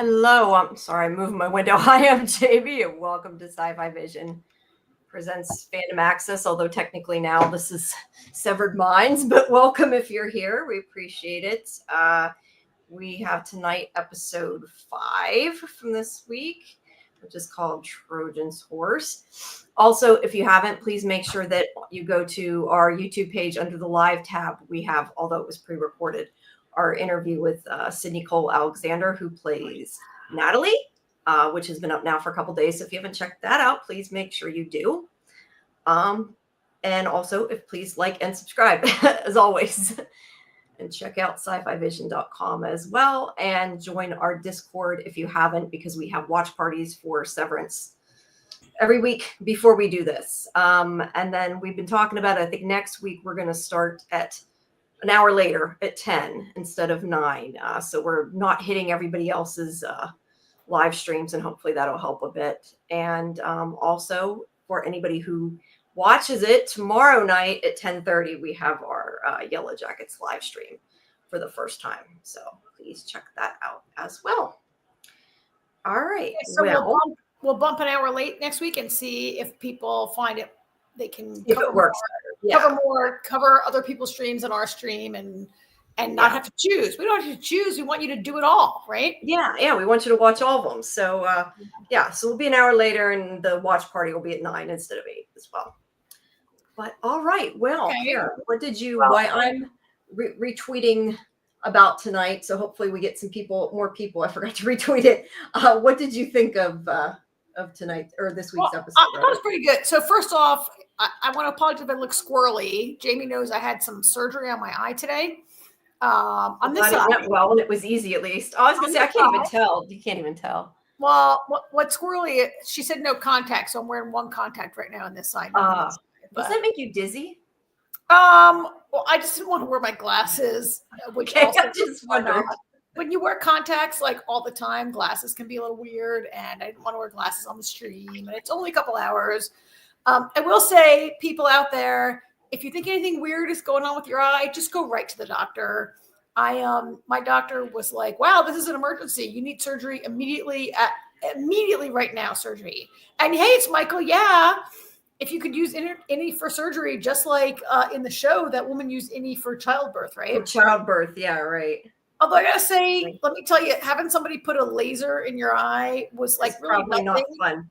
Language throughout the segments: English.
Hello, I'm sorry, I'm moving my window. I am JB, and welcome to Sci-Fi Vision presents Fandom Access, although technically now this is Severed Minds, but welcome if you're here. We appreciate it. We have tonight episode 5 from this week, which is called Trojan's Horse. Also, if you haven't, please make sure that you go to our YouTube page under the live tab. We have, although it was pre-recorded, our interview with Sydney Cole Alexander, who plays Natalie, which has been up now for a couple days. So if you haven't checked that out, please make sure you do. And also, please like and subscribe, as always. And check out scifivision.com as well. And join our Discord if you haven't, because we have watch parties for Severance every week before we do this. And then we've been talking about, I think next week we're going to start at an hour later at 10 instead of 9. So we're not hitting everybody else's live streams, and hopefully that'll help a bit. And also for anybody who watches it tomorrow night at 10:30, we have our Yellow Jackets live stream for the first time. So please check that out as well. All right. Okay, so we'll bump an hour late next week and see if people find it. They can cover other people's streams and our stream and not have to choose. We don't have to choose. We want you to do it all, right? Yeah. We want you to watch all of them. So so we'll be an hour later, and the watch party will be at 9 instead of 8 as well. But all right. Well, Kara, what did you? Why I'm retweeting about tonight? So hopefully we get more people. I forgot to retweet it. What did you think of tonight or this week's episode? I thought it was pretty good. So first off, I want to apologize if I look squirrely. Jamie knows I had some surgery on my eye today. On this side. It went well, and it was easy at least. I was going to say, I can't even tell. You can't even tell. Well, what squirrely? She said no contact, so I'm wearing one contact right now on this side. Does that make you dizzy? Well, I just didn't want to wear my glasses, which also just wondered. When you wear contacts like all the time, glasses can be a little weird, and I didn't want to wear glasses on the stream, and it's only a couple hours. I will say, people out there, if you think anything weird is going on with your eye, just go right to the doctor. My doctor was like, "Wow, this is an emergency. You need surgery immediately right now, surgery." And hey, it's Michael. Yeah. If you could use any for surgery, just like in the show, that woman used any for childbirth, right? For childbirth, yeah, right. Although I gotta say, let me tell you, having somebody put a laser in your eye was like really probably not fun.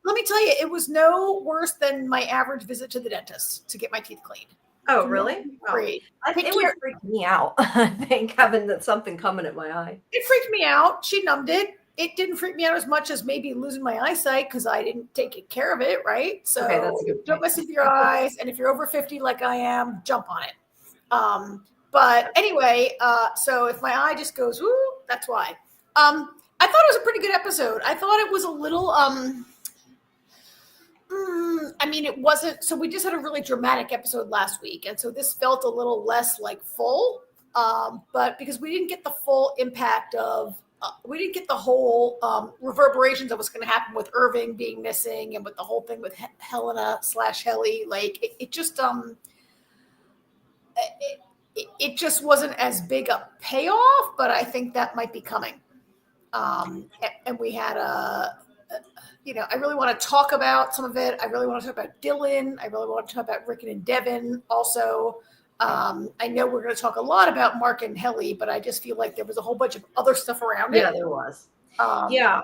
Let me tell you, it was no worse than my average visit to the dentist to get my teeth cleaned. Oh, really? Great. I think it would freak me out. I think having something coming at my eye. It freaked me out. She numbed it. It didn't freak me out as much as maybe losing my eyesight because I didn't take care of it, right? So that's a good don't mess with your eyes. And if you're over 50 like I am, jump on it. But anyway, so if my eye just goes, woo, that's why. I thought it was a pretty good episode. I thought it was a little, it wasn't, so we just had a really dramatic episode last week. And so this felt a little less like full, but because we didn't get the full impact of, we didn't get the whole reverberations of what's going to happen with Irving being missing and with the whole thing with Helena/Helly. Like it just, it just wasn't as big a payoff, but I think that might be coming. And we had I really want to talk about some of it. I really want to talk about Dylan. I really want to talk about Rickon and Devin also. I know we're going to talk a lot about Mark and Helly, but I just feel like there was a whole bunch of other stuff around it. Yeah, there was. I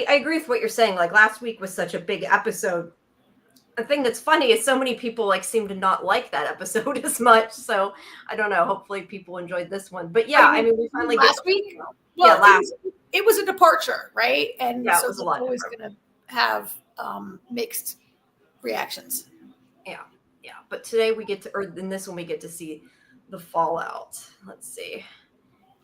agree with what you're saying. Like last week was such a big episode. The thing that's funny is so many people seem to not like that episode as much. So I don't know. Hopefully people enjoyed this one. But yeah, we finally last week. Well, it was a departure, right? And so it's always going to have mixed reactions. Yeah, but today in this one we get to see the fallout. Let's see.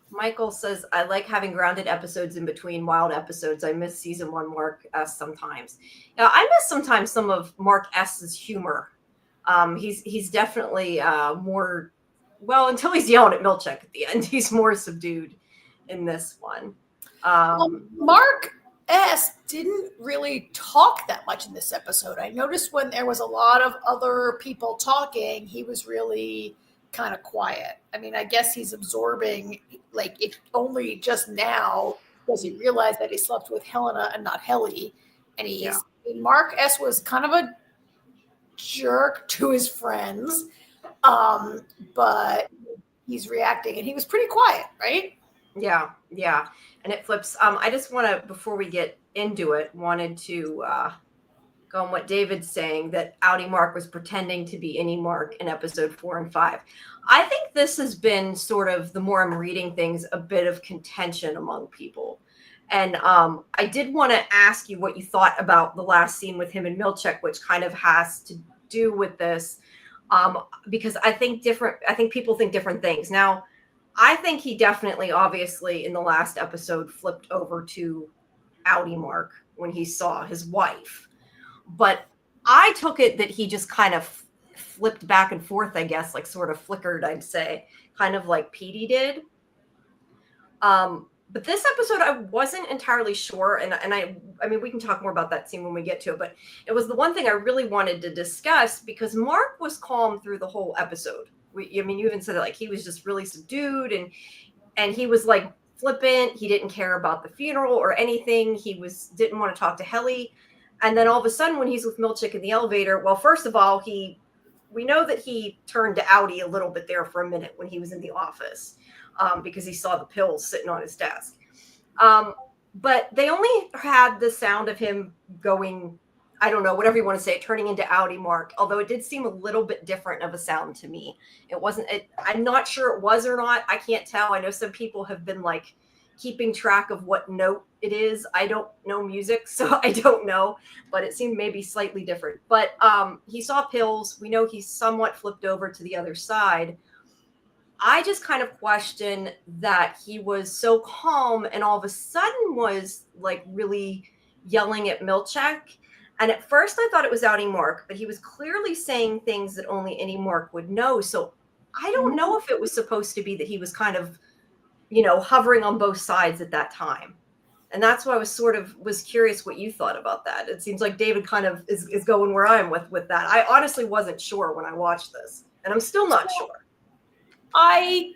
Michael says, I like having grounded episodes in between wild episodes. I miss season 1 Mark S sometimes. Yeah, I miss sometimes some of Mark S's humor. He's definitely more, until he's yelling at Milchek at the end, he's more subdued in this one. Mark S didn't really talk that much in this episode. I noticed when there was a lot of other people talking, he was really kind of quiet. I mean, I guess he's absorbing, like, it only just now because he realized that he slept with Helena and not Helly. And Mark S was kind of a jerk to his friends, but he's reacting, and he was pretty quiet, right? Yeah. And it flips. I just want to, before we get into it, wanted to go on what David's saying, that Outie Mark was pretending to be Any Mark in episode 4 and 5. I think this has been sort of, the more I'm reading things, a bit of contention among people. And I did want to ask you what you thought about the last scene with him and Milchek, which kind of has to do with this, because I think people think different things. Now, I think he definitely, obviously, in the last episode, flipped over to Outie Mark when he saw his wife. But I took it that he just kind of flipped back and forth, I guess, like sort of flickered, I'd say, kind of like Petey did. But this episode, I wasn't entirely sure. And I mean, we can talk more about that scene when we get to it. But it was the one thing I really wanted to discuss, because Mark was calm through the whole episode. You even said that, like, he was just really subdued, and he was like flippant. He didn't care about the funeral or anything. He didn't want to talk to Helly. And then all of a sudden, when he's with Milchek in the elevator, well, first of all, we know that he turned to Outie a little bit there for a minute when he was in the office, because he saw the pills sitting on his desk. But they only had the sound of him going, I don't know, whatever you want to say, turning into Outie Mark, although it did seem a little bit different of a sound to me. I'm not sure it was or not. I can't tell. I know some people have been like keeping track of what note it is. I don't know music, so I don't know, but it seemed maybe slightly different. But he saw pills. We know he's somewhat flipped over to the other side. I just kind of question that he was so calm and all of a sudden was like really yelling at Milchek. And at first I thought it was Outie Mark, but he was clearly saying things that only Any Mark would know. So I don't know if it was supposed to be that he was kind of, hovering on both sides at that time. And that's why I was curious what you thought about that. It seems like David kind of is going where I am with that. I honestly wasn't sure when I watched this, and I'm still not sure. I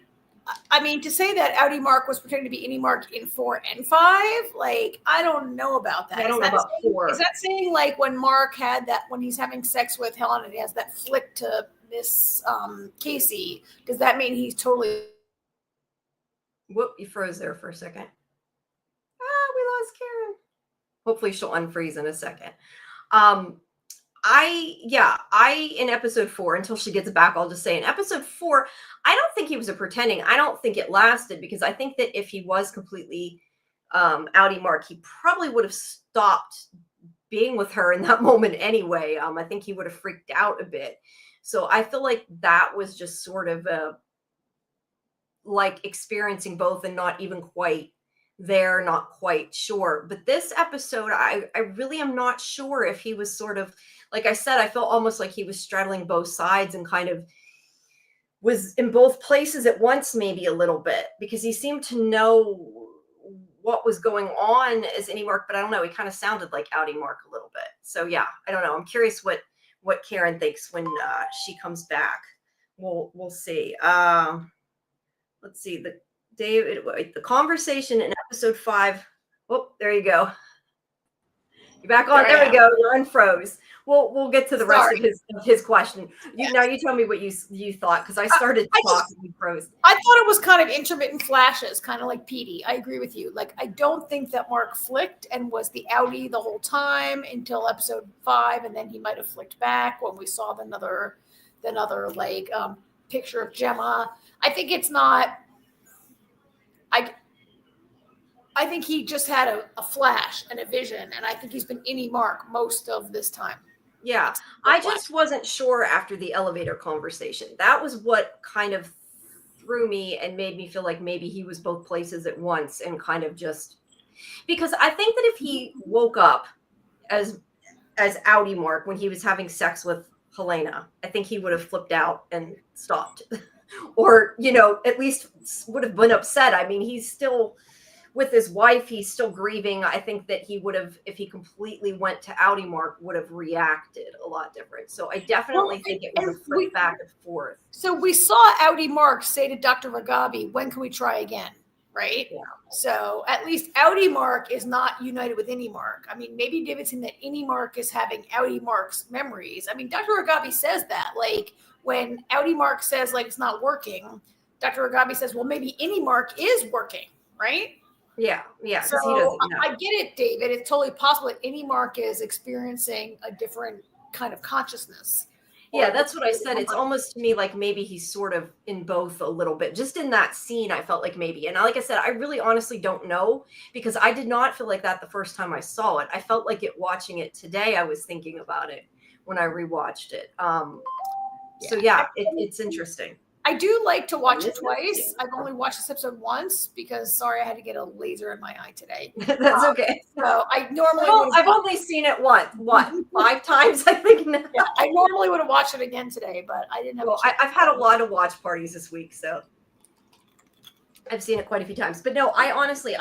mean, to say that Outie Mark was pretending to be Any Mark in 4 and 5, like, I don't know about that. I don't know about 4. Is that saying, like, when Mark had that, when he's having sex with Helen and he has that flick to Miss Casey, does that mean he's totally... Whoop, you froze there for a second. We lost Karen. Hopefully she'll unfreeze in a second. In episode 4, until she gets back, I'll just say in episode 4, I don't think he was pretending. I don't think it lasted, because I think that if he was completely Outie Mark, he probably would have stopped being with her in that moment anyway. I think he would have freaked out a bit. So I feel like that was just sort of like experiencing both and not even quite there, not quite sure. But this episode, I really am not sure if he was sort of, like I said, I felt almost like he was straddling both sides and kind of was in both places at once, maybe a little bit, because he seemed to know what was going on as Any Mark, but I don't know, he kind of sounded like Outie Mark a little bit. So yeah, I don't know. I'm curious what Karen thinks when she comes back. We'll see. Let's see, the conversation in episode 5. Oh, there you go. You're back on. There we go. You're unfroze. We'll get to the rest of his question. Now you tell me what you thought, because I started talking and froze. I thought it was kind of intermittent flashes, kind of like Petey. I agree with you. Like, I don't think that Mark flicked and was the Outie the whole time until episode 5, and then he might have flicked back when we saw the another like picture of Gemma. I think it's not. I think he just had a flash and a vision, and I think he's been Any Mark most of this time. Yeah, I just wasn't sure after the elevator conversation. That was what kind of threw me and made me feel like maybe he was both places at once, and kind of just because I think that if he woke up as Outie Mark when he was having sex with Helena, I think he would have flipped out and stopped. Or, at least would have been upset. I mean, he's still with his wife. He's still grieving. I think that he would have, if he completely went to Outie Mark, would have reacted a lot different. So I definitely think it would have flipped back and forth. So we saw Outie Mark say to Dr. Ragabi, "When can we try again?" right? Yeah. So at least Outie Mark is not united with Any Mark. I mean, maybe Davidson that Any Mark is having Outie Mark's memories. I mean, Dr. Agabi says that, like when Outie Mark says like it's not working, Dr. Agabi says, well, maybe Any Mark is working, right? Yeah, because So he doesn't know. I get it, David. It's totally possible that Any Mark is experiencing a different kind of consciousness. Yeah, that's what I said. It's almost to me like maybe he's sort of in both a little bit. Just in that scene, I felt like maybe. And like I said, I really honestly don't know because I did not feel like that the first time I saw it. I felt like it watching it today. I was thinking about it when I rewatched it. So yeah, it's interesting. I do like to watch it twice. I've only watched this episode once because sorry, I had to get a laser in my eye today. That's okay. So I normally I've only seen it what 5 times I think now. Yeah, I normally would have watched it again today, but I didn't have. Well, I've had a lot of watch parties this week, so I've seen it quite a few times. But no, I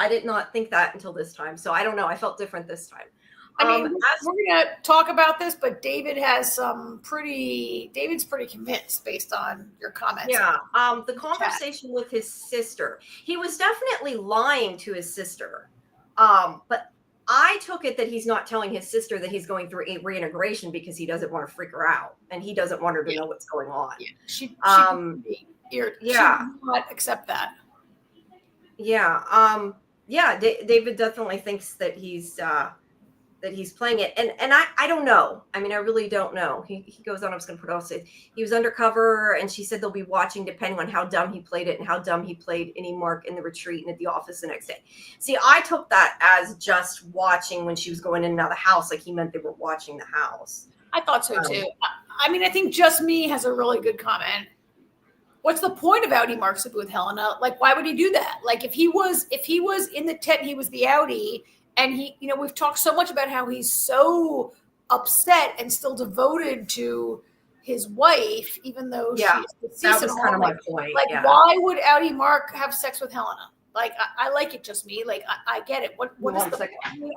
did not think that until this time. So I don't know. I felt different this time. I mean, we're going to talk about this, but David has David's pretty convinced based on your comments. Yeah. The conversation with his sister, he was definitely lying to his sister. But I took it that he's not telling his sister that he's going through a reintegration because he doesn't want to freak her out and he doesn't want her to know what's going on. Yeah. She would not accept that. Yeah. David definitely thinks that he's playing it. And I don't know. I mean, I really don't know. He goes on, I was going to put also, he was undercover and she said they'll be watching depending on how dumb he played it and how dumb he played Any Mark in the retreat and at the office the next day. See, I took that as just watching when she was going in and out of the house. Like he meant they were watching the house. I thought so too. I mean, I think Just Me has a really good comment. What's the point of Outie Mark sleeping with Helena? Like, why would he do that? Like if he was in the tent, he was the Outie. And he, we've talked so much about how he's so upset and still devoted to his wife, even though she's deceased. That was kind of my point. Like, why would Outie Mark have sex with Helena? Like, I like it, Just Me. Like, I get it. What is the?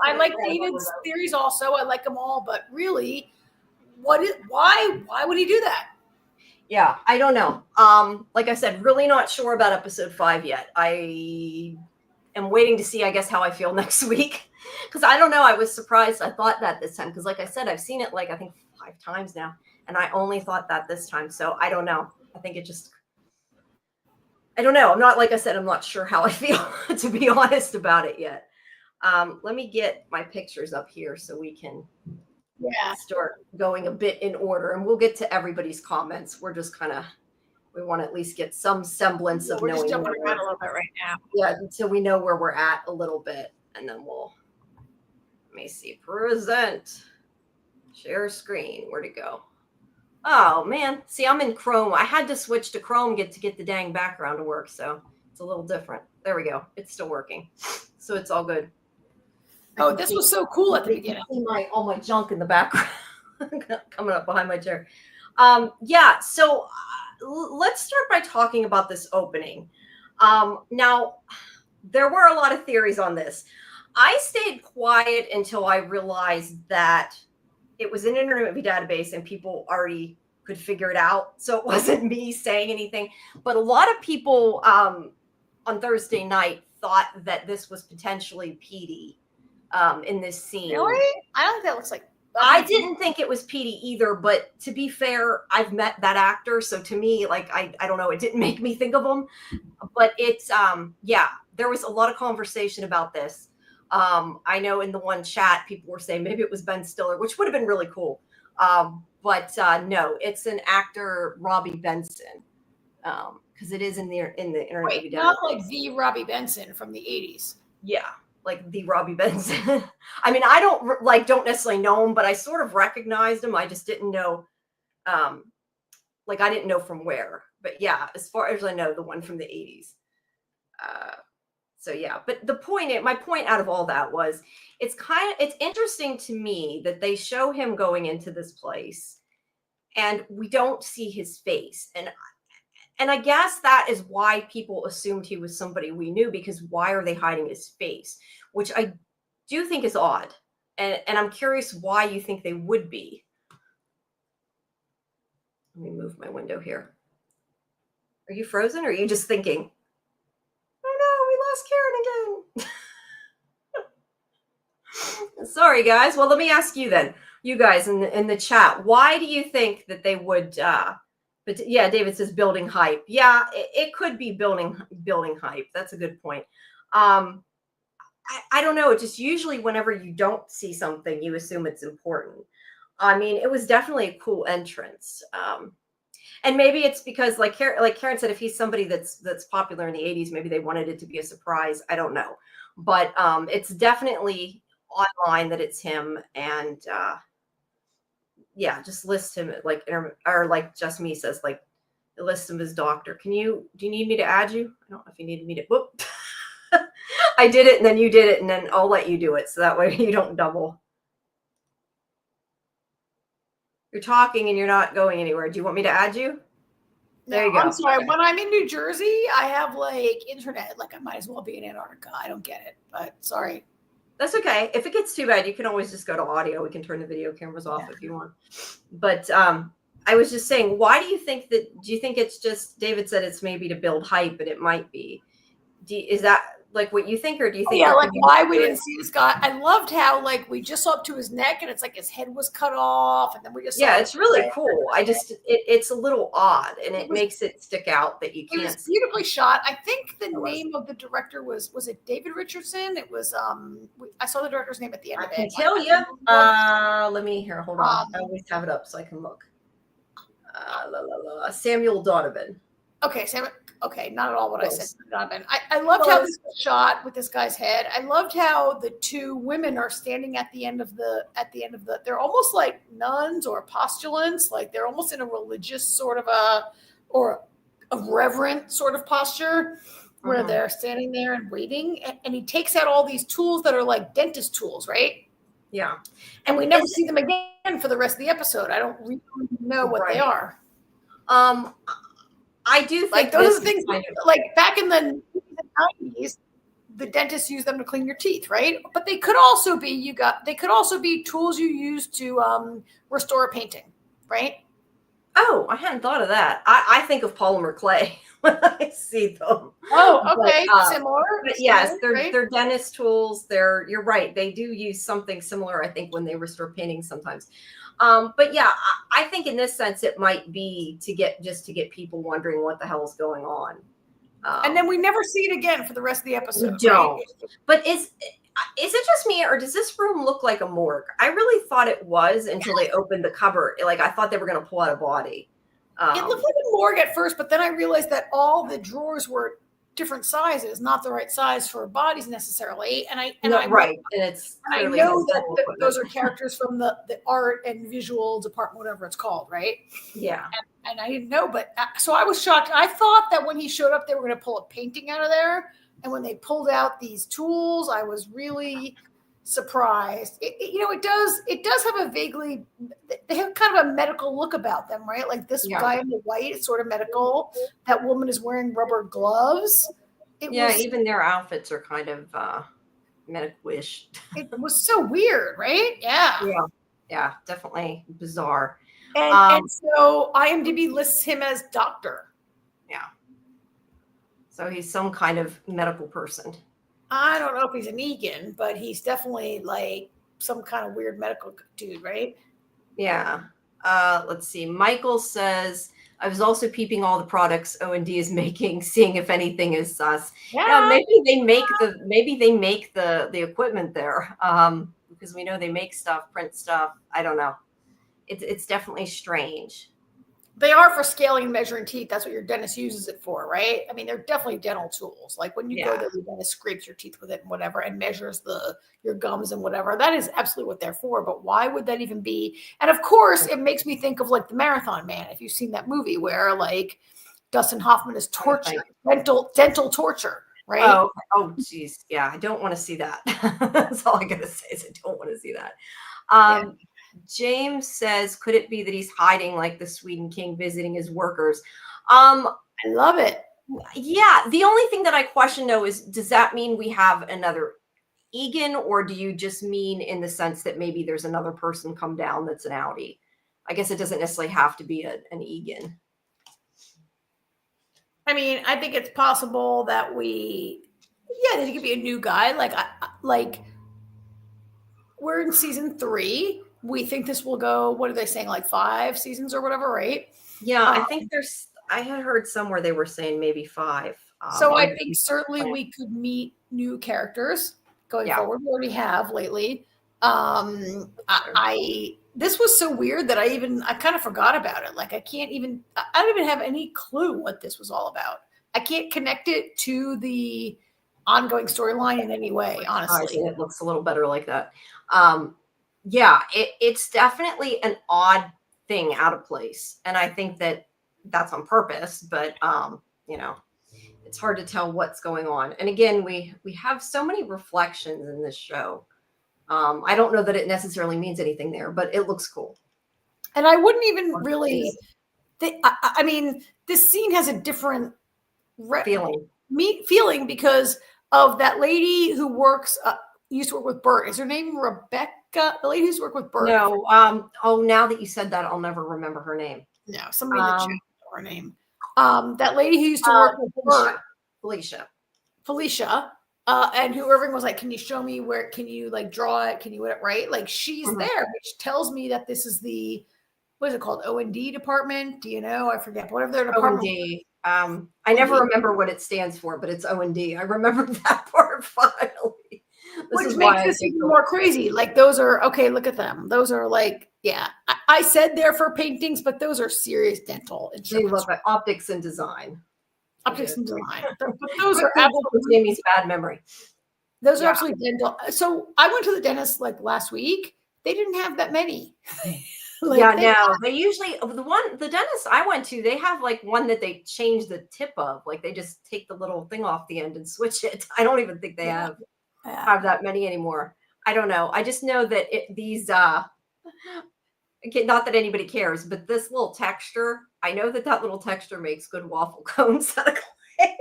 I like David's theories also. I like them all, but really, why would he do that? Yeah, I don't know. Like I said, really not sure about episode 5 yet. I am waiting to see, I guess, how I feel next week. Because I don't know. I was surprised. I thought that this time. Because like I said, I've seen it like I think 5 times now. And I only thought that this time. So I don't know. I think I don't know. I'm not, like I said, I'm not sure how I feel, to be honest about it yet. Let me get my pictures up here so we can start going a bit in order. And we'll get to everybody's comments. We're just kind of, we want to at least get some semblance of knowing. We're just jumping around a little bit right now. Yeah, so we know where we're at a little bit. And then let me see, present, share screen, where'd it go? Oh man, see, I'm in Chrome. I had to switch to Chrome to get the dang background to work, so it's a little different. There we go. It's still working. So it's all good. Oh, this was so cool at the beginning. All my junk in the background coming up behind my chair. So let's start by talking about this opening. Now, there were a lot of theories on this. I stayed quiet until I realized that it was an Internet Movie Database and people already could figure it out. So it wasn't me saying anything. But a lot of people on Thursday night thought that this was potentially Petey in this scene. Really? I don't think that looks like... I didn't think it was Petey either, but to be fair, I've met that actor. So to me, like, I don't know, it didn't make me think of him. But it's, there was a lot of conversation about this. I know in the one chat, people were saying maybe it was Ben Stiller, which would have been really cool. But no, it's an actor, Robbie Benson, because it is in the Internet Movie Database. Not like the Robbie Benson from the 80s. Yeah, like the Robbie Benson. I mean, I don't necessarily know him, but I sort of recognized him. I just didn't know, I didn't know from where. But yeah, as far as I know, the one from the 80s. So yeah, but my point out of all that was, it's interesting to me that they show him going into this place and we don't see his face. And I guess that is why people assumed he was somebody we knew, because why are they hiding his face? Which I do think is odd. And I'm curious why you think they would be. Let me move my window here. Are you frozen or are you just thinking? Oh no, we lost Karen again. Sorry, guys. Well, let me ask you then, you guys in the chat, why do you think that they would? But yeah, David says building hype. Yeah, it could be building hype. That's a good point. I don't know. It just usually whenever you don't see something, you assume it's important. I mean, it was definitely a cool entrance. And maybe it's because like Karen said, if he's somebody that's popular in the 80s, maybe they wanted it to be a surprise. I don't know. But it's definitely online that it's him. And yeah, just list him like, or like Just Me says, like, list him as doctor. Do you need me to add you? I don't know if you needed me to, whoop. I did it and then you did it and then I'll let you do it. So that way you don't double. You're talking and you're not going anywhere. Do you want me to add you? There you go. I'm sorry. When I'm in New Jersey, I have like internet. Like I might as well be in Antarctica. I don't get it, but sorry. That's okay. If it gets too bad, you can always just go to audio. We can turn the video cameras off if you want. But I was just saying, why do you think it's just, David said it's maybe to build hype, and it might be. Is that like what you think, or do you think? Yeah, like why we didn't see this guy. I loved how like we just saw up to his neck and it's like his head was cut off, and then we just it's really cool. I just it's a little odd, and it makes it stick out that you can't. It was beautifully shot. I think the name of the director was it David Richardson? It was I saw the director's name at the end of it. I can tell you. Let me hear. Hold on. I always have it up so I can look. Samuel Donovan. Okay, Sam. Okay, not at all what I said. I loved how this was shot with this guy's head. I loved how the two women are standing at the end of the. They're almost like nuns or postulants, like they're almost in a religious sort of or a reverent sort of posture, where they're standing there and waiting. And he takes out all these tools that are like dentist tools, right? Yeah. And we never see them again for the rest of the episode. I don't really know what they are. I do think like those are the things like back in the 90s, the dentists use them to clean your teeth, right? But they could also be tools you use to restore a painting, right? Oh, I hadn't thought of that. I think of polymer clay when I see them. Oh, okay, similar. But yes, they're dentist tools. You're right. They do use something similar, I think, when they restore paintings sometimes. But yeah, I think in this sense, it might be to get people wondering what the hell is going on. And then we never see it again for the rest of the episode. We don't. Right? But is it just me, or does this room look like a morgue? I really thought it was until they opened the cupboard. Like I thought they were going to pull out a body. It looked like a morgue at first, but then I realized that all the drawers were different sizes, not the right size for bodies necessarily. And I know that those are characters from the art and visual department, whatever it's called, right? Yeah. And I didn't know, but so I was shocked. I thought that when he showed up, they were going to pull a painting out of there. And when they pulled out these tools, I was really surprised. It does have a vaguely, they have kind of a medical look about them, right? Like this guy in the white is sort of medical. That woman is wearing rubber gloves. Even their outfits are kind of medical-ish. It was so weird, right? Yeah, definitely bizarre. And so IMDb lists him as doctor. Yeah. So he's some kind of medical person. I don't know if he's an Egan, but he's definitely like some kind of weird medical dude, right? Yeah. Let's see. Michael says, I was also peeping all the products O&D is making, seeing if anything is sus. Yeah, maybe they make the equipment there. Because we know they make stuff, print stuff. I don't know. It's definitely strange. They are for scaling and measuring teeth. That's what your dentist uses it for, right? I mean, they're definitely dental tools. Like when you go there, the dentist scrapes your teeth with it and whatever, and measures your gums and whatever. That is absolutely what they're for. But why would that even be? And of course, it makes me think of like the Marathon Man. If you've seen that movie where like Dustin Hoffman is tortured, dental torture, right? Oh, geez. Yeah, I don't want to see that. That's all I gotta say is I don't want to see that. James says, could it be that he's hiding like the Sweden King visiting his workers? I love it. Yeah. The only thing that I question though is, does that mean we have another Egan, or do you just mean in the sense that maybe there's another person come down that's an outie? I guess it doesn't necessarily have to be an Egan. I mean, I think it's possible that we Yeah, he could be a new guy. Like we're in season 3. We think this will go. What are they saying? Like 5 seasons or whatever, right? Yeah, I think I had heard somewhere they were saying maybe 5. So I think certainly we could meet new characters going forward. We already have lately. I this was so weird that I kind of forgot about it. Like I don't even have any clue what this was all about. I can't connect it to the ongoing storyline in any way, honestly. It looks a little better like that. Yeah, it's definitely an odd thing out of place. And I think that that's on purpose, but it's hard to tell what's going on. And again, we have so many reflections in this show. I don't know that it necessarily means anything there, but it looks cool. And I wouldn't even really I mean, this scene has a different feeling because of that lady who used to work with Bert. Is her name Rebecca? The lady who's worked with Bert. No. Now that you said that, I'll never remember her name. No, somebody in the chat know her name. That lady who used to work with Bert. Felicia. And who Irving was like, can you show me where, can you like draw it? Can you, right? Like she's there, which tells me that this is the, what is it called? O&D department. Do you know? I forget. Whatever their department. O&D. I never remember what it stands for, but it's O&D. I remember that part finally. Which makes this even more crazy. Like those are, okay, look at them. Those are like, yeah. I said they're for paintings, but those are serious dental instruments. They look at optics and design. Optics and design. But those are absolutely Jamie's bad memory. Those are absolutely dental. So I went to the dentist like last week. They didn't have that many. They usually the dentist I went to, they have like one that they change the tip of. Like they just take the little thing off the end and switch it. I don't even think they have that many anymore. I don't know. I just know that these not that anybody cares, but this little texture, I know that little texture makes good waffle cones out of clay.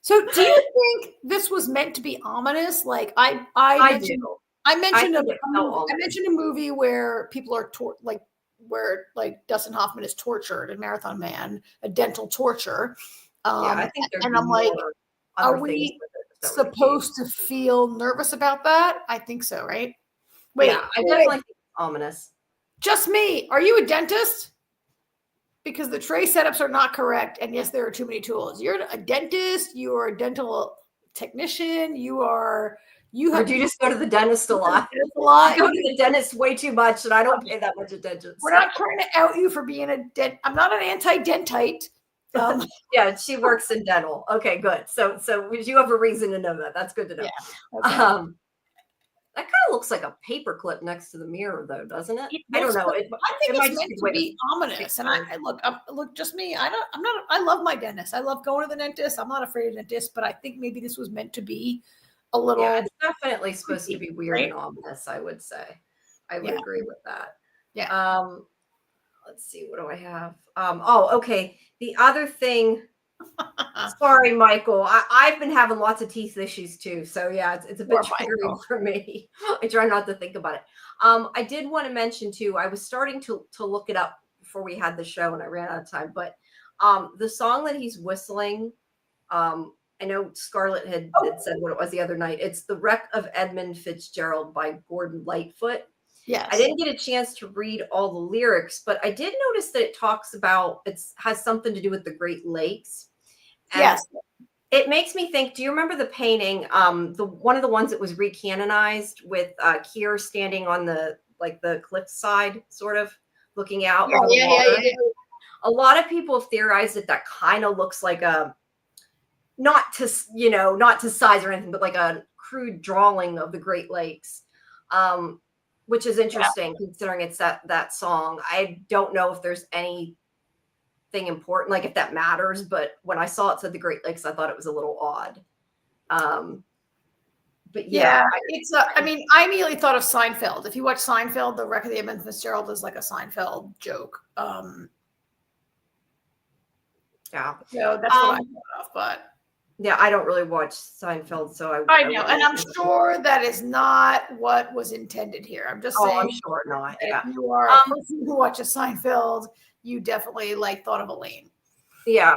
So do you think this was meant to be ominous? Like I mentioned a movie where people are where Dustin Hoffman is tortured in Marathon Man, a dental torture. I think and I'm like, are we supposed to feel nervous about that? I think so, right? Wait, I definitely think it's ominous. Just me. Are you a dentist? Because the tray setups are not correct. And yes, there are too many tools. You're a dentist. You are a dental technician. Or do you just go to the dentist a lot? I go to the dentist way too much, and I don't pay that much attention. We're not trying to out you for being a dent. I'm not an anti-dentite. Yeah, she works in dental. Okay, good. So you have a reason to know that. That's good to know. Yeah, okay. That kind of looks like a paper clip next to the mirror, though, doesn't it? I don't know. I think it's meant to be ominous. And I look, just me. I love my dentist. I love going to the dentist. I'm not afraid of dentists, but I think maybe this was meant to be a little. Yeah, it's definitely supposed to be weird and ominous, I would say. I would agree with that. Yeah. Let's see. What do I have? Okay. The other thing. Sorry, Michael. I've been having lots of teeth issues too. So yeah, it's a bit triggering for me. I try not to think about it. I did want to mention too, I was starting to look it up before we had the show and I ran out of time, but the song that he's whistling, I know Scarlett had said what it was the other night. It's The Wreck of Edmund Fitzgerald by Gordon Lightfoot. Yes. I didn't get a chance to read all the lyrics, but I did notice that it talks about, has something to do with the Great Lakes. And yes. It makes me think, do you remember the painting? One of the ones that was recanonized with Keir standing on the cliff side, sort of looking out over the water. Yeah. A lot of people have theorized that kind of looks like not to size or anything, but like a crude drawing of the Great Lakes. Which is interesting considering it's that song. I don't know if there's anything important, like if that matters, but when I saw it said the Great Lakes, I thought it was a little odd. But yeah, I immediately thought of Seinfeld. If you watch Seinfeld, the Wreck of the Edmund Fitzgerald is like a Seinfeld joke. Yeah. So that's what I thought of, but. Yeah, I don't really watch Seinfeld, so I know, and I'm sure that is not what was intended here. I'm just saying. I'm sure not. Yeah. If you are a person who watches Seinfeld, you definitely thought of Elaine. Yeah.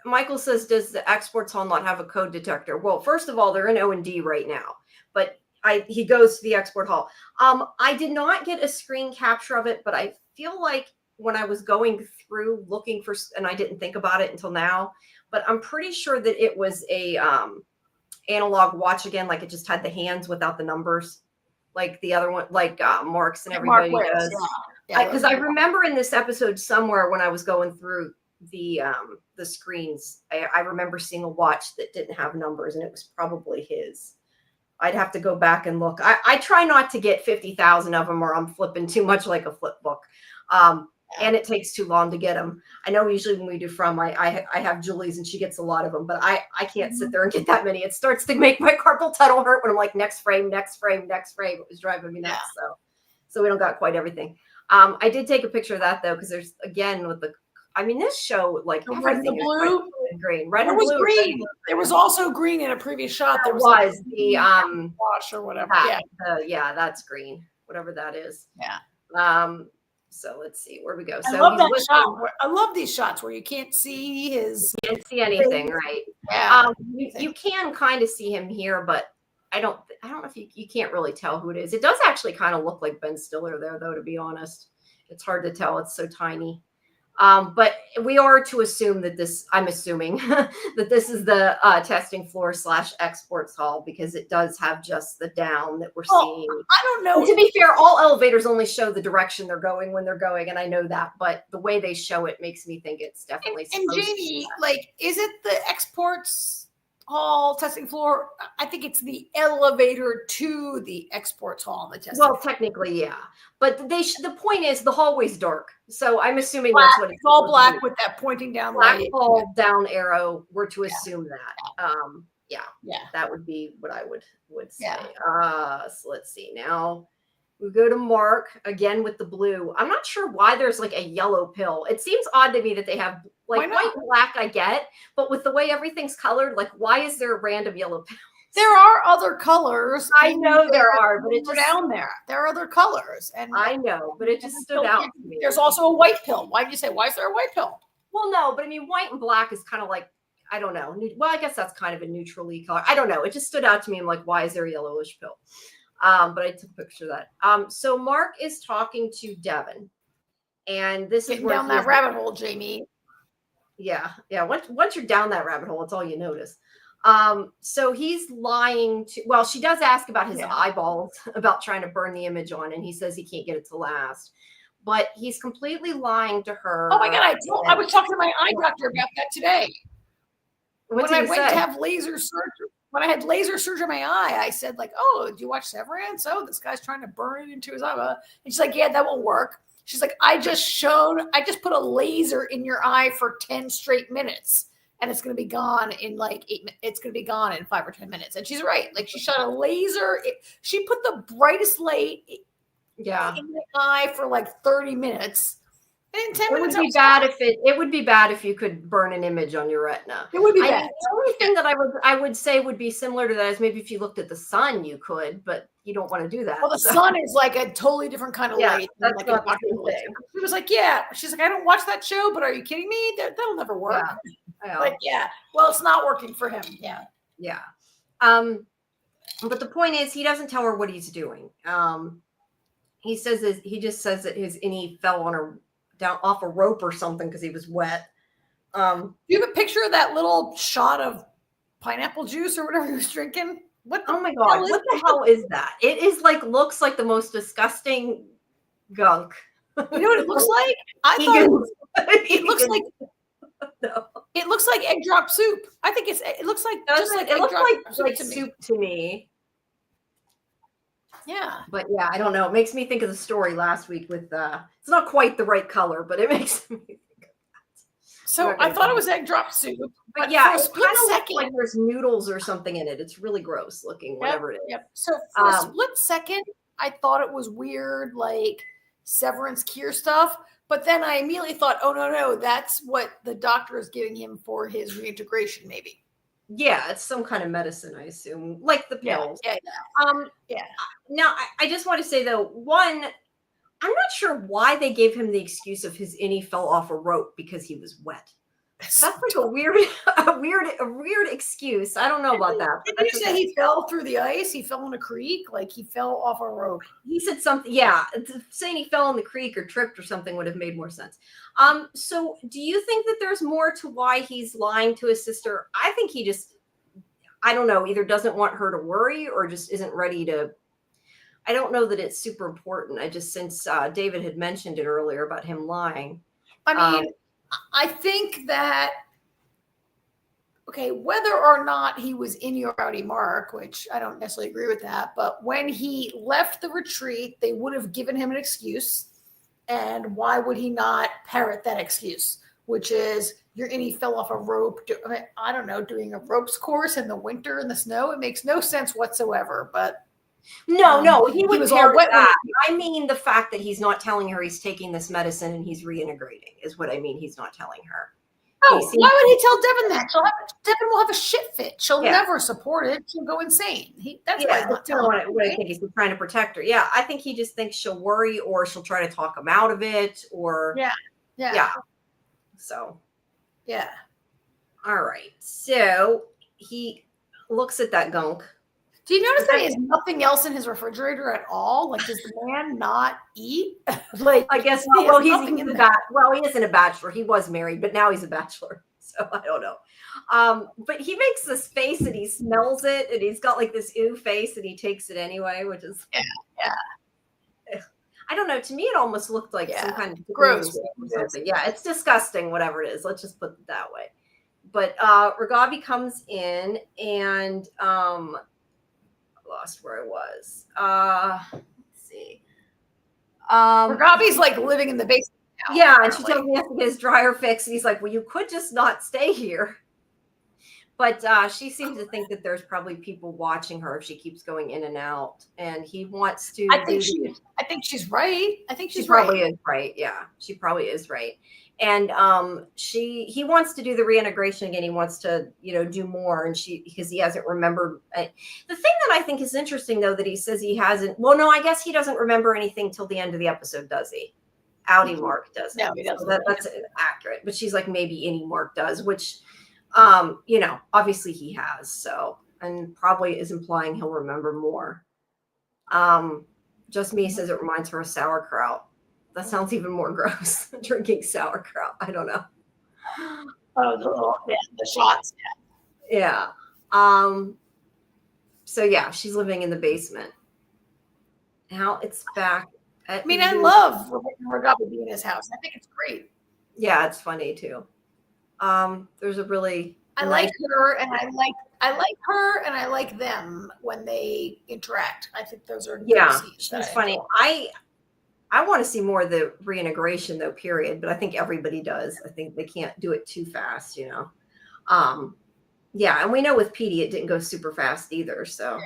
Michael says, does the exports hall not have a code detector? Well, first of all, they're in O&D right now, but he goes to the export hall. I did not get a screen capture of it, but I feel like when I was going through looking for, and I didn't think about it until now, but I'm pretty sure that it was a analog watch again, like it just had the hands without the numbers, like the other one, like Mark's and everybody Mark wears, does. Yeah, Because I remember in this episode somewhere when I was going through the screens, I remember seeing a watch that didn't have numbers, and it was probably his. I'd have to go back and look. I try not to get 50,000 of them, or I'm flipping too much like a flip book. And it takes too long to get them. I know usually when we do From, I have Julie's and she gets a lot of them, but I can't sit there and get that many. It starts to make my carpal tunnel hurt when I'm like, next frame, next frame, next frame. It was driving me nuts. So we don't got quite everything. I did take a picture of that though, because there's, again, with the, I mean, this show, like, the red and the blue, and green, red there and was blue, green. There was also green in a previous shot. There was like the wash or whatever. That's green, whatever that is. Yeah. So let's see where we go. I So love that shot. I love these shots where you can't see anything, right? Yeah. You can kind of see him here, but I don't know if you can't really tell who it is. It does actually kind of look like Ben Stiller there, though, to be honest. It's hard to tell. It's so tiny. But we are to assume that I'm assuming that this is the testing floor / exports hall, because it does have just the down that we're seeing. I don't know. And to be fair, all elevators only show the direction they're going when they're going, and I know that, but the way they show it makes me think it's definitely. And Jamie, like, is it the exports hall testing floor? I think it's the elevator to the exports hall. The testing well, technically, yeah, but the point is the hallway's dark, so I'm assuming black, that's what it's all black with that pointing down black light. ball down arrow. We're to assume that. Yeah, that would be what I would say. Yeah. So let's see now. We go to Mark again with the blue. I'm not sure why there's like a yellow pill. It seems odd to me that they have like white and black, I get, but with the way everything's colored, like, why is there a random yellow pill? There are other colors. I know there are, but it's down there. There are other colors, and I know, but it just stood out to me. There's also a white pill. Why did you say? Why is there a white pill? Well, no, but I mean, white and black is kind of like, I don't know. Well, I guess that's kind of a neutrally color. I don't know. It just stood out to me. I'm like, why is there a yellowish pill? But I took a picture of that. So Mark is talking to Devin, and this is down that rabbit hole, Jamie. Yeah. Once you're down that rabbit hole, it's all you notice. So he's lying to. Well, she does ask about his eyeballs, about trying to burn the image on, and he says he can't get it to last. But he's completely lying to her. Oh my God! I was talking to my eye doctor about that today. When I went to have laser surgery. When I had laser surgery on my eye, I said, like, oh, do you watch Severance? Oh, this guy's trying to burn it into his eye. And she's like, yeah, that won't work. She's like, I just put a laser in your eye for 10 straight minutes, and it's going to be gone in like 8 minutes. It's going to be gone in 5 or 10 minutes. And she's right. Like, she shot a laser. She put the brightest light in the eye for like 30 minutes. And in 10 minutes, it would be bad if you could burn an image on your retina. It would be bad. The only thing that I would say would be similar to that is maybe if you looked at the sun, you could, but you don't want to do that. Well, the sun is like a totally different kind of light. That's like not the same thing. She was like, yeah. She's like, I don't watch that show, but are you kidding me? That'll never work. Like, well, it's not working for him. Yeah. But the point is, he doesn't tell her what he's doing. He just says that his innie fell on her down off a rope or something because he was wet. Do you have a picture of that little shot of pineapple juice or whatever he was drinking? Oh my God, what the hell is that? It is like, looks like the most disgusting gunk. You know what it looks like? I thought it looks like no. It looks like egg drop soup. I think it looks like just like it looks like soup soup to me. Yeah. But yeah, I don't know. It makes me think of the story last week with it's not quite the right color, but it makes me think of that. So I thought it was egg drop soup. But yeah, it kind of looks like there's noodles or something in it. It's really gross looking, whatever it is. Yep. So for a split second, I thought it was weird, like Severance cure stuff. But then I immediately thought, oh no, that's what the doctor is giving him for his reintegration, maybe. Yeah, it's some kind of medicine, I assume, like the pills. Yeah. Now, I just want to say, though, one, I'm not sure why they gave him the excuse of his innie fell off a rope because he was wet. That's like a weird excuse. I don't know about that. But Did you say he fell through the ice? He fell in a creek? Like he fell off a rope? He said something. Yeah, saying he fell in the creek or tripped or something would have made more sense. So do you think that there's more to why he's lying to his sister? I think he just, I don't know, either doesn't want her to worry or just isn't ready to. I don't know that it's super important. I just, since David had mentioned it earlier about him lying. I mean, I think that, okay, whether or not he was in your rowdy mark, which I don't necessarily agree with that, but when he left the retreat, they would have given him an excuse. And why would he not parrot that excuse, which is he fell off a rope? I don't know, doing a ropes course in the winter in the snow. It makes no sense whatsoever. But no, he was all wet. I mean, the fact that he's not telling her he's taking this medicine and he's reintegrating is what I mean. He's not telling her. Oh, why would he tell Devin that? Devin will have a shit fit. She'll never support it. She'll go insane. That's why he's not telling her. What I think he's trying to protect her. Yeah, I think he just thinks she'll worry or she'll try to talk him out of it or yeah. So yeah. All right. So he looks at that gunk. Do you notice that he has nothing else in his refrigerator at all? Like, does the man not eat? Like, I guess. Well, he isn't a bachelor. He was married, but now he's a bachelor. So I don't know. But he makes this face and he smells it, and he's got like this ew face, and he takes it anyway, which is I don't know. To me, it almost looked like some kind of gross or something. Yeah, it's disgusting. Whatever it is, let's just put it that way. But Ragavi comes in and lost where I was. Let's see. Ragavi's like living in the basement now. Yeah, and she tells me he has to get his dryer fixed, and he's like, "Well, you could just not stay here." But she seems to think that there's probably people watching her if she keeps going in and out, and he wants to. I think she's right. I think she's probably is right. Yeah, she probably is right. And he wants to do the reintegration again. He wants to, do more. And because he hasn't remembered. The thing that I think is interesting, though, that he says he hasn't. Well, no, I guess he doesn't remember anything till the end of the episode, does he? Outie Mark doesn't. No, he doesn't. So that's accurate. But she's like, maybe any Mark does, which, obviously he has. So, and probably is implying he'll remember more. Just me says it reminds her of sauerkraut. That sounds even more gross. Drinking sauerkraut. I don't know. Oh, the shots. Yeah. So yeah, she's living in the basement. Now it's back. I love Ragavi being in his house. I think it's great. Yeah, it's funny too. There's a really like her, and I like her, and I like them when they interact. I think those are good scenes. She's funny. I want to see more of the reintegration though, period. But I think everybody does. I think they can't do it too fast, and we know with Petey it didn't go super fast either. So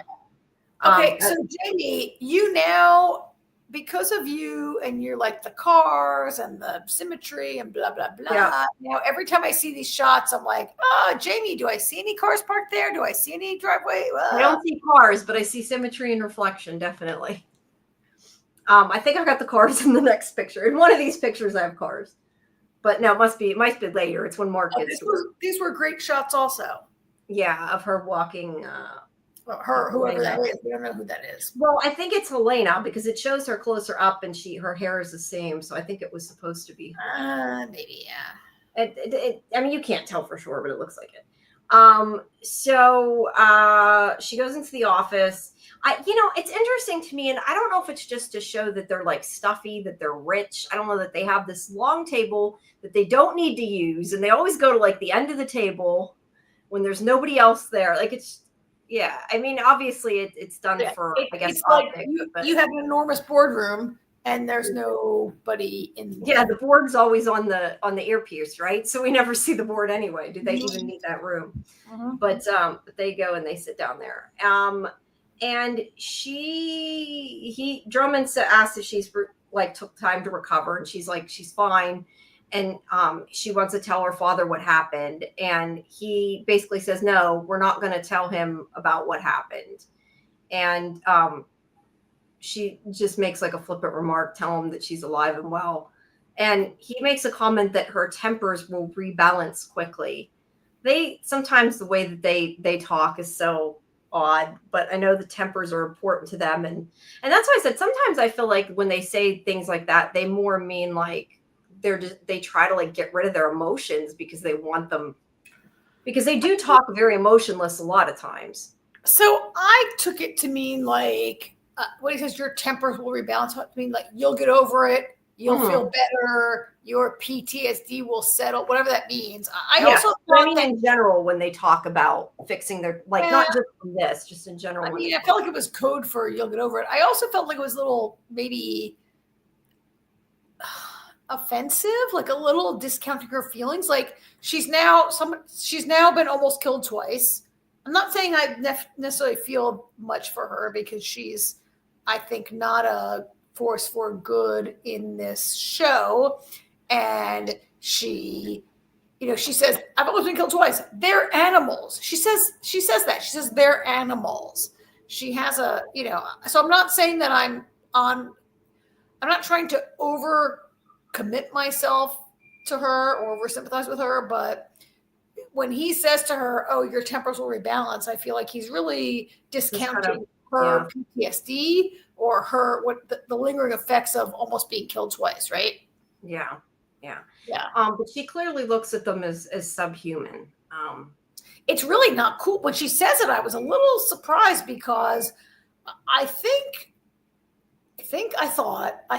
okay, so Jamie, you now, because of you and you're like the cars and the symmetry and blah blah blah. Yeah. Now every time I see these shots, I'm like, oh, Jamie, do I see any cars parked there? Do I see any driveway? I don't see cars, but I see symmetry and reflection, definitely. I think I got the cars in the next picture. In one of these pictures, I have cars. But no, it might be later. It's when Mark gets these were great shots also. Yeah, of her walking. Whoever that is. We don't know who that is. Well, I think it's Helena because it shows her closer up and her hair is the same. So I think it was supposed to be her. Maybe, yeah. I mean, you can't tell for sure, but it looks like it. So she goes into the office. It's interesting to me, and I don't know if it's just to show that they're like stuffy, that they're rich. I don't know that they have this long table that they don't need to use, and they always go to like the end of the table when there's nobody else there. Like I mean, obviously it's done for, I guess, it's like you have an enormous boardroom and there's nobody in the the board's always on the earpiece, right? So we never see the board anyway. Do they even need that room? Mm-hmm. But they go and they sit down there. And Drummond asked if she's like took time to recover, and she's like, she's fine. And she wants to tell her father what happened. And he basically says, no, we're not going to tell him about what happened. And she just makes like a flippant remark, tell him that she's alive and well. And he makes a comment that her tempers will rebalance quickly. Sometimes the way that they talk is so odd, but I know the tempers are important to them, and that's why I said sometimes I feel like when they say things like that, they more mean like they try to like get rid of their emotions because they want them, because they do talk very emotionless a lot of times. So I took it to mean like when he says your tempers will rebalance, I mean like you'll get over it, you'll feel better, your PTSD will settle, whatever that means. I also I mean in general when they talk about fixing their not just from this, just in general. I mean, I felt like it was code for you'll get over it. I also felt like it was a little maybe offensive, like a little discounting her feelings. Like she's now been almost killed twice. I'm not saying I necessarily feel much for her because she's, I think, not a force for good in this show. And she, she says, I've always been killed twice. They're animals. She says that. She says they're animals. She has a, so I'm not saying that I'm not trying to over commit myself to her or over sympathize with her, but when he says to her, "Oh, your tempers will rebalance," I feel like he's really discounting her PTSD or her the lingering effects of almost being killed twice, right? Yeah. But she clearly looks at them as subhuman. It's really not cool. When she says it, I was a little surprised because I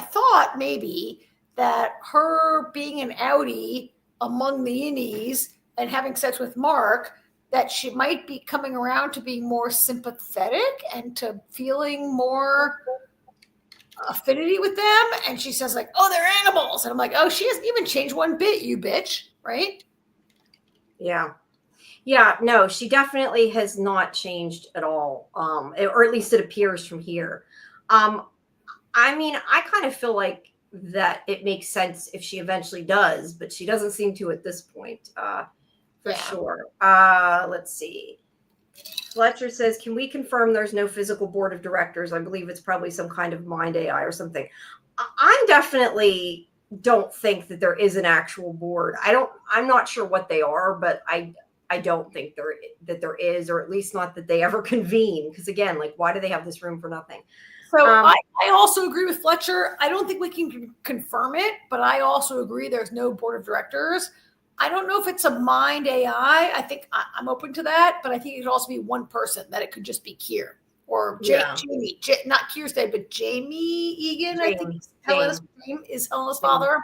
thought maybe that her being an outie among the innies and having sex with Mark, that she might be coming around to being more sympathetic and to feeling more affinity with them. And she says like, "Oh, they're animals." And I'm like, "Oh, she hasn't even changed one bit, you bitch." Right? Yeah. No, she definitely has not changed at all. Or at least it appears from here. I mean, I kind of feel like that it makes sense if she eventually does, but she doesn't seem to at this point. For sure. Let's see. Fletcher says, "Can we confirm there's no physical board of directors? I believe it's probably some kind of mind AI or something." I definitely don't think that there is an actual board. I'm not sure what they are, but I don't think there is, or at least not that they ever convene. Because again, like, why do they have this room for nothing? So I also agree with Fletcher. I don't think we can confirm it, but I also agree there's no board of directors. I don't know if it's a mind AI. I think I'm open to that, but I think it could also be one person, that it could just be Kier or Jamie, not Kier's dad, but Jamie Egan. I think Helena's name is Helena's father.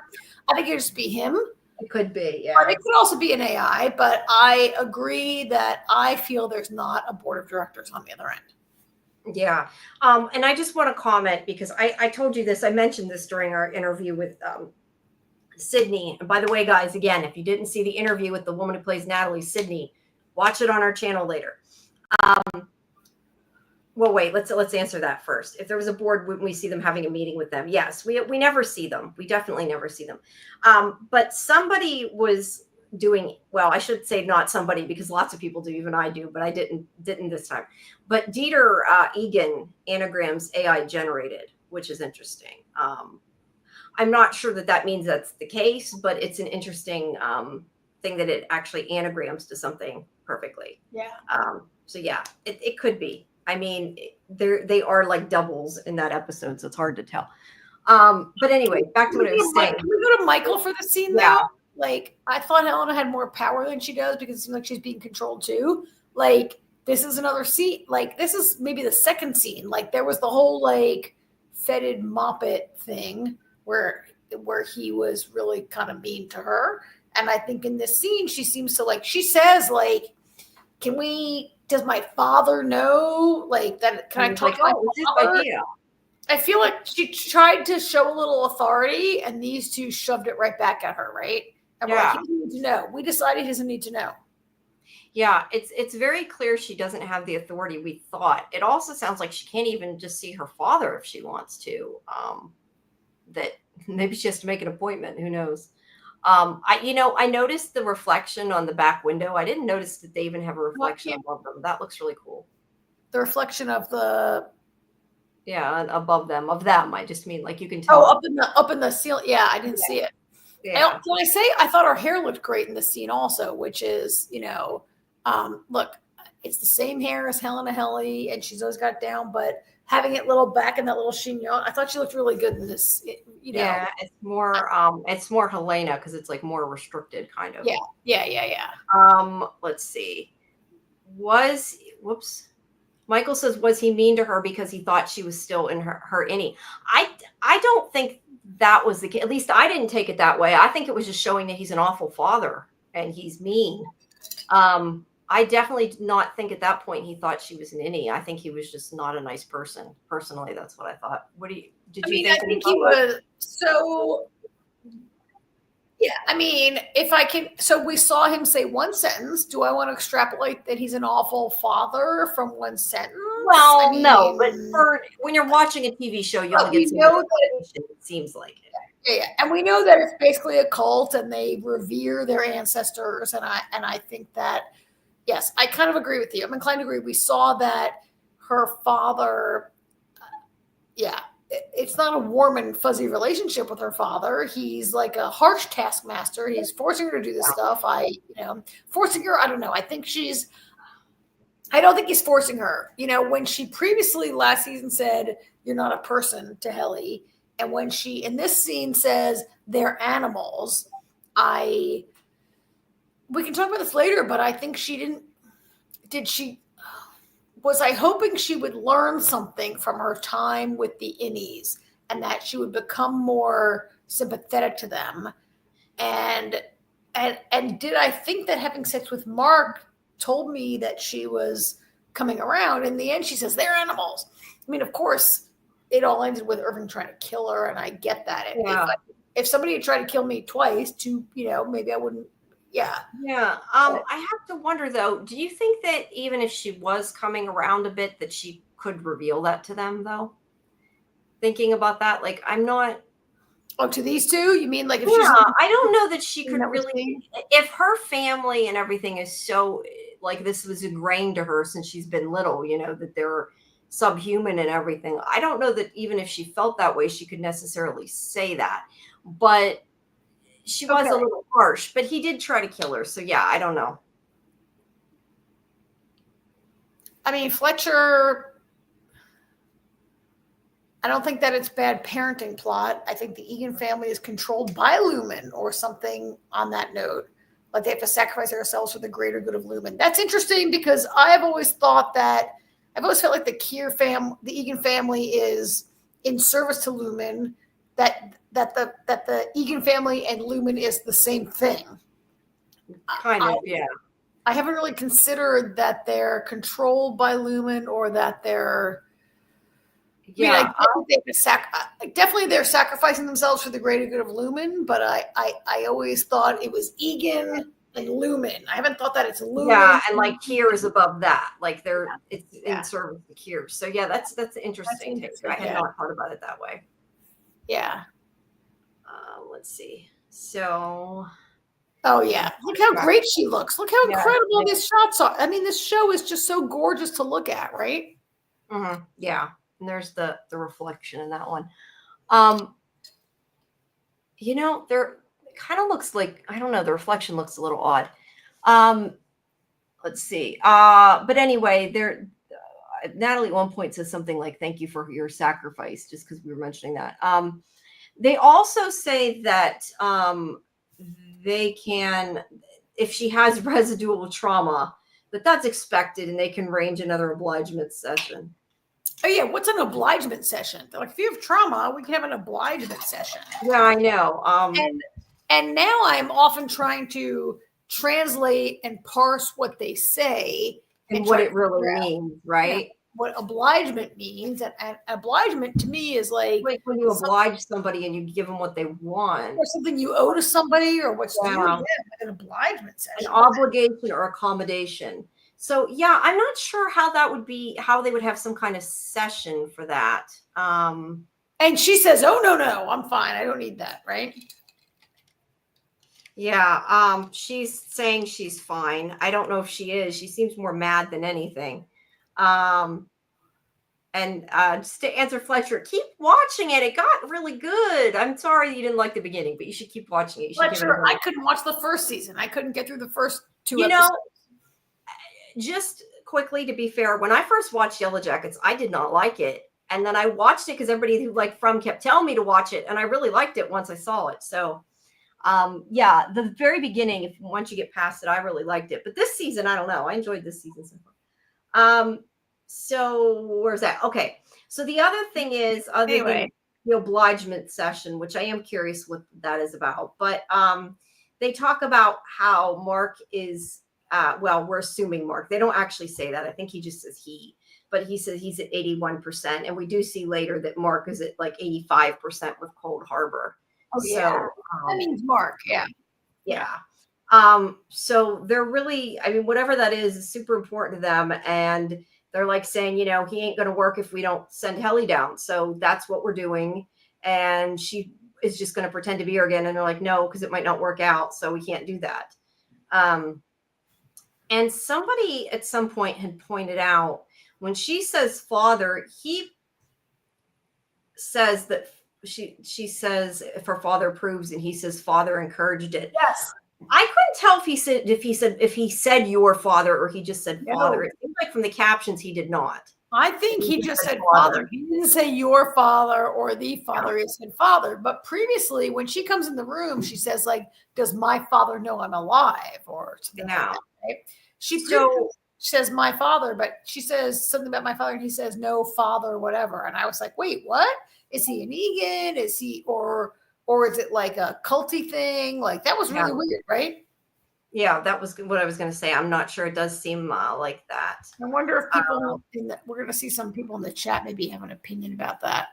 I think it would just be him. It could be, yeah. But it could also be an AI, but I agree that I feel there's not a board of directors on the other end. Yeah. And I just want to comment because I told you this, I mentioned this during our interview with Sydney. And by the way, guys, again, if you didn't see the interview with the woman who plays Natalie, Sydney, watch it on our channel later. Well, wait, let's answer that first. If there was a board, wouldn't we see them having a meeting with them? Yes, we never see them. We definitely never see them. But somebody was doing, well, I should say not somebody, because lots of people do, even I do, but I didn't this time. But Dieter Egan anagrams AI generated, which is interesting. I'm not sure that means that's the case, but it's an interesting thing that it actually anagrams to something perfectly. Yeah. So yeah, it could be. I mean, they are like doubles in that episode, so it's hard to tell. But anyway, back to what I was saying. Can we go to Michael for the scene now? Like, I thought Helena had more power than she does because it seems like she's being controlled too. Like, this is another scene. Like, this is maybe the second scene. Like, there was the whole like fetid moppet thing where he was really kind of mean to her. And I think in this scene, she seems to like, she says like, does my father know? Like, that, can I talk to my father? I feel like she tried to show a little authority and these two shoved it right back at her, right? And we're like, he doesn't need to know. We decided he doesn't need to know. Yeah, it's very clear she doesn't have the authority we thought. It also sounds like she can't even just see her father if she wants to. That maybe she has to make an appointment. Who knows? I noticed the reflection on the back window. I didn't notice that they even have a reflection above them. That looks really cool. The reflection of the above them, of them. I just mean like you can tell. Oh, up in the ceiling. Yeah, I didn't see it. Yeah. Can I say I thought her hair looked great in this scene also, which is, look, it's the same hair as Helena Helly, and she's always got it down, but having it little back in that little chignon, I thought she looked really good in this. Yeah, it's more Helena because it's like more restricted kind of. Yeah. Let's see. Michael says, was he mean to her because he thought she was still in her innie? I don't think that was the case. At least I didn't take it that way. I think it was just showing that he's an awful father and he's mean. I definitely did not think at that point he thought she was an innie. I think he was just not a nice person. Personally, that's what I thought. Did you think? I think he was so. Yeah, I mean, if I can, so we saw him say one sentence. Do I want to extrapolate that he's an awful father from one sentence? Well, no, but when you're watching a TV show, you only get it seems like it. Yeah, and we know that it's basically a cult, and they revere their ancestors, and I think that, yes, I kind of agree with you. I'm inclined to agree. We saw that her father, it's not a warm and fuzzy relationship with her father. He's like a harsh taskmaster. He's forcing her to do this stuff. Forcing her. I don't know. I don't think he's forcing her. When she previously last season said, "You're not a person" to Helly, and when she in this scene says they're animals, we can talk about this later, but I think she didn't. Did she? Was I hoping she would learn something from her time with the innies and that she would become more sympathetic to them? And did I think that having sex with Mark told me that she was coming around? In the end, she says, they're animals. I mean, of course, it all ended with Irving trying to kill her, and I get that. Yeah. If somebody had tried to kill me twice, maybe I wouldn't. Yeah. I have to wonder though, do you think that even if she was coming around a bit that she could reveal that to them though? Thinking about that, like I'm not. Oh, to these two? You mean like if I don't know that she could really, if her family and everything is so like this was ingrained to her since she's been little, that they're subhuman and everything. I don't know that even if she felt that way, she could necessarily say that, but she was a little harsh, but he did try to kill her. So yeah, I don't know. I mean, Fletcher, I don't think that it's bad parenting plot. I think the Egan family is controlled by Lumen or something on that note. Like they have to sacrifice themselves for the greater good of Lumen. That's interesting because I've always felt like the Egan family is in service to Lumen, that the Egan family and Lumen is the same thing. Kind of, yeah. I haven't really considered that they're controlled by Lumen or that they're. Yeah, definitely they're sacrificing themselves for the greater good of Lumen, but I always thought it was Egan and Lumen. I haven't thought that it's Lumen. Yeah, and like Kier is above that. Like it's in service to Kier. So yeah, that's interesting. I had not thought about it that way. Yeah. Let's see. So. Oh yeah, look how great she looks. Look how incredible these shots are. I mean, this show is just so gorgeous to look at, right? Mm-hmm. Yeah. And there's the reflection in that one. There kind of looks like, I don't know, the reflection looks a little odd. Let's see. But anyway, Natalie at one point says something like, thank you for your sacrifice, just because we were mentioning that. They also say that they can, if she has residual trauma, that's expected and they can arrange another obligement session. Oh yeah, what's an obligement session? They're like, if you have trauma, we can have an obligement session. Yeah, I know. And now I'm often trying to translate and parse what they say and what it really means, right? What obligement means, and obligement to me is like when you oblige somebody and you give them what they want, or something you owe to somebody, or what's due to them, an obligement session, an obligation or accommodation. So yeah, I'm not sure how that would be, how they would have some kind of session for that. And she says, "Oh no, I'm fine. I don't need that." Right? Yeah. She's saying she's fine. I don't know if she is. She seems more mad than anything. And And just to answer Fletcher, keep watching it. It got really good. I'm sorry you didn't like the beginning, but you should keep watching it. You should Fletcher, I couldn't watch the first season. I couldn't get through the first 2 episodes. Just quickly, to be fair, when I first watched Yellow Jackets, I did not like it. And then I watched it because everybody who kept telling me to watch it. And I really liked it once I saw it. So the very beginning, once you get past it, I really liked it. But this season, I don't know. I enjoyed this season so far. So where's that? Okay. So the other thing is, than the obligement session, which I am curious what that is about, but they talk about how Mark is, we're assuming Mark, they don't actually say that. I think he just says but he says he's at 81%. And we do see later that Mark is at 85% with Cold Harbor. Oh, yeah. So, that means Mark. Yeah. Yeah. So they're really, whatever that is super important to them. And they're saying, he ain't going to work if we don't send Helly down. So that's what we're doing. And she is just going to pretend to be her again. And they're like, no, because it might not work out. So we can't do that. And somebody at some point had pointed out when she says father, he says that she says if her father approves, and he says father encouraged it. Yes. I couldn't tell if he said your father or he just said father. It seems like from the captions he did not. I think he just said father. He didn't say your father or the father. He said father. But previously, when she comes in the room, she says does my father know I'm alive or something like that, right? She says my father, but she says something about my father, and he says no father, whatever. And I was like, wait, what? Is he an Egan? Is he or is it a culty thing? That was really weird, right? Yeah, that was what I was going to say. I'm not sure. It does seem like that. I wonder if people we're going to see some people in the chat maybe have an opinion about that.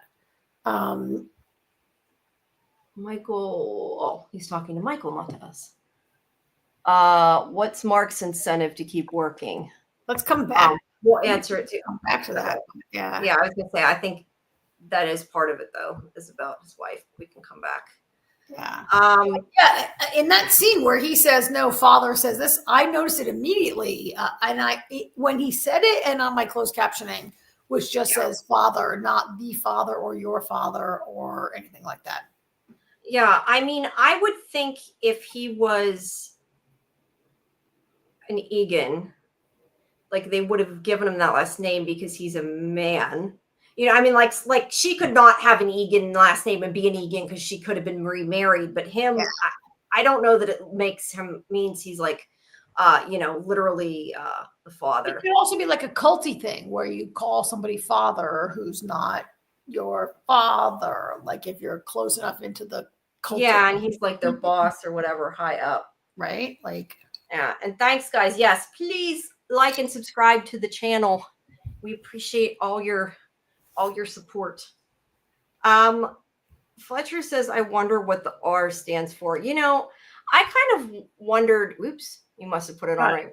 Michael, he's talking to Michael, not to us. What's Mark's incentive to keep working? Let's come back. We'll answer it too. Come back to that. Yeah. Yeah, I was going to say, I think that is part of it, though, is about his wife. We can come back. Yeah. In that scene where he says no, father says this, I noticed it immediately. And when he said it, and on my closed captioning, which just says father, not the father or your father or anything like that. Yeah. I would think if he was an Egan, they would have given him that last name because he's a man. She could not have an Egan last name and be an Egan because she could have been remarried. But him, I don't know that it means he's literally the father. It could also be a culty thing where you call somebody father who's not your father. If you're close enough into the culture. Yeah, and he's their boss or whatever, high up. Right? Yeah. And thanks, guys. Yes, please like and subscribe to the channel. We appreciate all your support. Fletcher says, I wonder what the R stands for. I kind of wondered, oops, you must have put it on right.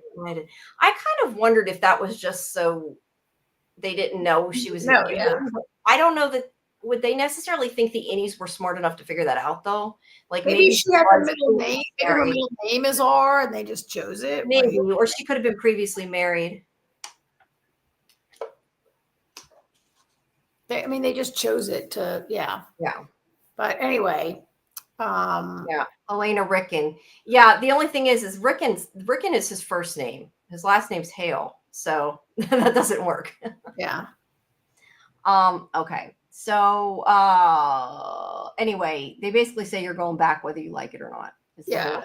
I kind of wondered if that was just so they didn't know she was. I don't know that. Would they necessarily think the innies were smart enough to figure that out, though? Maybe she had her middle name. Maybe her middle name is R, and they just chose it. Maybe, or she could have been previously married. They just chose it to, yeah. But anyway, Elena Ricken. Yeah, the only thing is Ricken is his first name. His last name's Hale, so that doesn't work. Yeah. Okay. So anyway, they basically say you're going back whether you like it or not. Yeah.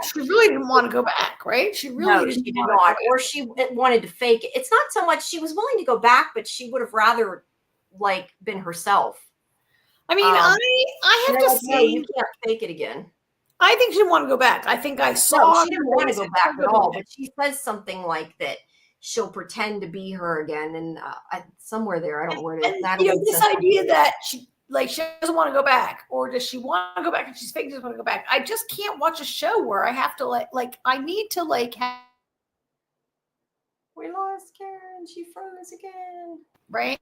She really didn't want to go back, right? She really did not. Or she wanted to fake it. It's not so much she was willing to go back, but she would have rather been herself. I have to say, you can't fake it again. I think she didn't want to go back. I think I saw. She didn't want to go back at all, but she says something like that. She'll pretend to be her again, and somewhere there, I don't know where it is. This idea that she doesn't want to go back, or does she want to go back and she's fake doesn't want to go back? I just can't watch a show where I have to I need to have. We lost Karen. She froze again. Right.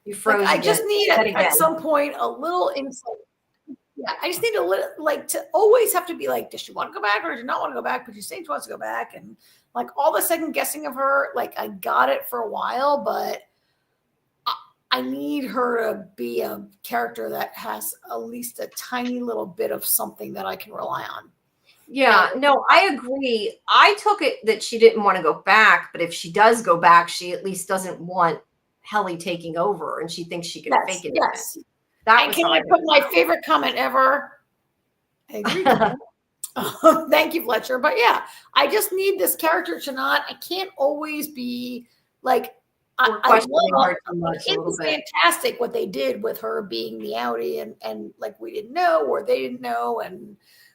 You froze. I just need at some point a little insight. Yeah, I just need a little to always have to be does she want to go back or does she not want to go back? But she's saying she wants to go back, and all the second guessing of her, I got it for a while, but I need her to be a character that has at least a tiny little bit of something that I can rely on. Yeah, no, I agree. I took it that she didn't want to go back, but if she does go back, she at least doesn't want Helly taking over, and she thinks she can fake it. Yes. That And was can I put my favorite comment ever? I agree. Thank you, Fletcher. But yeah, I just need this character to not. I can't always be like. It was fantastic what they did with her being the outie and like we didn't know or they didn't know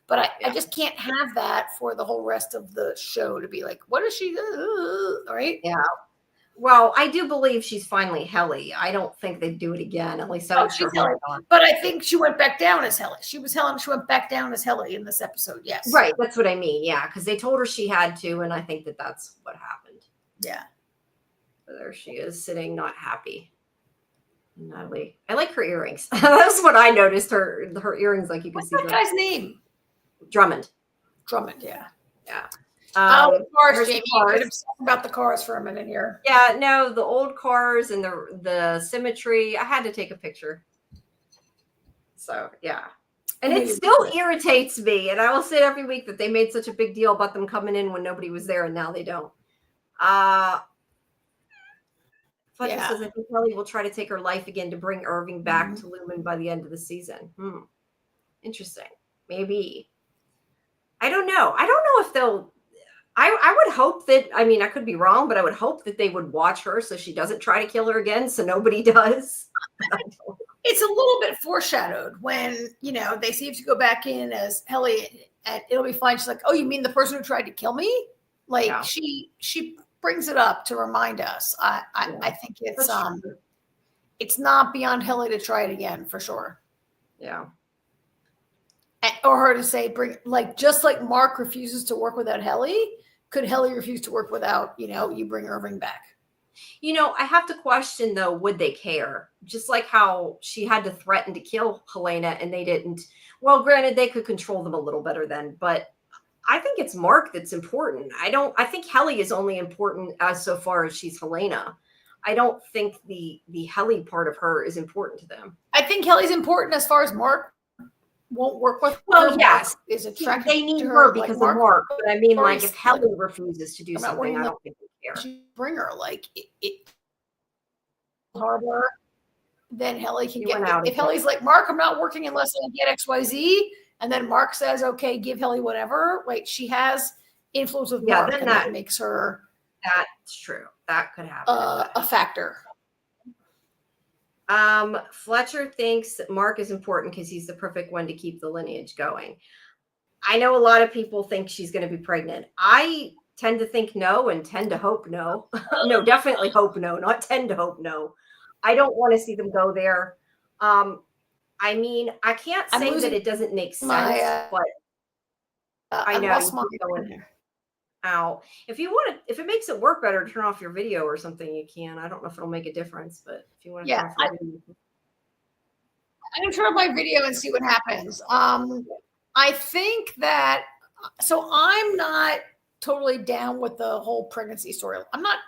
but I just can't have that for the whole rest of the show to be like, what is she? Right? Yeah. Well, I do believe she's finally Helly. I don't think they'd do it again. At least I would. But I think she went back down as Helly. She went back down as Helly in this episode. Yes. Right. That's what I mean. Yeah. Because they told her she had to. And I think that that's what happened. Yeah. So there she is sitting not happy. Natalie. I like her earrings. That's what I noticed. Her earrings, like you can see. What's that guy's name? Drummond. Yeah. Yeah. Cars, Jamie. About the cars for a minute here. Yeah, no, the old cars and the symmetry. I had to take a picture. So yeah. And it still irritates me. And I will say every week that they made such a big deal about them coming in when nobody was there, and now they don't. Fletcher says, I think Kelly will try to take her life again to bring Irving back to Lumen by the end of the season. Interesting. Maybe. I don't know. I don't know if they'll. I would hope that, I mean, I could be wrong, but I would hope that they would watch her so she doesn't try to kill her again, so nobody does. It's a little bit foreshadowed when, they see if you go back in as Helly, and it'll be fine. She's like, oh, you mean the person who tried to kill me? Like, she brings it up to remind us. I think it's not beyond Helly to try it again, for sure. Yeah. Or her to say, just like Mark refuses to work without Helly, could Helly refuse to work without, you bring Irving back? I have to question, though, would they care? Just like how she had to threaten to kill Helena and they didn't. Well, granted, they could control them a little better then, but I think it's Mark that's important. I think Helly is only important as so far as she's Helena. I don't think the Helly part of her is important to them. I think Helly's important as far as Mark won't work with her. Well, yes, is attracted they need to her because of Mark. But I mean, like, if Helly refuses to do something, I don't think they care. Bring her it Harbor, then Helly can get out. If Helly's like, Mark, I'm not working unless I get XYZ, and then Mark says, okay, give Helly whatever. Like, she has influence with Mark, and that makes her. That's true. That could happen. A factor. Fletcher thinks that Mark is important because he's the perfect one to keep the lineage going. I know a lot of people think she's going to be pregnant. I tend to think no and tend to hope no. No, definitely hope no, not tend to hope no. I don't want to see them go there. I mean, I can't say that it doesn't make sense, but I know you're going there. Out. If it makes it work better, turn off your video or something, you can. I don't know if it'll make a difference, but if you want to turn off your video. I can turn off my video and see what happens. I think that I'm not totally down with the whole pregnancy story. I'm not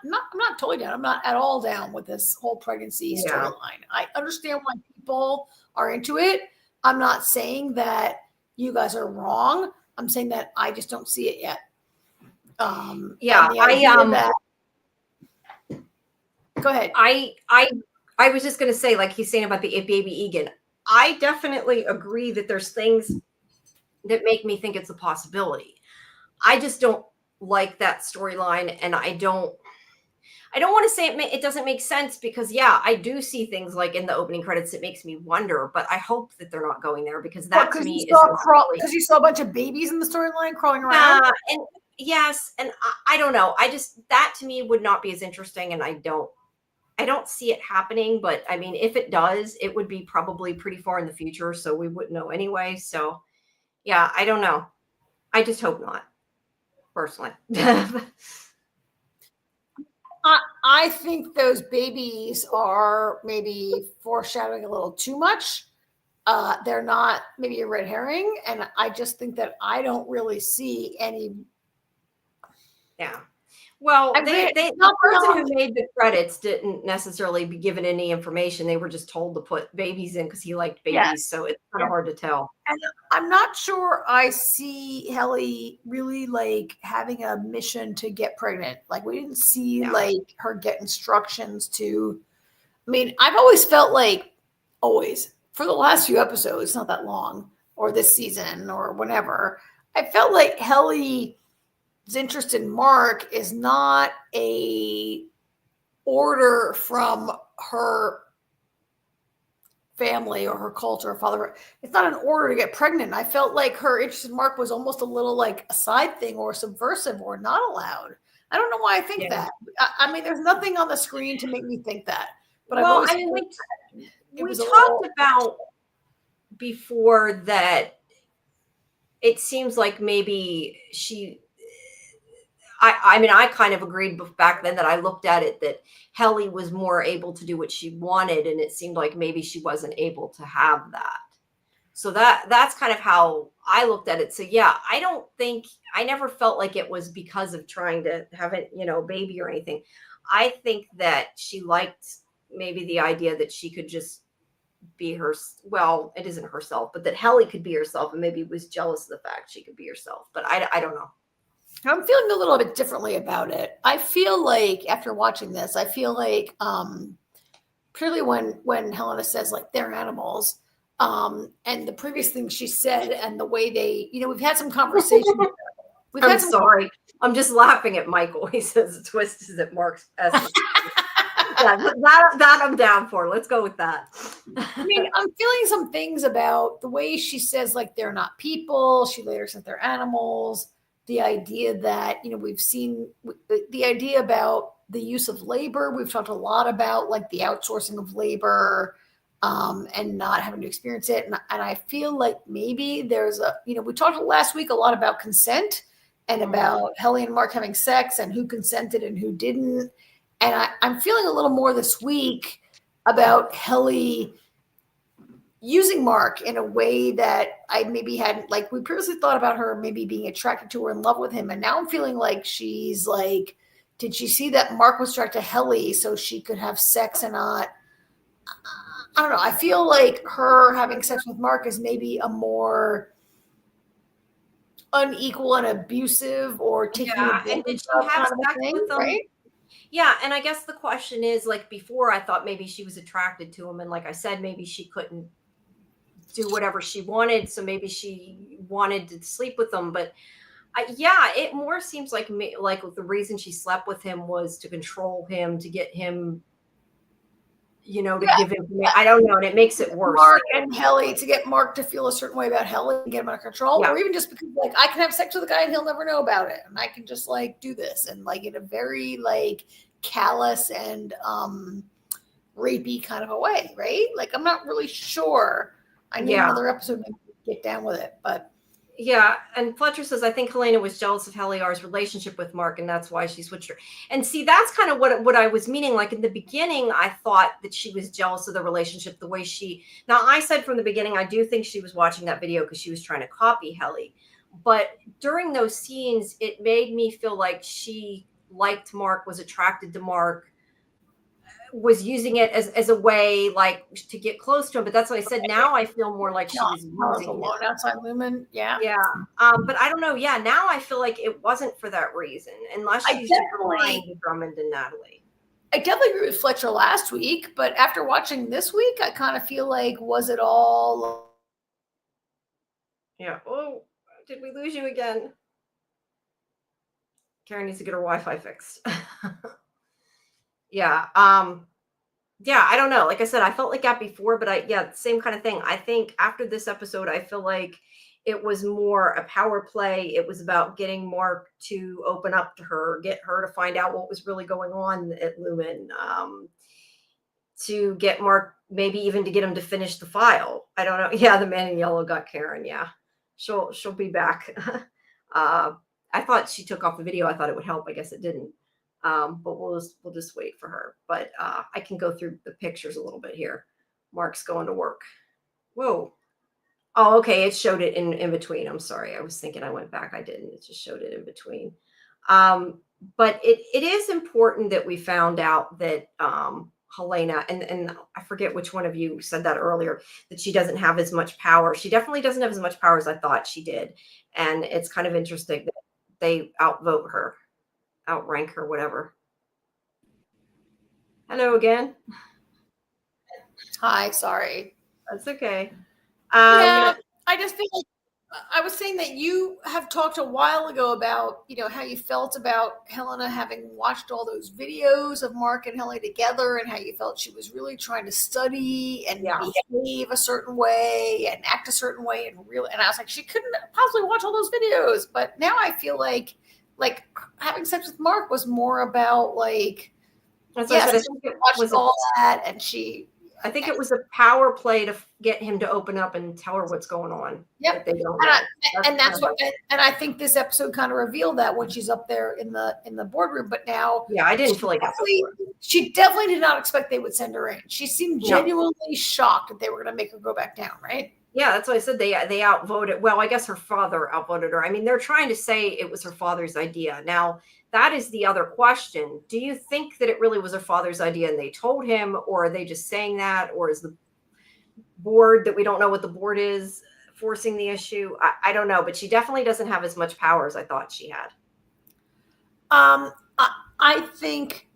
totally down. I'm not at all down with this whole pregnancy storyline. I understand why people are into it. I'm not saying that you guys are wrong. I'm saying that I just don't see it yet. Go ahead. I was just going to say, like he's saying about the baby Egan, I definitely agree that there's things that make me think it's a possibility. I just don't like that storyline, and I don't want to say it doesn't make sense because I do see things like in the opening credits that makes me wonder, but I hope that they're not going there because that to me is because you saw a bunch of babies in the storyline crawling around. And yes, and I don't know. That to me would not be as interesting, and I don't see it happening. But I mean, if it does, it would be probably pretty far in the future, so we wouldn't know anyway. So, yeah, I don't know. I just hope not, personally. I think those babies are maybe foreshadowing a little too much. They're not maybe a red herring, and I just think that I don't really see any. Yeah. Well, I mean, the person who made the credits didn't necessarily be given any information. They were just told to put babies in because he liked yes. babies. So it's kind of hard to tell. And I'm not sure I see Helly really like having a mission to get pregnant. Like we didn't see like her get instructions to. I mean, I've always felt like for the last few episodes, not that long, or this season or whenever, I felt like Helly's interest in Mark is not a order from her family or her culture or father. It's not an order to get pregnant. I felt like her interest in Mark was almost a little like a side thing or subversive or not allowed. I don't know why I think that. I mean, there's nothing on the screen to make me think that. But well, I mean, we talked about before that it seems like maybe I mean, I kind of agreed back then that I looked at it that Helly was more able to do what she wanted, and it seemed like maybe she wasn't able to have that. So that's kind of how I looked at it. So yeah, I never felt like it was because of trying to have a baby or anything. I think that she liked maybe the idea that she could just be it isn't herself, but that Helly could be herself, and maybe was jealous of the fact she could be herself. But I don't know. I'm feeling a little bit differently about it. I feel like after watching this, I feel like purely when Helena says like they're animals, and the previous thing she said and the way they, we've had some conversations. Sorry. I'm just laughing at Michael. He says the twist is at Mark's essence. Yeah, that I'm down for. Let's go with that. I mean, I'm feeling some things about the way she says like they're not people. She later said they're animals. The idea that, we've seen the idea about the use of labor. We've talked a lot about like the outsourcing of labor and not having to experience it. And I feel like maybe there's we talked last week a lot about consent and about Helly and Mark having sex and who consented and who didn't. And I'm feeling a little more this week about Helly using Mark in a way that I maybe hadn't, like we previously thought about her maybe being attracted to or in love with him. And now I'm feeling like she's like, did she see that Mark was attracted to Helly so she could have sex and not, I don't know. I feel like her having sex with Mark is maybe a more unequal and abusive or taking advantage of kind of a thing, right? Yeah, and I guess the question is, like before, I thought maybe she was attracted to him, and like I said, maybe she couldn't do whatever she wanted, so maybe she wanted to sleep with him. But it more seems like the reason she slept with him was to control him, to get him, to give him. I don't know, and it makes it worse. Mark and Helly, to get Mark to feel a certain way about Helly and get him under control, or even just because like I can have sex with a guy and he'll never know about it, and I can just like do this and like in a very like callous and rapey kind of a way, right? Like I'm not really sure. I need another episode to get down with it, but yeah. And Fletcher says, I think Helena was jealous of Heliar's relationship with Mark, and that's why she switched her. And see, that's kind of what I was meaning. Like in the beginning, I thought that she was jealous of the relationship, the way now I said from the beginning, I do think she was watching that video because she was trying to copy Helly. But during those scenes, it made me feel like she liked Mark, was attracted to Mark, was using it as a way like to get close to him. But that's what I said. Now I feel more like she was using alone outside Lumen. Yeah. But I don't know. Yeah, now I feel like it wasn't for that reason, unless she's just lying to Drummond and Natalie. I definitely agree with Fletcher last week, but after watching this week, I kind of feel like, was it all? Yeah. Oh, did we lose you again? Karen needs to get her Wi-Fi fixed. Yeah. I don't know. Like I said, I felt like that before, but same kind of thing. I think after this episode, I feel like it was more a power play. It was about getting Mark to open up to her, get her to find out what was really going on at Lumen, to get Mark, maybe even to get him to finish the file. I don't know. Yeah, the man in yellow got Karen. Yeah, she'll be back. I thought she took off the video. I thought it would help. I guess it didn't. But we'll just wait for her. But I can go through the pictures a little bit here. Mark's going to work. Whoa. Oh, okay. It showed it in between. I'm sorry. I was thinking I went back. I didn't. It just showed it in between. but it is important that we found out that Helena, and I forget which one of you said that earlier, that she doesn't have as much power. She definitely doesn't have as much power as I thought she did. And it's kind of interesting that they outvote her, outrank her, whatever. Hello again. Hi, sorry. That's okay. Yeah, I just think I was saying that you have talked a while ago about, how you felt about Helena having watched all those videos of Mark and Helena together and how you felt she was really trying to study and Yeah. behave a certain way and act a certain way and I was like, she couldn't possibly watch all those videos. But now I feel like having sex with Mark was more about like, As yes, I said, I think it watched was all that and I think it was a power play to get him to open up and tell her what's going on. Yep. That they don't know. And I think this episode kind of revealed that when she's up there in the boardroom. But now, yeah, I didn't feel like that before. She definitely did not expect they would send her in. She seemed genuinely shocked that they were going to make her go back down, right? Yeah, that's what I said. They outvoted. Well, I guess her father outvoted her. I mean, they're trying to say it was her father's idea. Now, that is the other question. Do you think that it really was her father's idea and they told him, or are they just saying that, or is the board that we don't know what the board is forcing the issue? I don't know, but she definitely doesn't have as much power as I thought she had. I think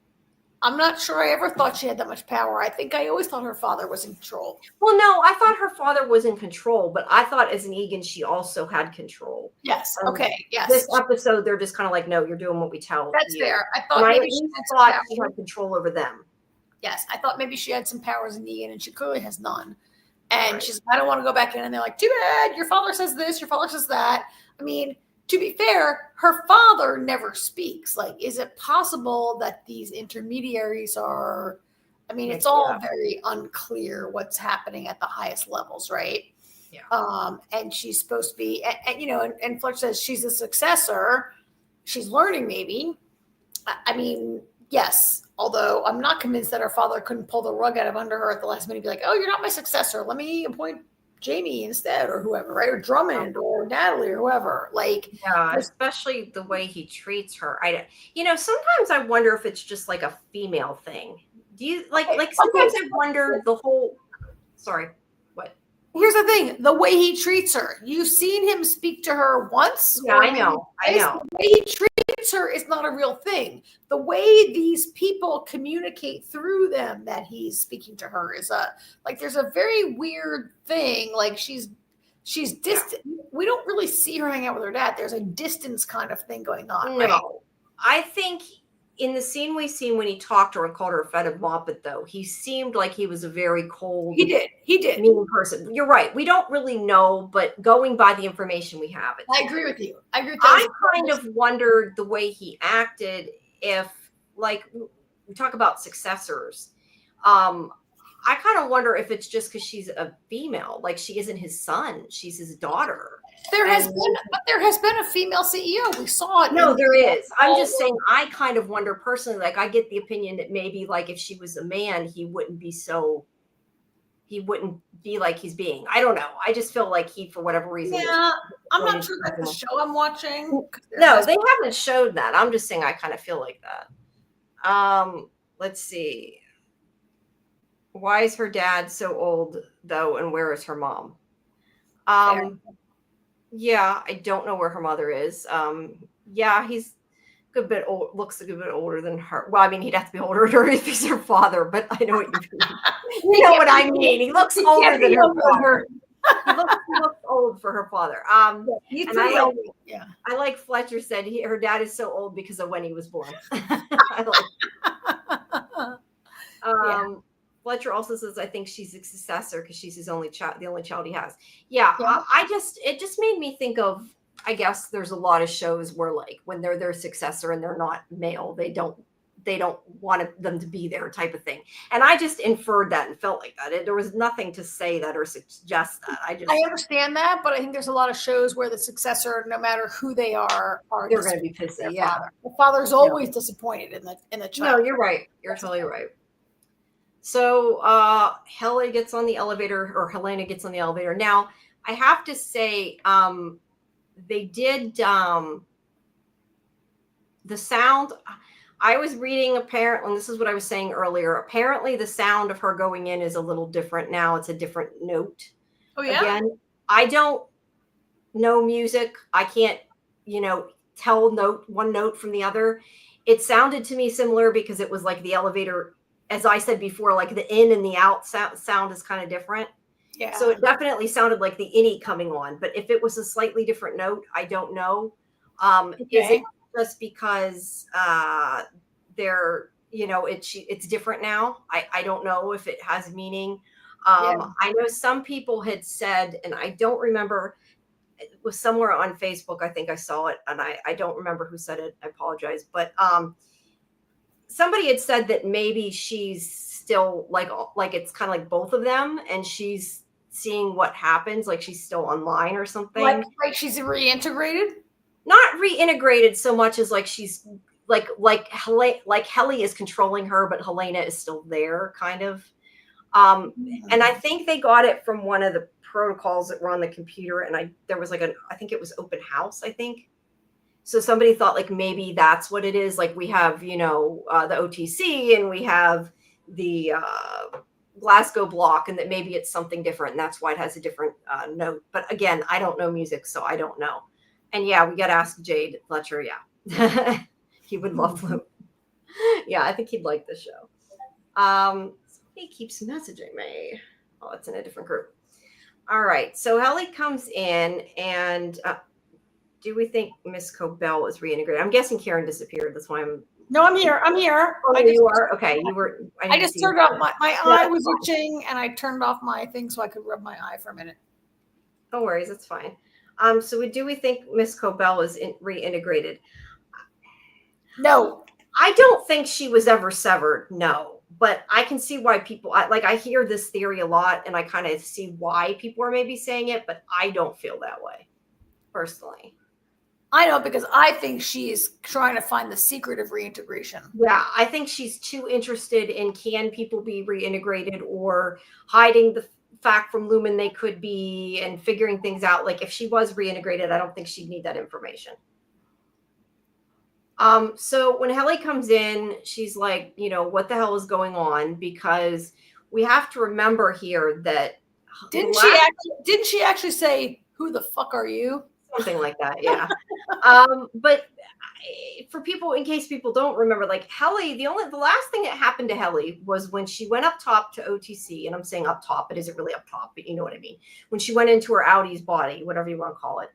I'm not sure I ever thought she had that much power. I think I always thought her father was in control. Well, no, I thought her father was in control, but I thought as an Egan, she also had control. Yes. Okay. Yes. This episode, they're just kind of like, no, you're doing what we tell That's you. fair. I thought maybe she had control over them. Yes, I thought maybe she had some powers in Egan, and she clearly has none. And she's like, I don't want to go back in. And they're like, too bad. Your father says this. Your father says that. I mean, to be fair, her father never speaks. Like, is it possible that these intermediaries are, I mean, it's all very unclear what's happening at the highest levels, right? Yeah. And she's supposed to be, and Fletch says she's a successor. She's learning maybe. I mean, yes. Although I'm not convinced that her father couldn't pull the rug out of under her at the last minute and be like, oh, you're not my successor. Let me appoint Jamie instead or whoever, right? Or Drummond or Natalie or whoever. Like, yeah, especially the way he treats her. Sometimes I wonder if it's just like a female thing. Do you sometimes I wonder the whole, sorry, what? Here's the thing, the way he treats her. You've seen him speak to her once. Yeah, I know. The way he treats her is not a real thing. The way these people communicate through them that he's speaking to her is there's a very weird thing. Like she's distant. Yeah. We don't really see her hang out with her dad. There's a distance kind of thing going on. No, right? I think in the scene we seen when he talked to her and called her a fetid moppet, though, he seemed like he was a very cold, he did mean person. You're right. We don't really know, but going by the information we have, I agree with you. I kind of wondered the way he acted. If, like, we talk about successors, I kind of wonder if it's just because she's a female, like she isn't his son, she's his daughter. There has been a female CEO. We saw it. No, there is. I'm just saying, I kind of wonder personally, like I get the opinion that maybe like if she was a man, he wouldn't be like he's being. I don't know. I just feel like he, for whatever reason. Yeah, I'm not sure that's the show I'm watching. No, they haven't showed that. I'm just saying I kind of feel like that. Let's see. Why is her dad so old though, and where is her mom? Yeah, I don't know where her mother is. Yeah, he's a good bit old, looks a good bit older than her. Well, I mean, he'd have to be older to her if he's her father, but I know what you mean. You know what I mean. He looks older than her father. He looks old for her father. And I like Fletcher said her dad is so old because of when he was born. Fletcher also says, I think she's a successor because she's his only child, the only child he has. Yeah. It just made me think of, I guess there's a lot of shows where like when they're their successor and they're not male, they don't want them to be there type of thing. And I just inferred that and felt like that. There was nothing to say that or suggest that. I understand that, but I think there's a lot of shows where the successor, no matter who they are they're going to be pissy. Yeah. Father. The father's always disappointed in the child. No, you're right. You're totally right. So Helena gets on the elevator. Now, I have to say, they did the sound. I was reading apparently, and this is what I was saying earlier. Apparently, the sound of her going in is a little different now. It's a different note. Oh yeah. Again, I don't know music. I can't, tell one note from the other. It sounded to me similar because it was like the elevator, as I said before, like the in and the out sound is kind of different. Yeah. So it definitely sounded like the innie coming on. But if it was a slightly different note, I don't know. Is it just because it's different now? I don't know if it has meaning. I know some people had said, and I don't remember, it was somewhere on Facebook. I think I saw it, and I don't remember who said it. I apologize. But somebody had said that maybe she's still like it's kind of like both of them, and she's seeing what happens, like she's still online or something. Like she's reintegrated? Not reintegrated so much as like she's like Helly is controlling her, but Helena is still there, kind of. And I think they got it from one of the protocols that were on the computer, and there was I think it was open house, I think. So somebody thought like maybe that's what it is. Like we have, the OTC and we have the Glasgow block, and that maybe it's something different, and that's why it has a different note. But again, I don't know music, so I don't know. And yeah, we got to ask Jade Fletcher. Yeah, he would love them. Yeah, I think he'd like the show. He keeps messaging me. Oh, it's in a different group. All right, so Helly comes in, and do we think Miss Cobell was reintegrated? I'm guessing Karen disappeared. That's why I'm. No, I'm here. I'm here. Oh, you are? Okay, you were. I just turned off my eye was itching, and I turned off my thing so I could rub my eye for a minute. No worries, that's fine. So we think Miss Cobell was reintegrated? No, I don't think she was ever severed. No, but I can see why people I hear this theory a lot, and I kind of see why people are maybe saying it, but I don't feel that way personally. I know, because I think she's trying to find the secret of reintegration. Yeah, I think she's too interested in can people be reintegrated, or hiding the fact from Lumen they could be, and figuring things out. Like if she was reintegrated, I don't think she'd need that information. So when Helly comes in, she's like, what the hell is going on? Because we have to remember here that didn't she actually say, "Who the fuck are you?" Something like that, yeah. But for people, in case people don't remember, like Helly, the last thing that happened to Helly was when she went up top to OTC, and I'm saying up top, it isn't really up top, but you know what I mean. When she went into her Audi's body, whatever you want to call it.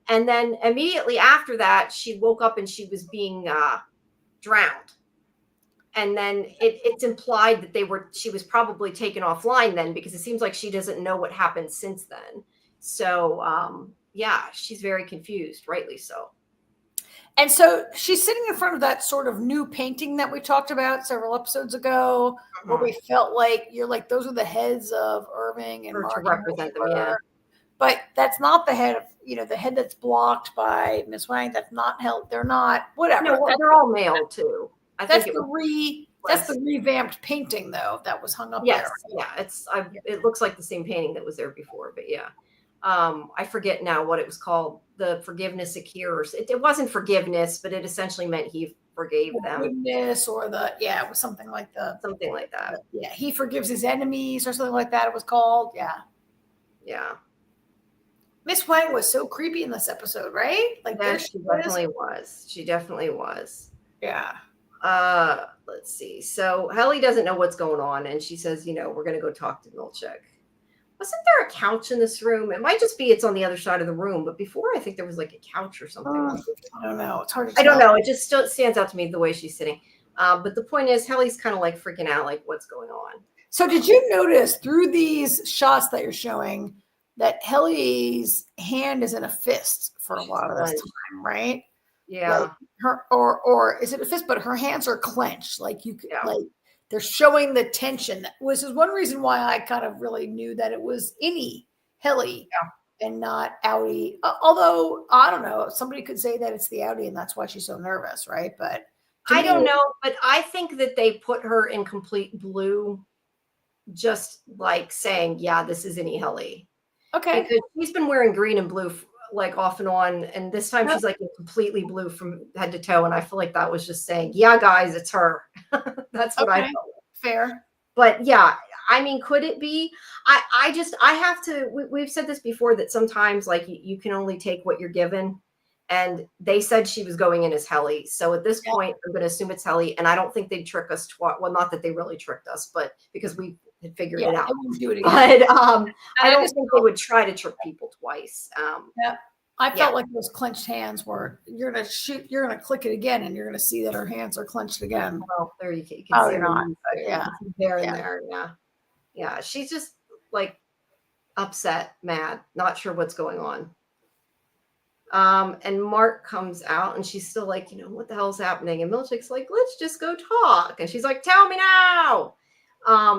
And then immediately after that, she woke up and she was being drowned. And then it's implied that she was probably taken offline then, because it seems like she doesn't know what happened since then. So, yeah, she's very confused, rightly so. And so she's sitting in front of that sort of new painting that we talked about several episodes ago, where we felt like those are the heads of Irving and Mark, to represent them, yeah. But that's not the head of, the head that's blocked by Miss Wang. That's not held. They're not, whatever. No, they're all male too. That's the revamped painting though that was hung up there. Yes, yeah. It looks like the same painting that was there before, but yeah. I forget now what it was called. The forgiveness of cures. It wasn't forgiveness, but it essentially meant he forgave them. Forgiveness, or it was something like that. Yeah, he forgives his enemies or something like that. It was called. Yeah. Yeah. Miss Wang was so creepy in this episode, right? Like, yeah, she definitely was. She definitely was. Yeah. Let's see. So Helly doesn't know what's going on, and she says, we're going to go talk to Milchek. Wasn't there a couch in this room? It might just be it's on the other side of the room, but before I think there was like a couch or something. I don't know. It's hard to tell. I don't know. It just still stands out to me the way she's sitting. But the point is, Helly's kind of like freaking out, like what's going on. So did you notice through these shots that you're showing that Helly's hand is in a fist for a while of this time, right? Yeah. Like or is it a fist? But her hands are clenched, like they're showing the tension. Which is one reason why I kind of really knew that it was Helly and not Audi. Although I don't know, somebody could say that it's the Audi and that's why she's so nervous, right? But I don't know. But I think that they put her in complete blue, just like saying, "Yeah, this is Helly." Okay. Because she's been wearing green and blue like off and on, and this time she's like completely blue from head to toe, and I feel like that was just saying, yeah, guys, it's her. That's what I felt. Fair. But yeah, I mean, could it be? I have to, we've said this before, that sometimes like you can only take what you're given. And they said she was going in as Helly. So at this point, I'm going to assume it's Helly. And I don't think they'd trick us. Well, not that they really tricked us, but because we had figured it out. They won't do it again. But I don't think they would try to trick people twice. I felt like those clenched hands were, you're going to shoot, you're going to click it again, and you're going to see that her hands are clenched again. Well, there you can Oh, see you're not. Yeah. there and there. Yeah. Yeah. She's just like upset, mad, not sure what's going on. And Mark comes out, and she's still like, what the hell's happening? And Milchick's like, let's just go talk. And she's like, tell me now.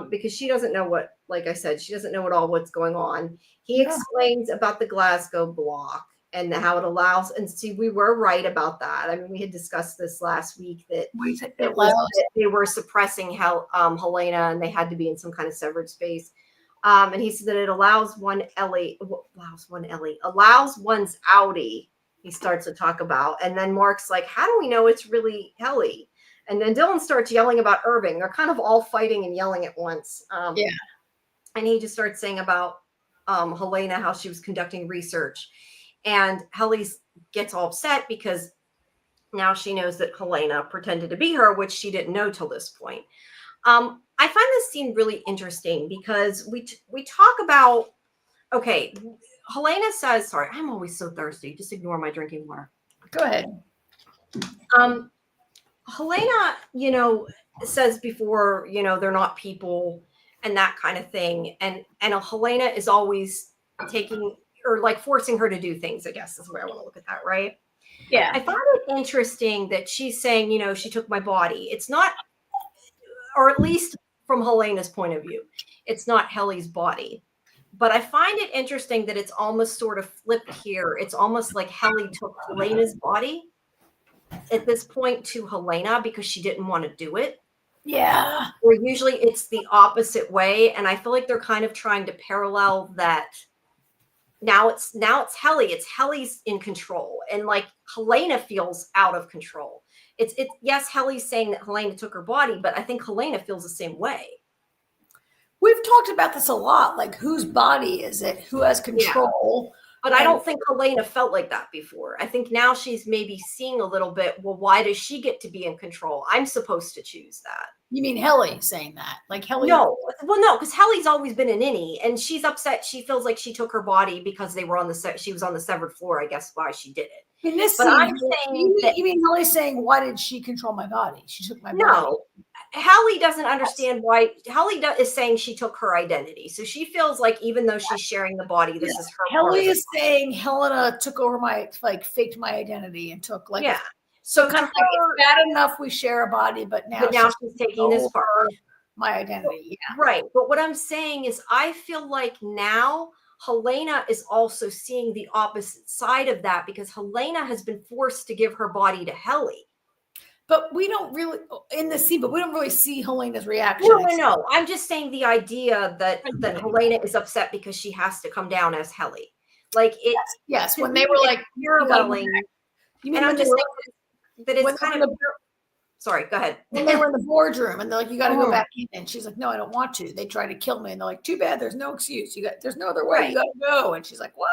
Because she doesn't know what, like I said, she doesn't know at all what's going on. He explains about the Glasgow block and how it allows, and see, we were right about that. I mean, we had discussed this last week that they were suppressing Helena, and they had to be in some kind of severed space. And he said that it allows one's outie. He starts to talk about, and then Mark's like, how do we know it's really Helly? And then Dylan starts yelling about Irving. They're kind of all fighting and yelling at once. And he just starts saying about Helena, how she was conducting research. And Helly gets all upset because now she knows that Helena pretended to be her, which she didn't know till this point. I find this scene really interesting because we talk about, okay, Helena says, sorry, I'm always so thirsty. Just ignore my drinking water. Go ahead. Helena, says before, they're not people and that kind of thing. And Helena is always taking or like forcing her to do things, I guess is where I want to look at that, right? Yeah. I find it interesting that she's saying, she took my body. It's not, or at least from Helena's point of view, it's not Helly's body. But I find it interesting that it's almost sort of flipped here. It's almost like Helly took Helena's body at this point to Helena because she didn't want to do it. Yeah. Or usually it's the opposite way. And I feel like they're kind of trying to parallel that. Now it's Helly. It's Helly's in control. And like Helena feels out of control. It's yes, Helly's saying that Helena took her body, but I think Helena feels the same way. We've talked about this a lot. Like, whose body is it? Who has control? Yeah. But I don't think Helena felt like that before. I think now she's maybe seeing a little bit, well, why does she get to be in control? I'm supposed to choose that. You mean Helly saying that? Like Helly? No. Well, no, because Helly's always been an innie, and she's upset. She feels like she took her body because they were she was on the severed floor, I guess, why she did it. In this but scene, I'm saying you mean Helly's saying, why did she control my body? She took my body. No. Helly doesn't understand why. Helly is saying she took her identity. So she feels like even though she's sharing the body, this is her. Helly is saying Helena took over faked my identity and took So kind of like, it's bad enough we share a body, but now she's taking this part. My identity. Yeah. Right. But what I'm saying is I feel like now Helena is also seeing the opposite side of that because Helena has been forced to give her body to Helly. But we don't really in the scene, but we don't really see Helena's reaction. No. I'm just saying the idea that Helena is upset because she has to come down as Helly. Like it. Yes. When they were like, paralleling. And I'm just saying that it's kind of. Sorry, go ahead. When they were in the boardroom and they're like, you got to go back in. And she's like, no, I don't want to. They try to kill me. And they're like, too bad. There's no excuse. There's no other way. Right. You got to go. And she's like, what?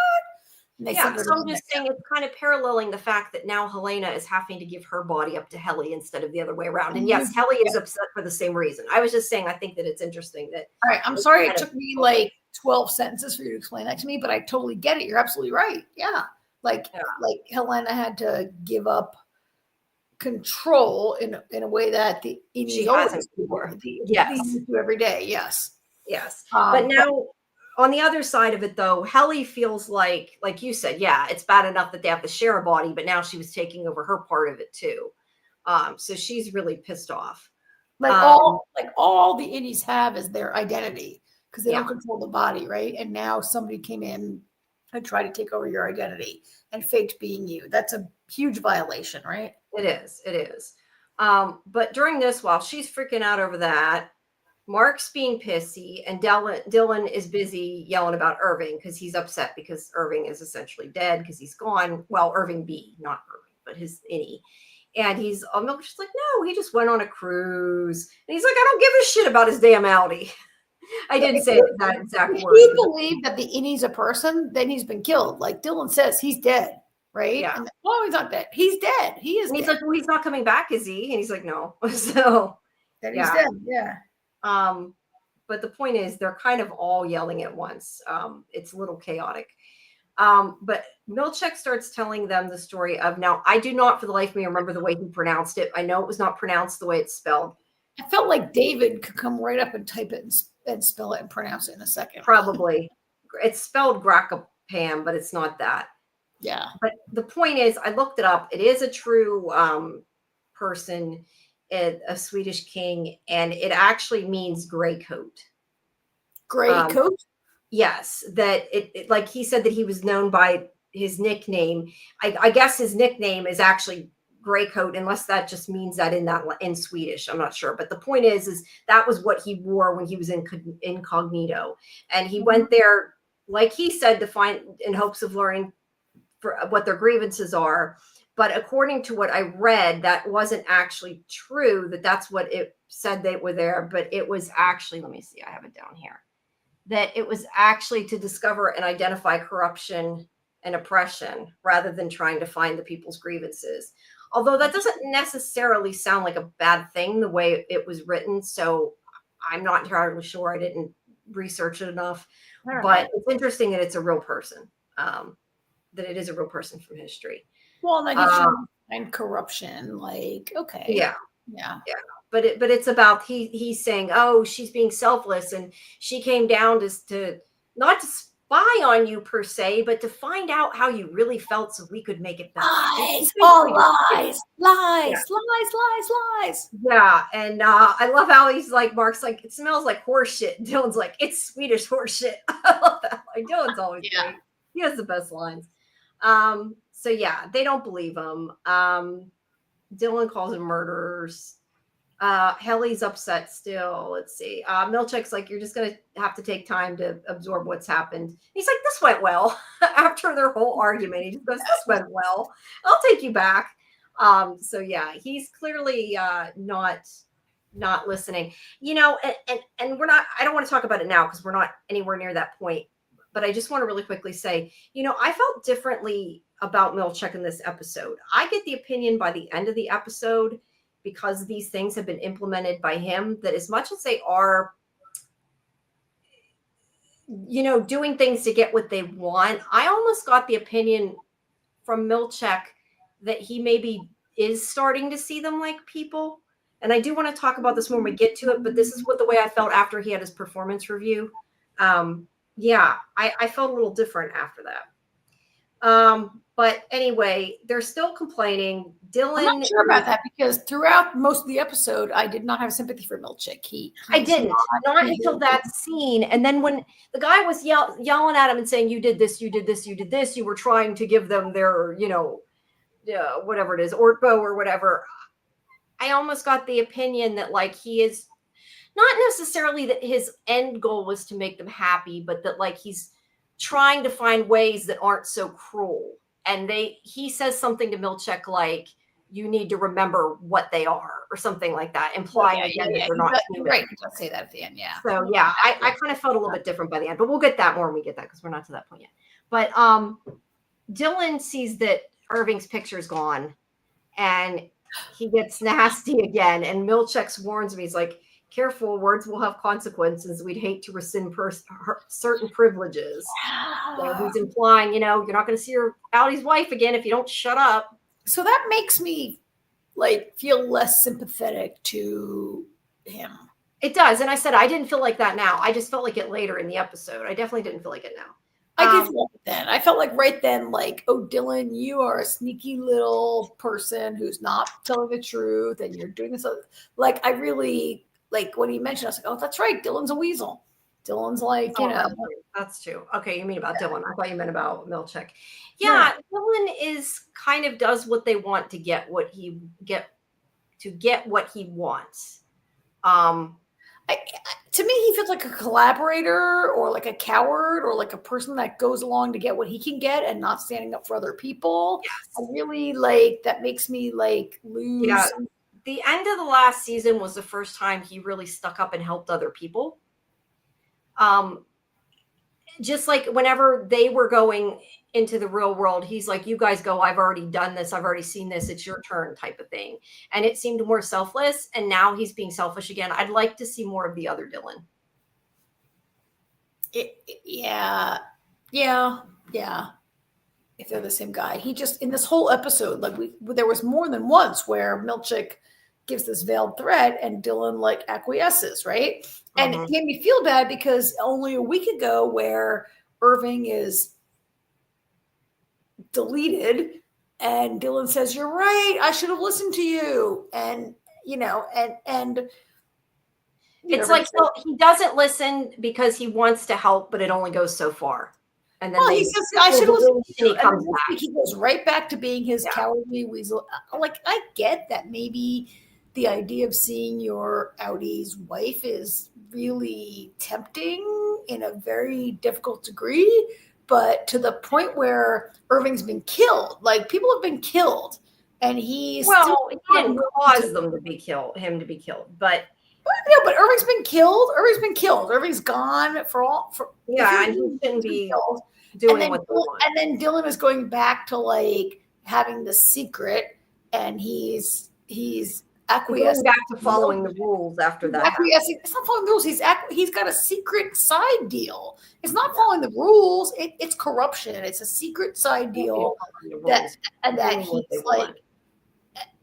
So I'm just saying it's kind of paralleling the fact that now Helena is having to give her body up to Helly instead of the other way around. And yes, Helly is upset for the same reason. I was just saying, I think that it's interesting that. All right. I'm sorry. It took me like 12 sentences for you to explain that to me, but I totally get it. You're absolutely right. Yeah. Like Helena had to give up control in a way that she hasn't before. Yes. Every day. Yes. Yes. But now on the other side of it, though, Helly feels like you said, yeah, it's bad enough that they have to share a body, but now she was taking over her part of it too. So she's really pissed off. All the innies have is their identity because they don't control the body, right? And now somebody came in and tried to take over your identity and faked being you. That's a huge violation, right? It is. But during this, while she's freaking out over that, Mark's being pissy, and Dylan is busy yelling about Irving because he's upset because Irving is essentially dead because he's gone. Well, Irving B, not Irving, but his innie. And he's Milk's like, no, he just went on a cruise. And he's like, I don't give a shit about his damn Audi. I didn't say that exact word. If he believed that the innie's a person, then he's been killed. Like Dylan says, he's dead, right? Yeah. And, he's not dead. He's dead. He is. And he's dead. like, well, he's not coming back, is he? And he's like, no. So then he's dead. Yeah. But the point is, they're kind of all yelling at once. It's a little chaotic. But Milchek starts telling them the story of, now, I do not for the life of me remember the way he pronounced it. I know it was not pronounced the way it's spelled. I felt like David could come right up and type it and spell it and pronounce it in a second. Probably. It's spelled Gracapam, but it's not that. Yeah. But the point is, I looked it up. It is a true person, a Swedish king, and it actually means gray coat. Gray coat? Yes. That it like he said that he was known by his nickname. I guess his nickname is actually gray coat, unless that just means that in Swedish. I'm not sure. But the point is that was what he wore when he was incognito. And he went there, like he said, to find in hopes of learning for what their grievances are. But according to what I read, that wasn't actually true, that's what it said they were there. But it was actually, let me see, I have it down here, that it was actually to discover and identify corruption and oppression rather than trying to find the people's grievances. Although that doesn't necessarily sound like a bad thing the way it was written. So I'm not entirely sure. I didn't research it enough. But it's interesting that it's a real person, that it is a real person from history. Well, then he's trying to find corruption. Like, okay. Yeah. Yeah. Yeah. But it's about he's saying, oh, she's being selfless, and she came down to not to spy on you per se, but to find out how you really felt so we could make it better. Lies, all lies, lies, Yeah. lies. Yeah, and I love how he's like, Mark's like, it smells like horse shit. Dylan's like, it's Swedish horse shit. I love that. Like, Dylan's always great. He has the best lines. So yeah, they don't believe him. Dylan calls them murderers. Helly's upset still. Let's see. Milchek's like, you're just going to have to take time to absorb what's happened. He's like, this went well. After their whole argument, he just goes, this went well. I'll take you back. So yeah, he's clearly not listening. You know, and we're not, I don't want to talk about it now because we're not anywhere near that point. But I just want to really quickly say, you know, I felt differently about Milchek in this episode. I get the opinion by the end of the episode, because these things have been implemented by him, that as much as they are, you know, doing things to get what they want, I almost got the opinion from Milchek that he maybe is starting to see them like people. And I do want to talk about this when we get to it, but this is what the way I felt after he had his performance review. Yeah, I felt a little different after that. But anyway, they're still complaining. Dylan, I'm not sure about that because throughout most of the episode, I did not have sympathy for Milchek. I didn't, not until that scene. And then when the guy was yelling at him and saying, you did this, you did this, you did this, you were trying to give them their, you know, whatever it is, Ortbo or whatever. I almost got the opinion that like he is not necessarily that his end goal was to make them happy, but that like he's trying to find ways that aren't so cruel. And he says something to Milchek like, you need to remember what they are, or something like that, implying that they're not human. Right, you don't say that at the end, yeah. So yeah, I kind of felt a little bit different by the end, but we'll get that more when we get that because we're not to that point yet. But Dylan sees that Irving's picture's gone, and he gets nasty again. And Milchek warns me, he's like, careful, words will have consequences. We'd hate to rescind certain privileges. So he's implying, you know, you're not going to see your Audi's wife again if you don't shut up. So that makes me like feel less sympathetic to him. It does. And I said, I didn't feel like that now. I just felt like it later in the episode. I definitely didn't feel like it now. I did feel like it then. I felt like right then, like, oh, Dylan, you are a sneaky little person who's not telling the truth and you're doing this. Like, I really, like, when he mentioned, I was like, oh, that's right. Dylan's a weasel. Dylan's like, you know. That's true. Okay, you mean about Dylan. I thought you meant about Milchek. Yeah, Dylan is kind of does what they want to get what he wants. To me, he feels like a collaborator or like a coward or like a person that goes along to get what he can get and not standing up for other people. I Yes. really like that makes me like Yeah. lose. The end of the last season was the first time he really stuck up and helped other people. Just like whenever they were going into the real world, he's like, you guys go, I've already done this, I've already seen this, it's your turn type of thing. And it seemed more selfless, and now he's being selfish again. I'd like to see more of the other Dylan. Yeah. If they're the same guy, he just in this whole episode, like there was more than once where Milchick gives this veiled threat and Dylan like acquiesces, right? And it made me feel bad because only a week ago, where Irving is deleted and Dylan says, "You're right, I should have listened to you," and it's like, so he doesn't listen because he wants to help, but it only goes so far. And then he says, "I should have listened to you." And he goes right back to being his cowardly weasel. Like, I get that maybe the idea of seeing your outie's wife is really tempting in a very difficult degree, but to the point where Irving's been killed, like people have been killed, and he didn't cause them to be killed, him to be killed, but. Yeah, but Irving's been killed. Irving's gone for all. And he shouldn't be doing what they want. And then Dylan is going back to like having the secret, and he's acquiescing back to following the rules after that. Acquiescing. It's not following the rules. He's got a secret side deal. It's not following the rules. It's corruption. It's a secret side deal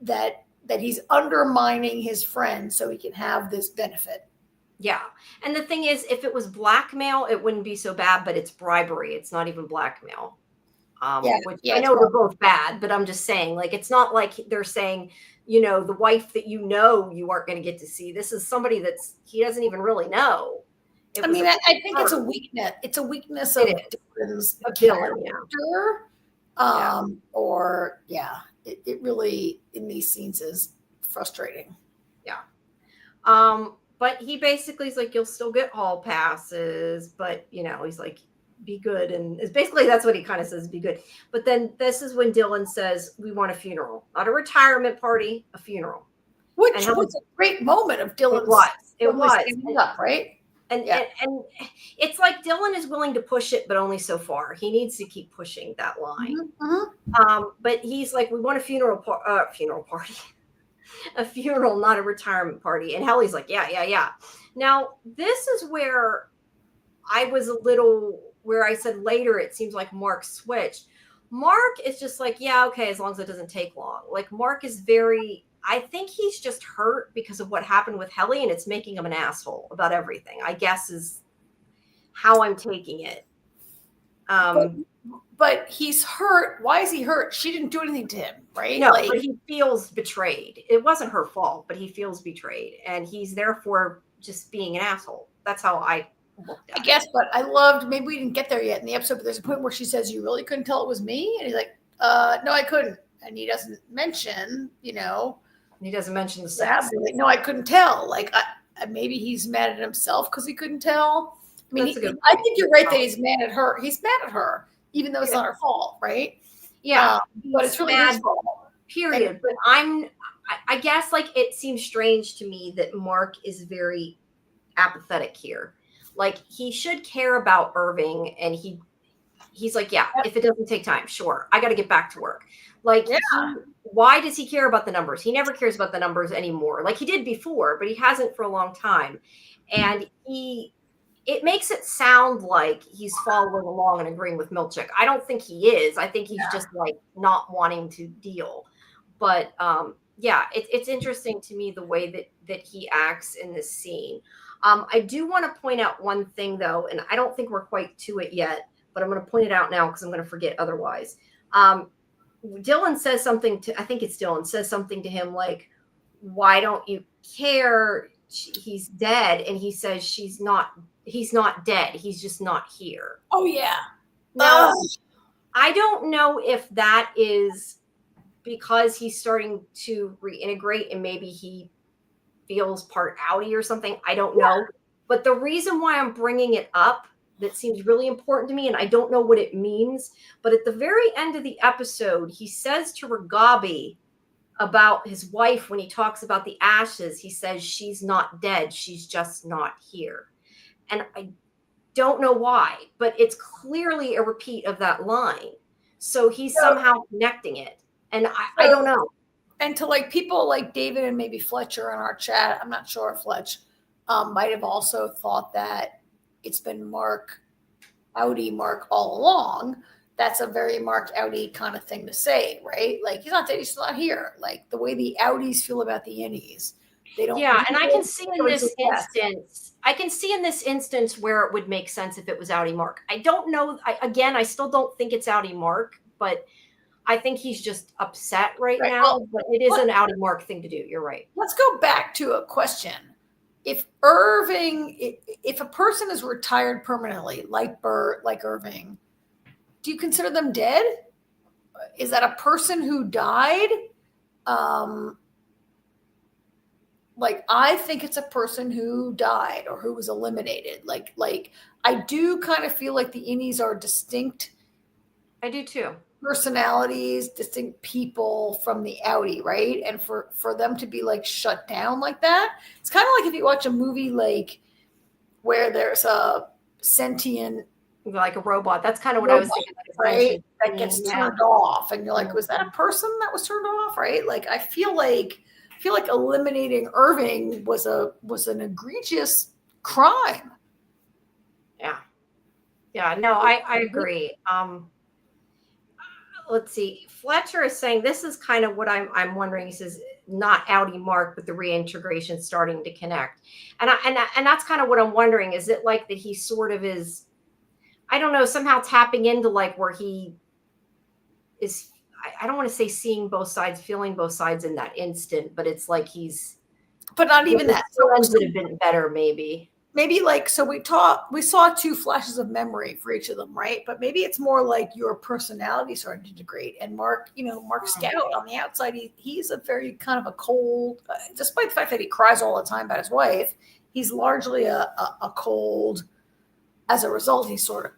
that he's undermining his friend so he can have this benefit. Yeah. And the thing is, if it was blackmail, it wouldn't be so bad, but it's bribery. It's not even blackmail. Which I know they're both bad, but I'm just saying, like, it's not like they're saying, the wife that you aren't going to get to see. This is somebody he doesn't even really know. I think it's a weakness. It's a weakness of Dylan's character. It really, in these scenes, is frustrating. Yeah. But he basically is like, you'll still get hall passes, but he's like, be good. And it's basically, that's what he kind of says, be good. But then this is when Dylan says, we want a funeral, not a retirement party, a funeral. Which was a great moment of Dylan's. It was. Up, right? And it's like Dylan is willing to push it, but only so far. He needs to keep pushing that line. But he's like, we want a funeral party, a funeral, not a retirement party. And Helly's like, yeah. Now, this is where I was where I said later, it seems like Mark switched. Mark is just like, yeah, okay, as long as it doesn't take long. Like, Mark is I think he's just hurt because of what happened with Helly, and it's making him an asshole about everything, I guess, is how I'm taking it. But he's hurt. Why is he hurt? She didn't do anything to him, right? No, but he feels betrayed. It wasn't her fault, but he feels betrayed, and he's therefore just being an asshole. That's how I looked at it. I guess, but I loved, maybe we didn't get there yet in the episode, but there's a point where she says, you really couldn't tell it was me? And he's like, no, I couldn't. And he doesn't mention, He doesn't mention the sex. Like, no, I couldn't tell. Like, maybe he's mad at himself because he couldn't tell. I mean, I think you're right that he's mad at her. He's mad at her, even though it's not her fault, right? Yeah, but it's really his fault. Period. But I guess, like, it seems strange to me that Mark is very apathetic here. Like, he should care about Irving, and he's like, yeah, if it doesn't take time, sure, I got to get back to work. Like, why does he care about the numbers? He never cares about the numbers anymore. Like, he did before, but he hasn't for a long time. And it makes it sound like he's following along and agreeing with Milchick. I don't think he is. I think he's just like not wanting to deal. But it's interesting to me the way that he acts in this scene. I do want to point out one thing, though, and I don't think we're quite to it yet, but I'm going to point it out now because I'm going to forget otherwise. Dylan says something I think it's Dylan says something to him like, why don't you care? He's dead. And he says, he's not dead. He's just not here. Oh, yeah. Now, I don't know if that is because he's starting to reintegrate and maybe he feels part outie or something. I don't know. But the reason why I'm bringing it up that seems really important to me, and I don't know what it means, but at the very end of the episode, he says to Ragabi about his wife when he talks about the ashes, he says, she's not dead, she's just not here. And I don't know why, but it's clearly a repeat of that line. So he's somehow connecting it. And I don't know. And to like people like David and maybe Fletcher in our chat, I'm not sure if Fletch might have also thought that it's been Mark all along. That's a very Mark Outie kind of thing to say, right? Like he's not dead, he's not here. Like the way the Outies feel about the innies. They don't. Yeah, and I can see in this instance where it would make sense if it was Outie Mark. I don't know. I still don't think it's Outie Mark, but I think he's just upset right now. Well, but it is an Outie Mark thing to do. You're right. Let's go back to a question. If a person is retired permanently, like Bert, like Irving, do you consider them dead? Is that a person who died? Like I think it's a person who died or who was eliminated. Like I do kind of feel like the innies are distinct. I do too. Personalities, distinct people from the Outie, right? And for them to be like shut down like that, it's kind of like if you watch a movie like where there's a sentient, like a robot. That's kind of what I was thinking. Right? That gets turned off, and you're like, was that a person that was turned off? Right? Like I feel like eliminating Irving was an egregious crime. Yeah. No, I agree. Let's see. Fletcher is saying this is kind of what I'm wondering. He says not Outie Mark, but the reintegration starting to connect, and that's kind of what I'm wondering. Is it like that he sort of is, I don't know, somehow tapping into like where he is. I don't want to say seeing both sides, feeling both sides in that instant, but it's like he's, but not even that. Ones that have been better, maybe. Maybe like, so we saw 2 flashes of memory for each of them, right? But maybe it's more like your personality starting to degrade. And Mark Scout on the outside, he's a very kind of a cold, despite the fact that he cries all the time about his wife, he's largely a cold. As a result, he's sort of,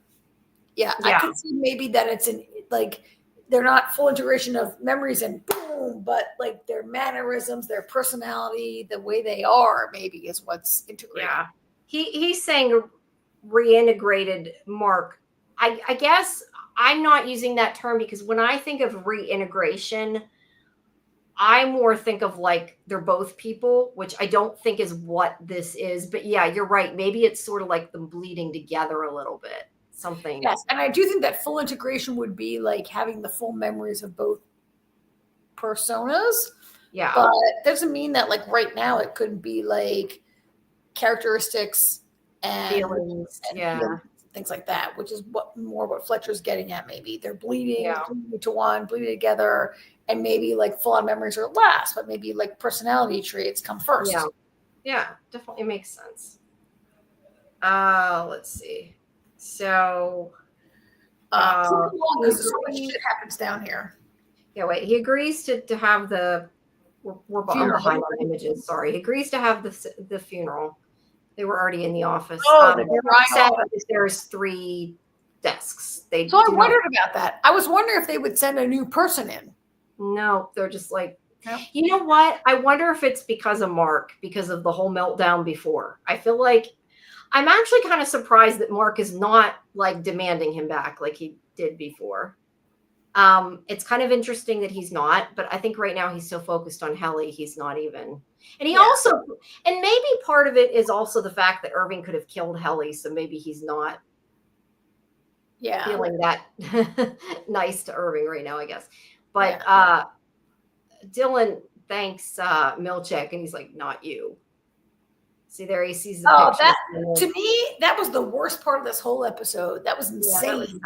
I can see maybe that it's like they're not full integration of memories and boom, but like their mannerisms, their personality, the way they are maybe is what's integrated. Yeah. He's saying reintegrated Mark. I guess I'm not using that term because when I think of reintegration, I more think of like they're both people, which I don't think is what this is. But yeah, you're right. Maybe it's sort of like them bleeding together a little bit. Something. Yes, and I do think that full integration would be like having the full memories of both personas. Yeah. But it doesn't mean that like right now it couldn't be like characteristics and feelings, things like that, which is what Fletcher's getting at. Maybe they're bleeding to one, bleeding together, and maybe like full on memories are last, but maybe like personality traits come first. Yeah, definitely makes sense. Let's see. So because so much shit happens down here. Yeah, wait. He agrees to have the. We're behind our images. Sorry. He agrees to have the funeral. They were already in the office. There's 3 desks. I wondered about that. I was wondering if they would send a new person in. No, they're just like, you know what? I wonder if it's because of Mark, because of the whole meltdown before. I feel like I'm actually kind of surprised that Mark is not like demanding him back like he did before. It's kind of interesting that he's not, but I think right now he's so focused on Helly, he's not even. And he also, and maybe part of it is also the fact that Irving could have killed Helly, so maybe he's not feeling that nice to Irving right now, I guess. But Dylan thanks Milchek, and he's like, not you. See there, he sees the picture. That to me, that was the worst part of this whole episode. That was insane.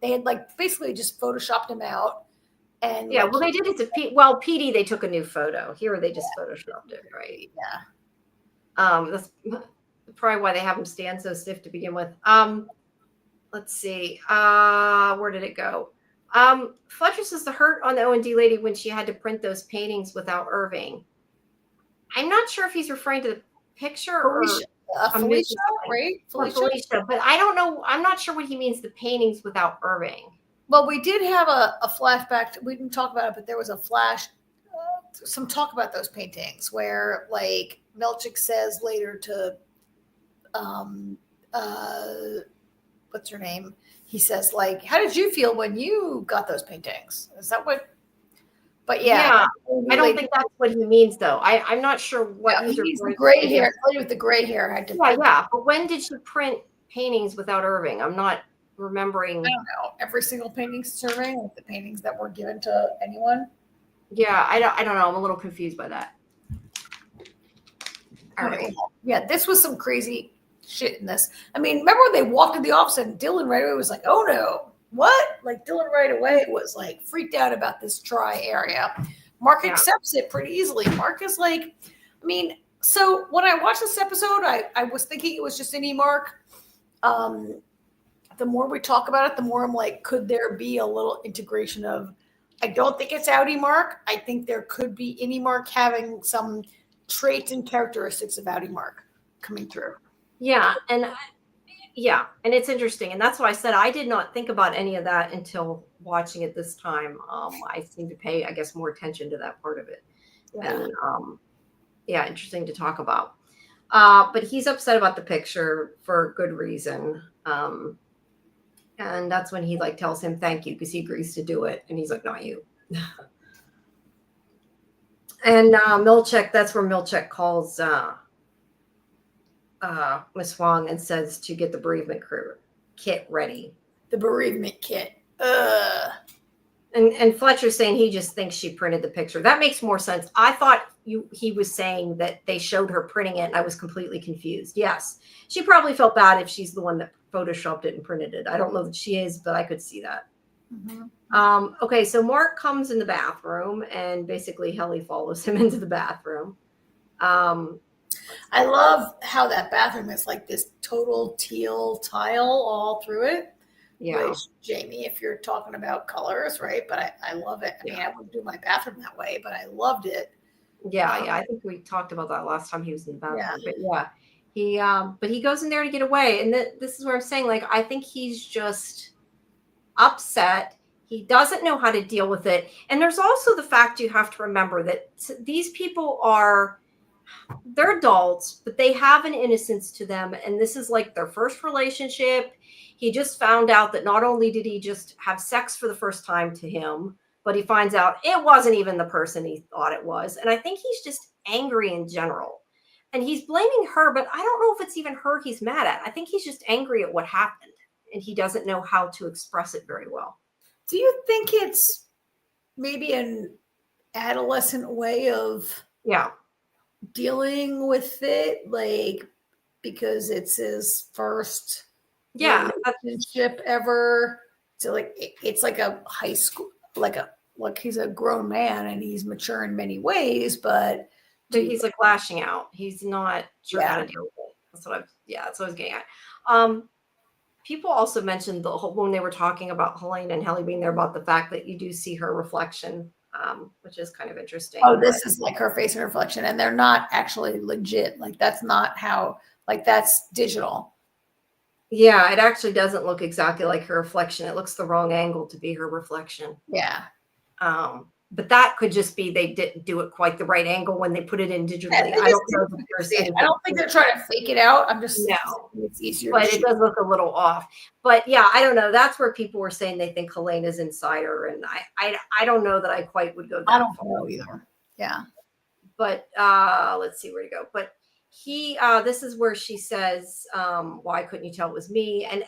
They had like basically just photoshopped him out. And well, they did it to PD. They took a new photo. Here, they just photoshopped it, right? That's probably why they have him stand so stiff to begin with. Let's see. Where did it go? Fletcher says the hurt on the O&D lady when she had to print those paintings without Irving. I'm not sure if he's referring to the picture or I'm Felicia, missing something. right? Or Felicia. Felicia, but I don't know. I'm not sure what he means. The paintings without Irving. Well, we did have a flashback. We didn't talk about it, but there was a flash, some talk about those paintings where, like, Milchick says later to, uh, what's her name? He says, like, how did you feel when you got those paintings? Is that what? But yeah, I don't think that's what he means, though. I'm not sure what he's he's the referring gray to. hair. With the gray hair, had to. Yeah. But when did she print paintings without Irving? I'm not remembering. I don't know. Every single painting survey, like the paintings that were given to anyone. Yeah, I don't know. I'm a little confused by that. All right. Yeah, this was some crazy shit in this. I mean, remember when they walked in the office and Dylan right away was like, "Oh no, what?" Like Dylan right away was like freaked out about this dry area. Mark accepts it pretty easily. Mark is like, I mean, so when I watched this episode, I was thinking it was just any Mark. The more we talk about it, the more I'm like, could there be a little integration of? I don't think it's Audi Mark. I think there could be any Mark having some traits and characteristics of Audi Mark coming through. Yeah, and it's interesting, and that's why I said I did not think about any of that until watching it this time. I seem to pay, I guess, more attention to that part of it. Yeah. And interesting to talk about. But he's upset about the picture for good reason. And that's when he like tells him thank you because he agrees to do it, and he's like, not you. And Milchick, that's where Milchick calls Miss Huang and says to get the bereavement kit ready. The bereavement kit. And Fletcher's saying he just thinks she printed the picture. That makes more sense. I thought he was saying that they showed her printing it, and I was completely confused. Yes, she probably felt bad if she's the one that photoshopped it and printed it. I don't know that she is, but I could see that. Mm-hmm. Okay, so Mark comes in the bathroom, and basically Helly follows him into the bathroom. I love how that bathroom is like this total teal tile all through it. Yeah. Which, Jamie, if you're talking about colors, right? But I love it. I mean, I wouldn't do my bathroom that way, but I loved it. Yeah, I think we talked about that last time he was in the bathroom. Yeah. But he goes in there to get away. And this is where I'm saying, like, I think he's just upset. He doesn't know how to deal with it. And there's also the fact you have to remember that these people they're adults, but they have an innocence to them. And this is like their first relationship. He just found out that not only did he just have sex for the first time to him, but he finds out it wasn't even the person he thought it was. And I think he's just angry in general. And he's blaming her, but I don't know if it's even her he's mad at. I think he's just angry at what happened, and he doesn't know how to express it very well. Do you think it's maybe an adolescent way of dealing with it? Like, because it's his first relationship ever. So like it's like a high school, like he's a grown man and he's mature in many ways, but he's like lashing out. He's not sure how to deal with it. That's what I was getting at. People also mentioned when they were talking about Helene and Helly being there about the fact that you do see her reflection, which is kind of interesting. Oh, this is like her face and reflection, and they're not actually legit. Like that's not how. Like that's digital. Yeah, it actually doesn't look exactly like her reflection. It looks the wrong angle to be her reflection. Yeah. But that could just be they didn't do it quite the right angle when they put it in digitally. I don't think they're trying to fake it out. I'm just it's easier. But it does look a little off. But yeah, I don't know. That's where people were saying they think Helene is inside her, and I don't know that I quite would go that I don't know either. Yeah. But let's see where to go. But this is where she says, why couldn't you tell it was me? And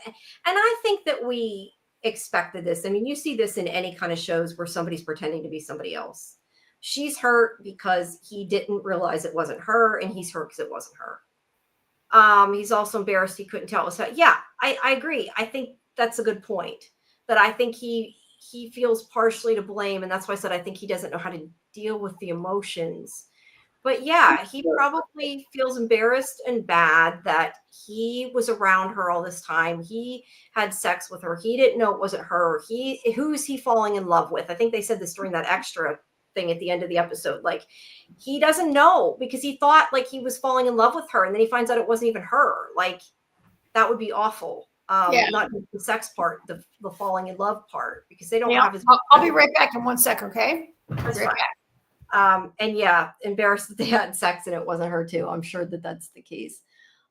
I think that we expected this. I mean, you see this in any kind of shows where somebody's pretending to be somebody else. She's hurt because he didn't realize it wasn't her, and he's hurt because it wasn't her. He's also embarrassed he couldn't tell it was her. Yeah, I agree. I think that's a good point. That I think he feels partially to blame, and that's why I said I think he doesn't know how to deal with the emotions. But yeah, he probably feels embarrassed and bad that he was around her all this time. He had sex with her. He didn't know it wasn't her. Who's he falling in love with? I think they said this during that extra thing at the end of the episode. Like, he doesn't know because he thought like he was falling in love with her, and then he finds out it wasn't even her. Like, that would be awful. Not the sex part, the falling in love part, because they don't have as. I'll be right back in 1 sec, okay? That's fine. And yeah, embarrassed that they had sex and it wasn't her too. I'm sure that that's the case.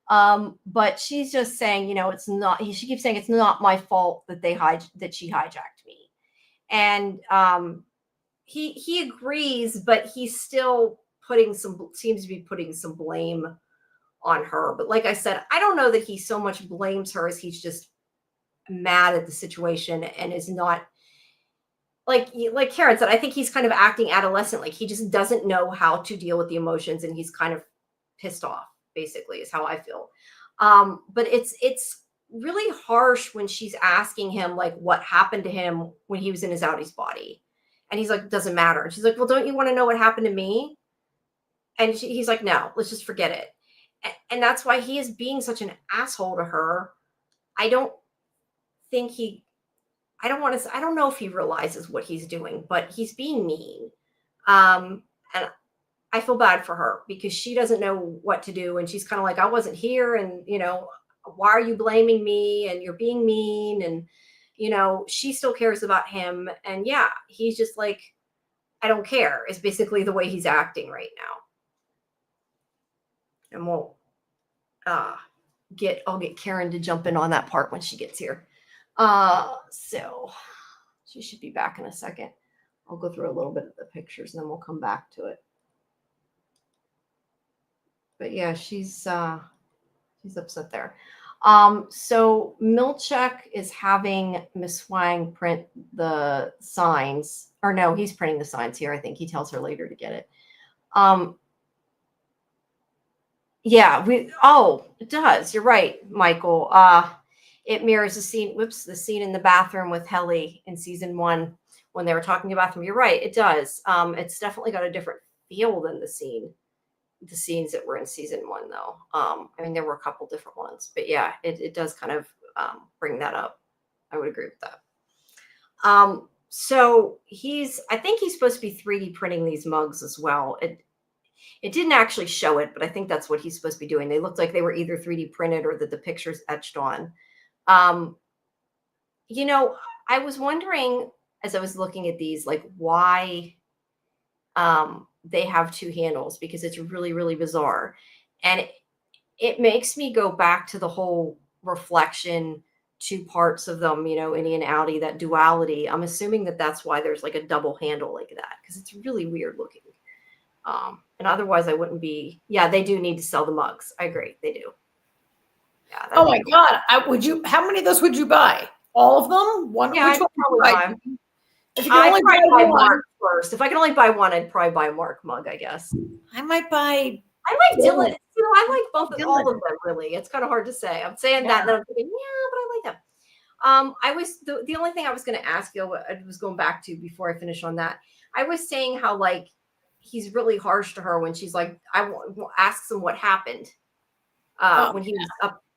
But she's just saying, you know, it's not. She keeps saying it's not my fault that that she hijacked me, and he agrees, but he's still seems to be putting some blame on her. But like I said, I don't know that he so much blames her as he's just mad at the situation and is not like Karen said. I think he's kind of acting adolescent, like he just doesn't know how to deal with the emotions, and he's kind of pissed off. Basically, is how I feel. But it's really harsh when she's asking him like what happened to him when he was in his outies body, and he's like, doesn't matter. And she's like, well, don't you want to know what happened to me? And he's like, no, let's just forget it. And that's why he is being such an asshole to her. I don't know if he realizes what he's doing, but he's being mean. And I feel bad for her because she doesn't know what to do. And she's kind of like, I wasn't here. And, you know, why are you blaming me? And you're being mean. And, you know, she still cares about him. And yeah, he's just like, I don't care, is basically the way he's acting right now. And I'll get Karen to jump in on that part when she gets here. So she should be back in a second. I'll go through a little bit of the pictures and then we'll come back to it. But yeah, she's upset there. So Milchek is having Miss Wang print the signs, or no, he's printing the signs here. I think he tells her later to get it. Yeah, it does. You're right, Michael. It mirrors the scene in the bathroom with Helly in season 1 when they were talking about them. You're right, it does. It's definitely got a different feel than the scenes that were in season 1, though. I mean, there were a couple different ones, but yeah, it does kind of bring that up. I would agree with that. So I think he's supposed to be 3D printing these mugs as well. It didn't actually show it, but I think that's what he's supposed to be doing. They looked like they were either 3D printed or that the pictures etched on. You know, I was wondering as I was looking at these, like why they have 2 handles, because it's really, really bizarre. And it makes me go back to the whole reflection, 2 parts of them, you know, innie and outie, that duality. I'm assuming that that's why there's like a double handle like that, because it's really weird looking. And otherwise I wouldn't be. Yeah, they do need to sell the mugs. I agree. They do. Yeah. Oh my God. How many of those would you buy? All of them? One? Yeah, I'd probably buy. If you can only buy Mark first. If I can only buy one, I'd probably buy a Mark mug, I guess. I might buy. I like Dylan. You know, I like all of them, really. It's kind of hard to say. I'm saying that, and then I'm thinking, yeah, but I like them. I was the only thing I was going to ask you, I was going back to before I finish on that. I was saying how like he's really harsh to her when she's like, asks him what happened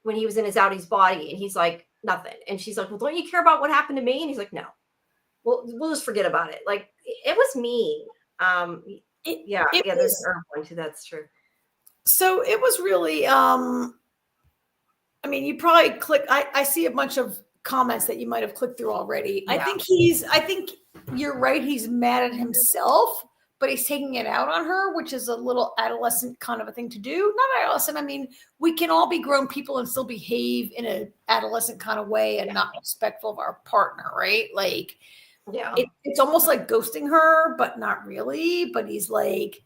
when he was in his outies body, and he's like, nothing. And she's like, well, don't you care about what happened to me? And he's like, no. Well, we'll just forget about it. Like, it was mean. There's an point to that's true. So it was really, I mean, you probably click. I see a bunch of comments that you might have clicked through already. Yeah. I think you're right. He's mad at himself, but he's taking it out on her, which is a little adolescent kind of a thing to do. Not adolescent. I mean, we can all be grown people and still behave in an adolescent kind of way and not respectful of our partner, right? Like, yeah, it's almost like ghosting her, but not really. But he's like,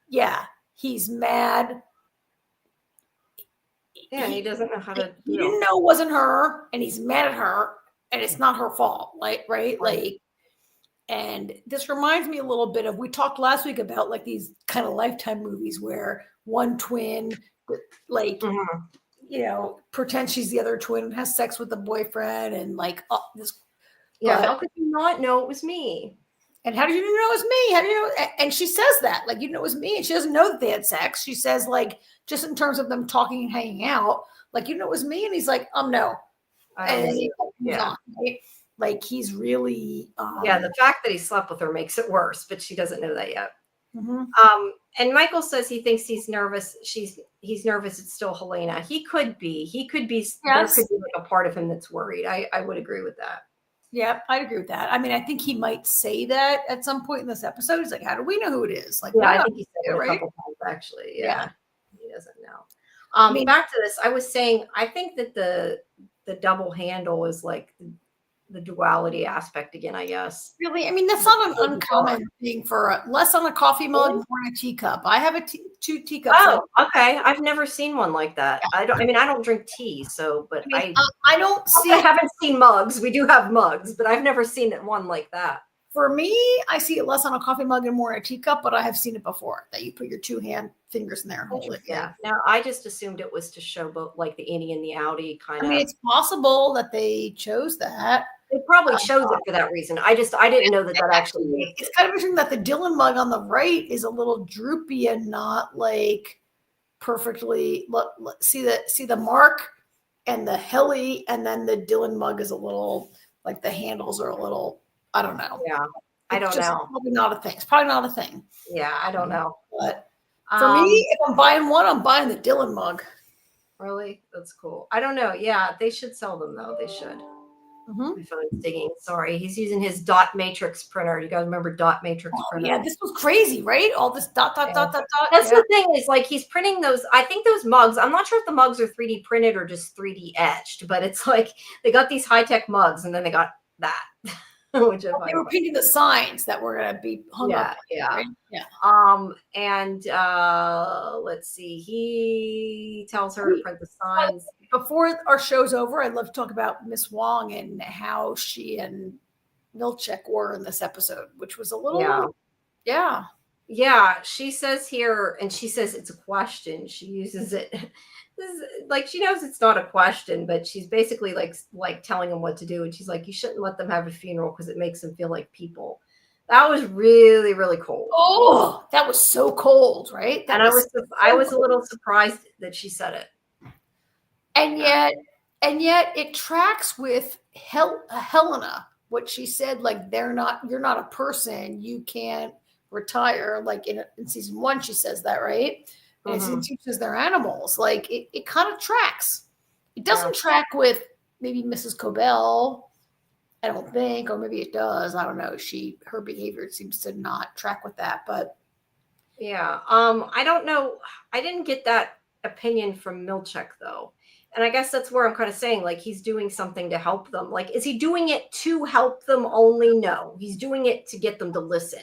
yeah, he's mad. Yeah, he doesn't know how to. He didn't know it wasn't her, and he's mad at her, and it's not her fault, like, right? Like, and this reminds me a little bit of, we talked last week about like these kind of Lifetime movies where one twin, like, you know, pretends she's the other twin and has sex with the boyfriend, and like this. Yeah, how could you not know it was me? And how did you know it was me? How do you know? And she says that, like, you know, it was me. And she doesn't know that they had sex. She says, like, just in terms of them talking and hanging out, like, you know, it was me. And he's like, no. And then he moves on, right? Like he's really Yeah, the fact that he slept with her makes it worse, but she doesn't know that yet. Mm-hmm. And Michael says he thinks he's nervous. He's nervous. It's still Helena. He could be. Yes. There could be like a part of him that's worried. I would agree with that. Yeah, I'd agree with that. I mean, I think he might say that at some point in this episode. He's like, "How do we know who it is?" Like, yeah, I think he said it a couple times actually. Yeah, he doesn't know. I mean, back to this. I was saying, I think that the double handle is like the duality aspect again, I guess. Really? I mean, that's not an uncommon thing for less on a coffee mug, more on a teacup. I have two teacups. Oh, okay. I've never seen one like that. I don't drink tea, so, but I don't see. I haven't seen mugs. We do have mugs, but I've never seen one like that. For me, I see it less on a coffee mug and more on a teacup, but I have seen it before that you put your two fingers in there and hold it. Yeah. Now, I just assumed it was to show both like the innie and the outie kind of. I mean, it's possible that they chose that. It probably chose it for that reason. I didn't know that actually. It's kind of interesting that the Dylan mug on the right is a little droopy and not like perfectly. See the mark and the heli, and then the Dylan mug is a little like the handles are a little. I don't know. Yeah, I don't know. Probably not a thing. It's probably not a thing. Yeah, I don't know. But for me, if I'm buying one, I'm buying the Dylan mug. Really, that's cool. I don't know. Yeah, they should sell them though. They should. My phone's digging. Sorry, he's using his dot matrix printer. You guys remember dot matrix printer? Yeah, this was crazy, right? All this dot. That's the thing is like he's printing those. I think those mugs. I'm not sure if the mugs are 3D printed or just 3D etched, but it's like they got these high tech mugs, and then they got that. Which they were painting the signs that were going to be hung up. Yeah. Right? Yeah. And let's see. He tells her to print the signs. Before our show's over, I'd love to talk about Miss Wong and how she and Milchek were in this episode, which was a little, yeah. She says here, and she says it's a question. She uses it. Like she knows it's not a question, but she's basically like telling him what to do. And she's like, you shouldn't let them have a funeral because it makes them feel like people. That was really, really cold. Oh, that was so cold, right? And I was a little surprised that she said it. And yet it tracks with Helena, what she said, like you're not a person, you can't retire. Like in season 1, she says that, right? And it teaches their animals. Like it kind of tracks. It doesn't track with maybe Mrs. Cobell, I don't think, or maybe it does. I don't know. Her behavior seems to not track with that, but yeah. I don't know. I didn't get that opinion from Milchek though. And I guess that's where I'm kind of saying, like, he's doing something to help them. Like, is he doing it to help them only? No, he's doing it to get them to listen.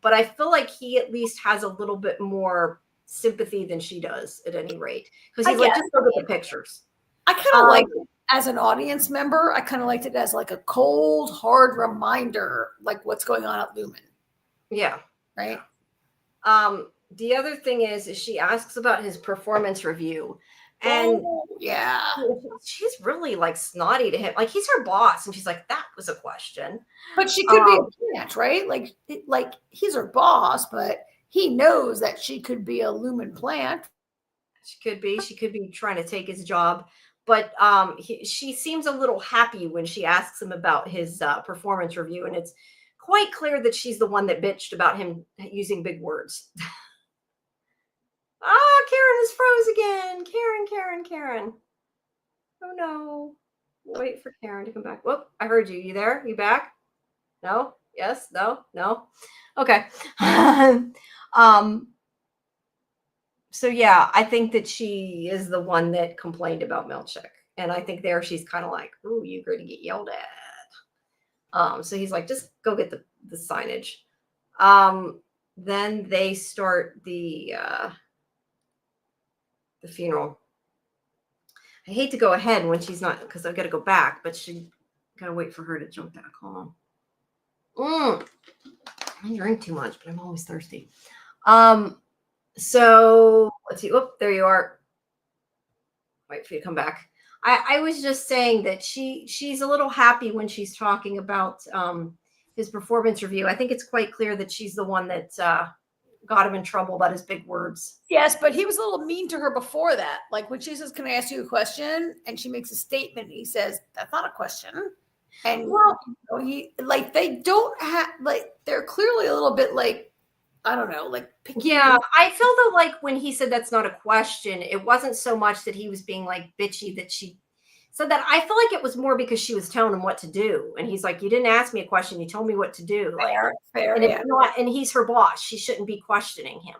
But I feel like he at least has a little bit more sympathy than she does at any rate. Because he's like, just look at the pictures. I kind of like it as an audience member. I kind of liked it as like a cold, hard reminder, like what's going on at Lumen. Yeah. Right. The other thing is she asks about his performance review. And she's really like snotty to him. Like he's her boss, and she's like, "That was a question." But she could be a plant, right? Like he's her boss, but he knows that she could be a Lumen plant. She could be. She could be trying to take his job. But she seems a little happy when she asks him about his performance review, and it's quite clear that she's the one that bitched about him using big words. Karen is froze again. Karen. Oh no. Wait for Karen to come back. Whoop, I heard you. You there? You back? No? Yes? No? Okay. So yeah, I think that she is the one that complained about Milchek. And I think there she's kind of like, ooh, you're going to get yelled at. So he's like, just go get the signage. Then they start the funeral. I hate to go ahead when she's not, because I've got to go back, but she got to wait for her to jump back home. I drink too much, but I'm always thirsty. So let's see. Whoop, there you are. Wait for you to come back. I was just saying that she's a little happy when she's talking about his performance review. I think it's quite clear that she's the one that got him in trouble about his big words. Yes, but he was a little mean to her before that. Like when she says, "Can I ask you a question?" and she makes a statement, he says, "That's not a question." And Well, they don't have they're clearly a little bit I don't know, picky. yeah, I feel though like when he said that's not a question, it wasn't so much that he was being like bitchy that she said that. I feel like it was more because she was telling him what to do, and he's like, "You didn't ask me a question; you told me what to do." Fair, and yeah. it's not, and he's her boss; she shouldn't be questioning him.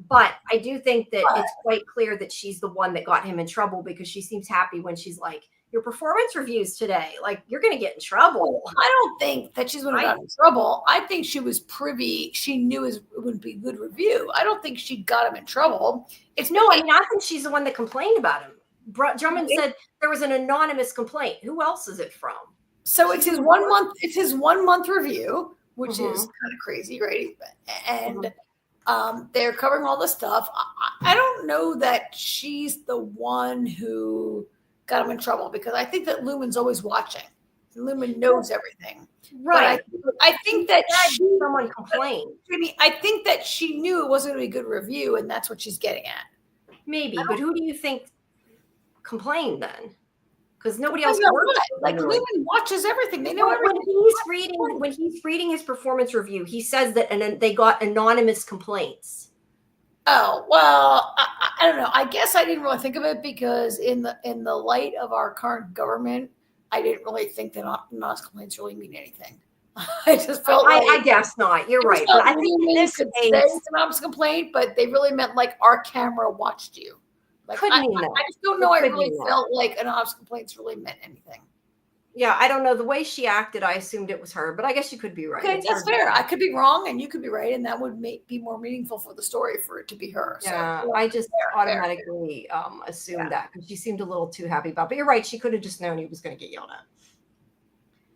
But I do think that it's quite clear that she's the one that got him in trouble because she seems happy when she's like, "Your performance reviews today, like you're going to get in trouble." I don't think that she's going to get in trouble. I think she was privy. She knew it would be a good review. I don't think she got him in trouble. I think she's the one that complained about him. Drummond said there was an anonymous complaint. Who else is it from? So it's his 1 month. It's his 1 month review, which is kind of crazy, right? And they're covering all this stuff. I don't know that she's the one who got him in trouble because I think that Lumen's always watching. Lumen knows everything. Right. But I think that someone complained. I think that she knew it wasn't going to be a good review, and that's what she's getting at. Maybe, but who do you think complained then? Because nobody else Lumen watches everything. They know everything. When he's reading his performance review, he says that they got anonymous complaints. Oh, well, I don't know. I guess I didn't really think of it because in the light of our current government, I didn't really think that anonymous complaints really mean anything. I just felt I guess not. You're right. But I think in this case, it's an anonymous complaint, but they really meant our camera watched you. Could mean that. I just don't know. I really felt like anonymous complaints really meant anything. Yeah, I don't know. The way she acted, I assumed it was her, but I guess you could be right. Okay, that's fair. I could be wrong, and you could be right, and that would be more meaningful for the story for it to be her. Yeah, so, I just automatically assumed that because she seemed a little too happy about it. But you're right. She could have just known he was going to get yelled at.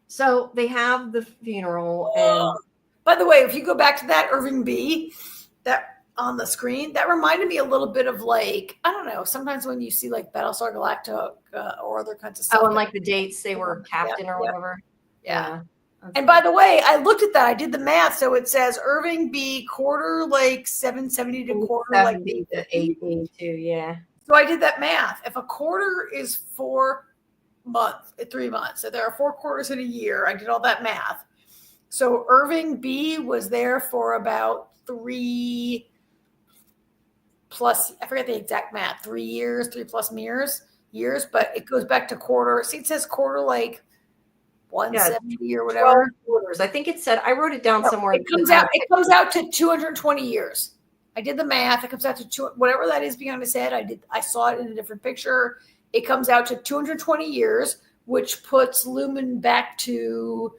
So they have the funeral. And by the way, if you go back to that Irving B, that on the screen, that reminded me a little bit of I don't know, sometimes when you see Battlestar Galactica or other kinds of stuff. Oh, and the dates they were captain or whatever. Yeah. And by the way, I looked at that. I did the math. So it says Irving B quarter 770 to quarter 882. Yeah. So I did that math. If a quarter is 4 months, 3 months, so there are 4 quarters in a year. I did all that math. So Irving B was there for about 3 plus, I forget the exact math, 3 years, 3+ years, but it goes back to quarter. See, it says quarter 170 or whatever. Quarters. I think it said, I wrote it down somewhere. It comes out to 220 years. I did the math. It comes out to whatever that is behind his head. I saw it in a different picture. It comes out to 220 years, which puts Lumen back to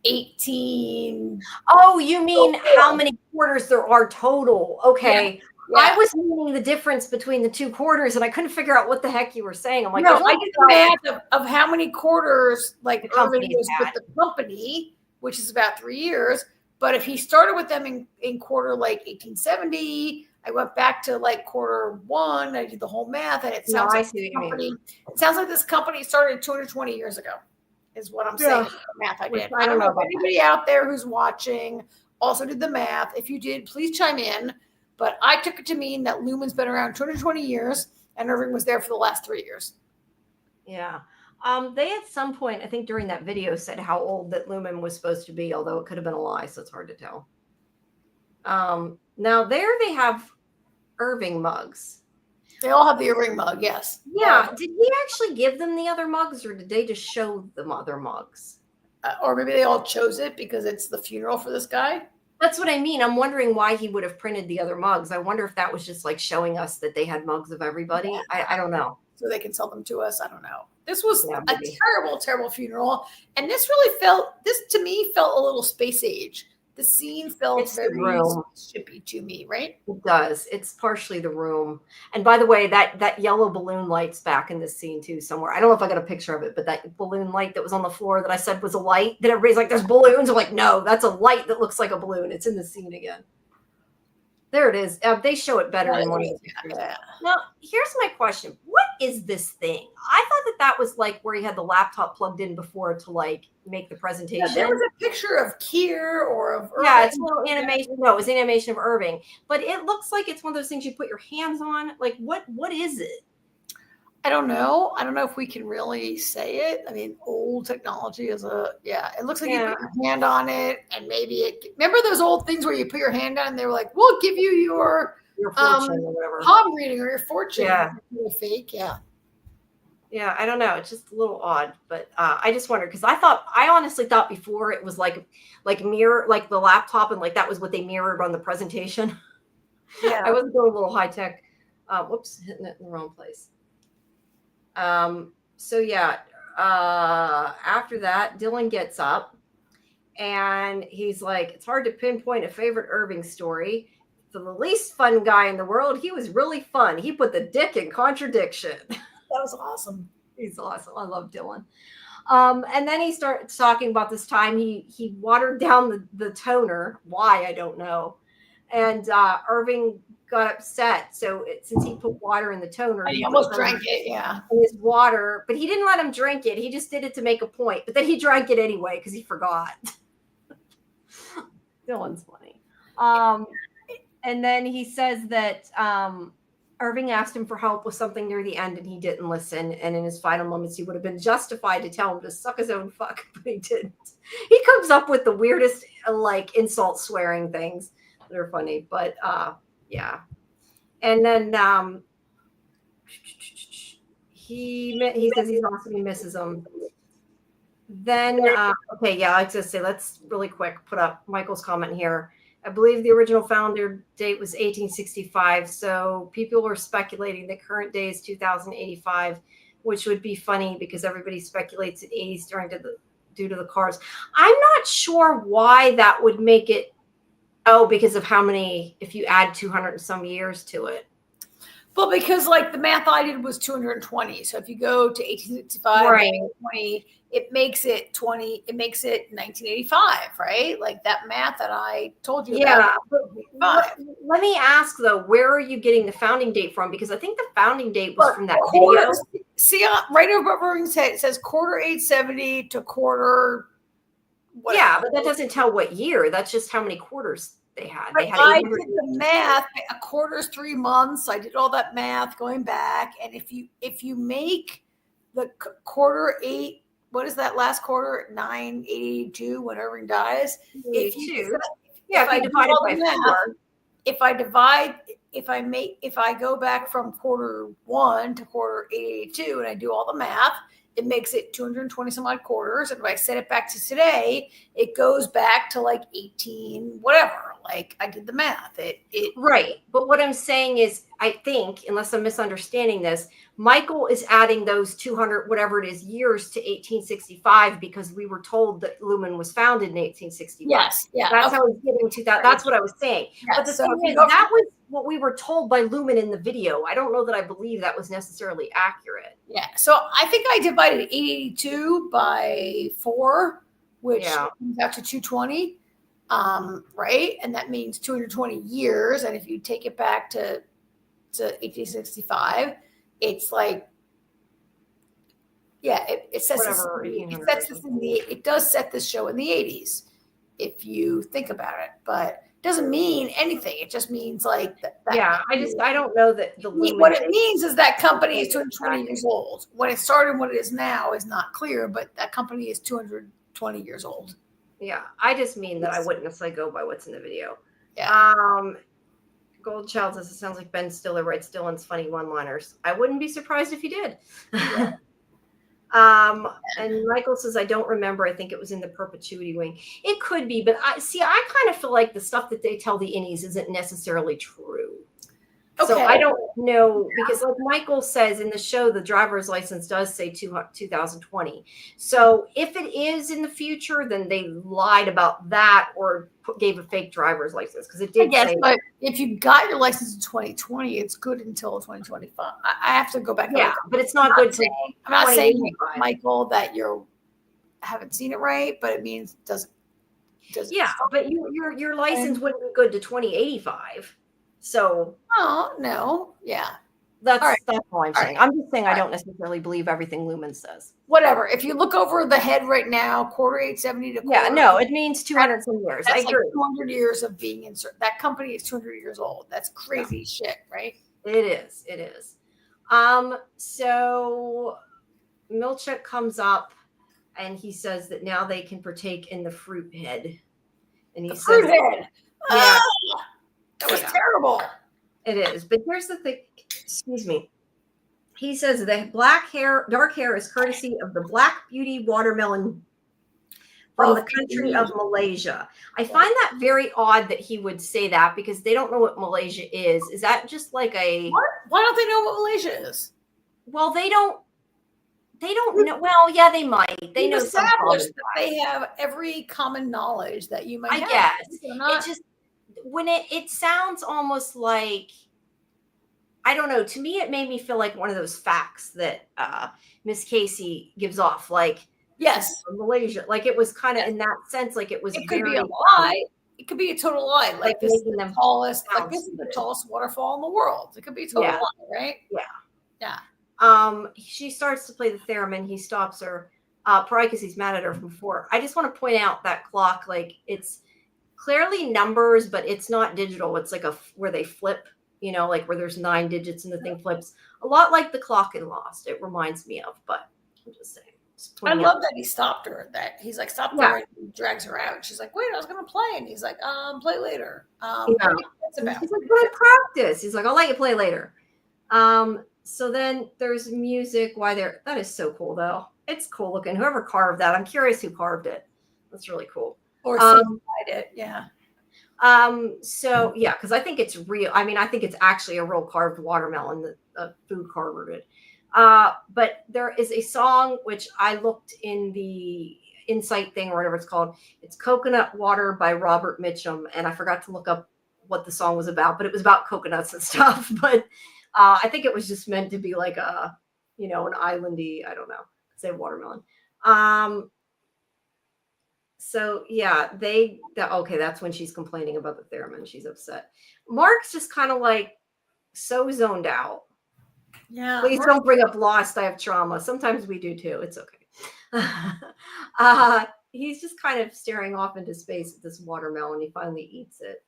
18. Oh, you mean how many quarters there are total? Okay. Yeah. Yeah. I was meaning the difference between the 2 quarters, and I couldn't figure out what the heck you were saying. I'm like, no, I did the math of how many quarters Irving was with the company, which is about 3 years. But if he started with them in quarter 1870, I went back to quarter 1. I did the whole math, and it sounds it sounds like this company started 220 years ago. Is what I'm saying. The math I did. I don't know if anybody out there who's watching also did the math. If you did, please chime in. But I took it to mean that Lumen's been around 220 years, and Irving was there for the last 3 years. Yeah. They at some point, I think during that video, said how old that Lumen was supposed to be, although it could have been a lie, so it's hard to tell. Now there they have Irving mugs. They all have the Irving mug, yes. Yeah. Did he actually give them the other mugs, or did they just show them other mugs? Or maybe they all chose it because it's the funeral for this guy. That's what I mean. I'm wondering why he would have printed the other mugs. I wonder if that was just showing us that they had mugs of everybody. Yeah. I don't know. So they can sell them to us. I don't know. This was a terrible, terrible funeral. And this to me felt a little space age. The scene felt very shippy to me, right? It does. It's partially the room. And by the way, that yellow balloon light's back in this scene too somewhere. I don't know if I got a picture of it, but that balloon light that was on the floor that I said was a light, that everybody's like, there's balloons. I'm like, no, that's a light that looks like a balloon. It's in the scene again. There it is. They show it better in one of the pictures. Yeah. Now, here's my question. What is this thing? I thought that was where he had the laptop plugged in before to make the presentation. Yeah, there was a picture of Keir or of Irving. Yeah, it's a little animation. No, it was animation of Irving. But it looks like it's one of those things you put your hands on. What is it? I don't know. I don't know if we can really say it. I mean, old technology is it looks like you put your hand on it and maybe remember those old things where you put your hand on and they were like, we'll give you your fortune or whatever. palm reading or your fortune. Yeah. Fake. Yeah. Yeah, I don't know. It's just a little odd, but I just wondered because I honestly thought before it was like mirror, like the laptop, and like that was what they mirrored on the presentation. Yeah, I wasn't going a little high tech. Whoops, hitting it in the wrong place. So yeah, after that, Dylan gets up and he's like, "It's hard to pinpoint a favorite Irving story. For the least fun guy in the world, he was really fun. He put the dick in contradiction." that was awesome. He's awesome. I love Dylan. And then he starts talking about this time he watered down the toner. Why, I don't know. And Irving got upset. So since he put water in the toner, he almost drank it. Yeah, in his water, but he didn't let him drink it. He just did it to make a point. But then he drank it anyway because he forgot. Dylan's funny. And then he says that Irving asked him for help with something near the end and he didn't listen. And in his final moments, he would have been justified to tell him to suck his own fuck, but he didn't. He comes up with the weirdest, like, insult swearing things that are funny. But yeah. And then he says he's awesome. He misses him. Then, okay, yeah, I was going to say, let's really quick put up Michael's comment here. I believe the original founder date was 1865, so people were speculating the current day is 2085, which would be funny because everybody speculates at 80s due to the cars. I'm not sure why that would make it. Oh, because of how many, if you add 200 and some years to it. Well, because like the math I did was 220. So if you go to 1865, right, 20, it makes it 20. It makes it 1985, right? Like that math that I told you. Yeah. Let me ask though, where are you getting the founding date from? Because I think the founding date was from that video. See, right over what Irving said, it says quarter 870 to quarter. Whatever. Yeah, but that doesn't tell what year. That's just how many quarters they had. I did the math. A quarter's 3 months. I did all that math going back. And if you make the quarter 8, what is that last quarter? 982 when Irving dies. If I divide it by 4. If I go back from quarter 1 to quarter 882 and I do all the math, it makes it 220 some odd quarters. And if I set it back to today, it goes back to like 18, whatever. Like I did the math. Right. But what I'm saying is, I think, unless I'm misunderstanding this, Michael is adding those 200, whatever it is, years to 1865 because we were told that Lumen was founded in 1865. Yes. Yeah. That's how he's getting to that. That's what I was saying. Yes. But the thing is, that was what we were told by Lumen in the video. I don't know that I believe that was necessarily accurate. Yeah. So I think I divided 882 by 4, which comes out to 220. Right. And that means 220 years. And if you take it back to 1865, it's like, it sets whatever, it does set this show in the 80s if you think about it, but it doesn't mean anything. It just means like that. I don't know that what it means is that company is 220 years old. When it started and what it is now is not clear, but that company is 220 years old. Yeah, I just mean that I wouldn't necessarily go by what's in the video. Yeah. Goldchild says it sounds like Ben Stiller writes Dylan's funny one-liners. I wouldn't be surprised if he did. Yeah. And Michael says, I don't remember. I think it was in the perpetuity wing. It could be, but I kind of feel like the stuff that they tell the innies isn't necessarily true. Okay. So I don't know, because like Michael says in the show, the driver's license does say 2020. So if it is in the future, then they lied about that or gave a fake driver's license because it did say. But if you got your license in 2020, it's good until 2025. I have to go back. Yeah, but it's not good. I'm not saying, Michael, that you haven't seen it right, but it means doesn't. Yeah, but your license wouldn't be good to 2085. So no, yeah, that's all I'm saying. I'm just saying I don't necessarily believe everything Lumen says. Whatever. If you look over the head right now, quarter 870 to quarter, it means 200 some years. That's like 200 years of being in. That company is 200 years old. That's crazy shit, right? It is. So Milchek comes up and he says that now they can partake in the fruit head. And he The says, fruit head. yeah, That was terrible. It is. But here's the thing. Excuse me. He says that dark hair is courtesy of the Black Beauty watermelon from the country of Malaysia. I find that very odd that he would say that because they don't know what Malaysia is. Is that just like a... What? Why don't they know what Malaysia is? Well, they don't know. Well, yeah, they might. They know established that they have every common knowledge that you might have. I guess. It just, when it sounds almost like, I don't know. To me, it made me feel like one of those facts that Miss Casey gives off. Like, yes, Malaysia. Like it was kind of in that sense, like it was. It could be a lie. It could be a total lie. Like this is the tallest. Like this is the tallest waterfall in the world. It could be a total lie, right? Yeah. She starts to play the theremin. He stops her, probably because he's mad at her from before. I just want to point out that clock, like it's clearly numbers, but it's not digital. It's like where they flip, like where there's 9 digits and the thing flips. A lot like the clock in Lost. It reminds me of, but I'm just saying. I love that he stopped her. That he's like, stop there, and he drags her out. She's like, wait, I was gonna play, and he's like, play later. He's like, play practice. He's like, I'll let you play later. So then there's music. That is so cool though. It's cool looking. Whoever carved that, I'm curious who carved it. That's really cool. Or simplified it, yeah. So yeah, because I think it's real. I mean, I think it's actually a real carved watermelon that a food carver did. But there is a song which I looked in the Insight thing or whatever it's called. It's Coconut Water by Robert Mitchum. And I forgot to look up what the song was about, but it was about coconuts and stuff. But I think it was just meant to be like an islandy, I don't know, say watermelon. So yeah, that's when she's complaining about the theremin. She's upset. Mark's just kind of like so zoned out. Yeah. Please don't bring up Lost. I have trauma. Sometimes we do too. It's okay. He's just kind of staring off into space at this watermelon. He finally eats it.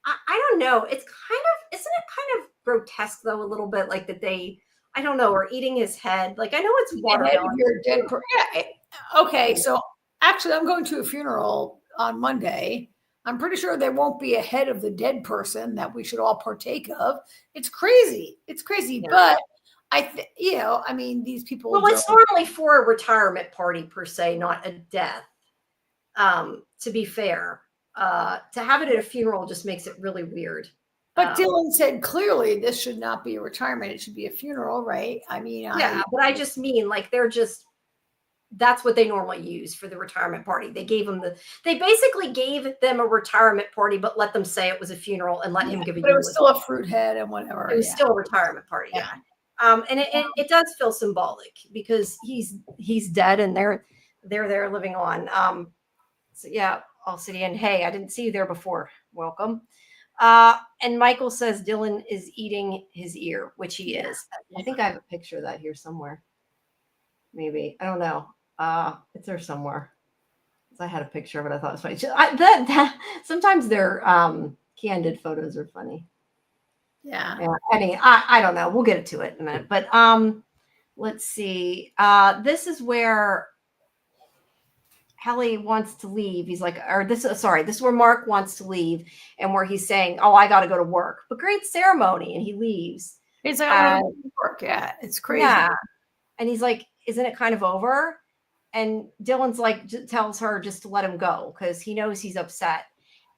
I don't know. It's isn't it kind of grotesque though, a little bit, like that they, I don't know, are eating his head. Like I know it's watermelon. You're dead. Okay, so actually, I'm going to a funeral on Monday. I'm pretty sure there won't be a head of the dead person that we should all partake of. It's crazy. It's crazy, but I mean, these people. Well, it's normally for a retirement party per se, not a death. To be fair, to have it at a funeral just makes it really weird. But Dylan said clearly this should not be a retirement; it should be a funeral, right? I mean, but I just mean like that's what they normally use for the retirement party. They basically gave them a retirement party, but let them say it was a funeral and let him give it. But it was still a fruit head and whatever. It was still a retirement party. Yeah. And it does feel symbolic because he's dead and they're there living on. So yeah, All City, and hey, I didn't see you there before. Welcome. And Michael says Dylan is eating his ear, which he is. I think I have a picture of that here somewhere. Maybe, I don't know. It's there somewhere. I had a picture of it. I thought it was funny. Sometimes their candid photos are funny. Yeah. I don't know. We'll get to it in a minute. But let's see. This is where Helly wants to leave. He's like, this is where Mark wants to leave, and where he's saying, "Oh, I got to go to work." But great ceremony, and he leaves. It's like work. Yeah, it's crazy. Yeah, and he's like, "Isn't it kind of over?" And Dylan's like, tells her just to let him go because he knows he's upset.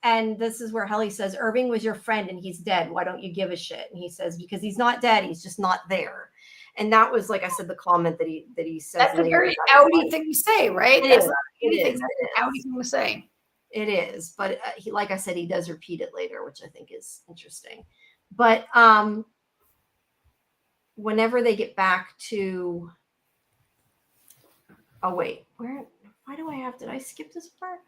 And this is where Helly says, Irving was your friend and he's dead. Why don't you give a shit? And he says, because he's not dead. He's just not there. And that was, like I said, the comment that he said. That's a very outy thing to say, right? That's an outy thing to say. It is. But he, like I said, he does repeat it later, which I think is interesting. But whenever they get back to, oh wait, why do I have? Did I skip this part?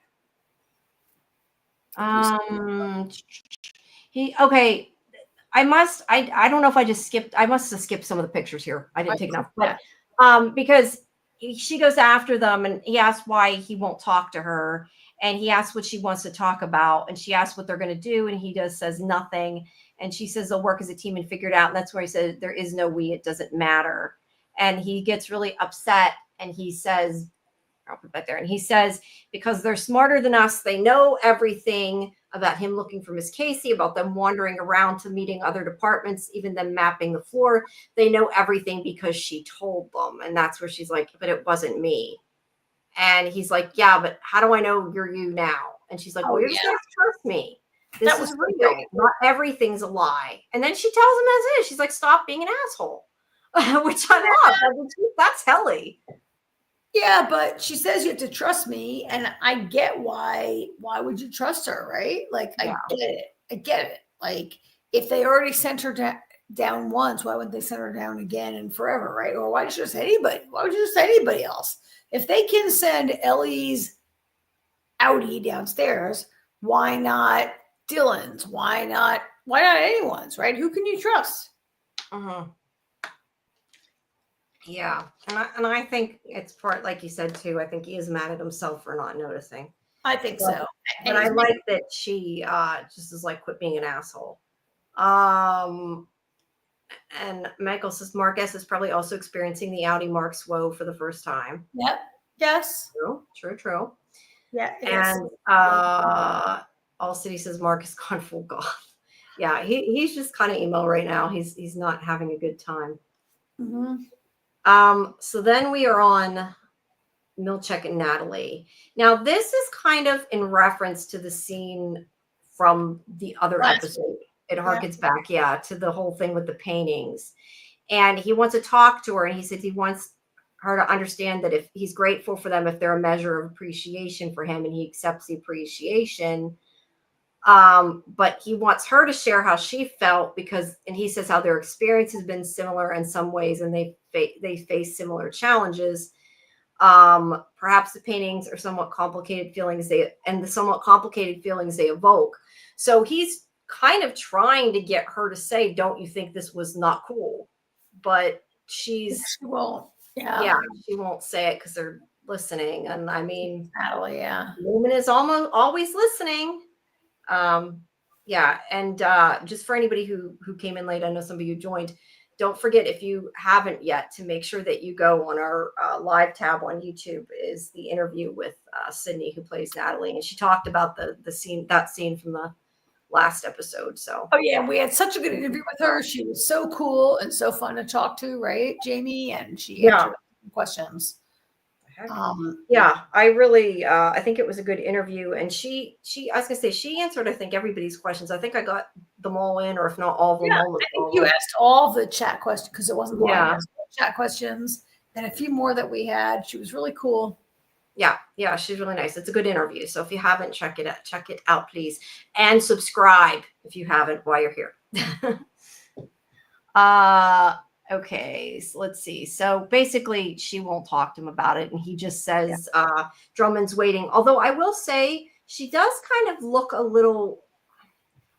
I don't know if I just skipped. I must have skipped some of the pictures here. I didn't take enough, but because she goes after them and he asks why he won't talk to her. And he asks what she wants to talk about. And she asks what they're going to do. And he says nothing. And she says they'll work as a team and figure it out. And that's where he said, there is no we, it doesn't matter. And he gets really upset. And he says, I'll put that there. And he says, because they're smarter than us, they know everything about him looking for Miss Casey, about them wandering around to meeting other departments, even them mapping the floor. They know everything because she told them. And that's where she's like, but it wasn't me. And he's like, yeah, but how do I know you're you now? And she's like, well, you're just going to trust me. This is real. Not everything's a lie. And then she tells him as is. She's like, stop being an asshole, which I love. I mean, that's Helly. Yeah, but she says you have to trust me, and I get why. Why would you trust her, right? Like, I get it. Like, if they already sent her down once, why wouldn't they send her down again and forever, right? Or why did you just say anybody? Why would you just say anybody else? If they can send Ellie's Audi downstairs, why not Dylan's? Why not anyone's, right? Who can you trust? Uh-huh. Yeah. And I think it's part, like you said, too, I think he is mad at himself for not noticing. I think so. But I like that she just is like, quit being an asshole. And Michael says Marcus is probably also experiencing the Audi Mark's woe for the first time. Yep. Yes. True. Yeah. And All City says Mark has gone full goth. Yeah, he's just kind of emo right now. He's not having a good time. Mm-hmm. So then we are on Milchek and Natalie. Now, this is kind of in reference to the scene from the other episode. It harkens back, to the whole thing with the paintings. And he wants to talk to her, and he said he wants her to understand that if he's grateful for them, if they're a measure of appreciation for him, and he accepts the appreciation. But he wants her to share how she felt and he says how their experience has been similar in some ways, and they face similar challenges. Perhaps the paintings are somewhat complicated feelings the somewhat complicated feelings they evoke. So he's kind of trying to get her to say, don't you think this was not cool? But she won't. Yeah, she won't say it because they're listening. And I mean, Natalie, Lumen is always listening. And just for anybody who came in late, I know some of you joined, don't forget, if you haven't yet, to make sure that you go on our live tab on YouTube is the interview with Sydney, who plays Natalie. And she talked about the scene from the last episode. So, we had such a good interview with her. She was so cool and so fun to talk to, right, Jamie? And she answered questions. I really, I think it was a good interview. And I was gonna say, she answered, I think, everybody's questions. I think I got them all in, or if not all of them. I think you asked all the chat questions, because it wasn't chat questions, and a few more that we had. She was really cool. Yeah, she's really nice. It's a good interview. So if you haven't, check it out, please. And subscribe if you haven't while you're here. Okay, so let's see. So basically, she won't talk to him about it. And he just says, Drummond's waiting. Although I will say, she does kind of look a little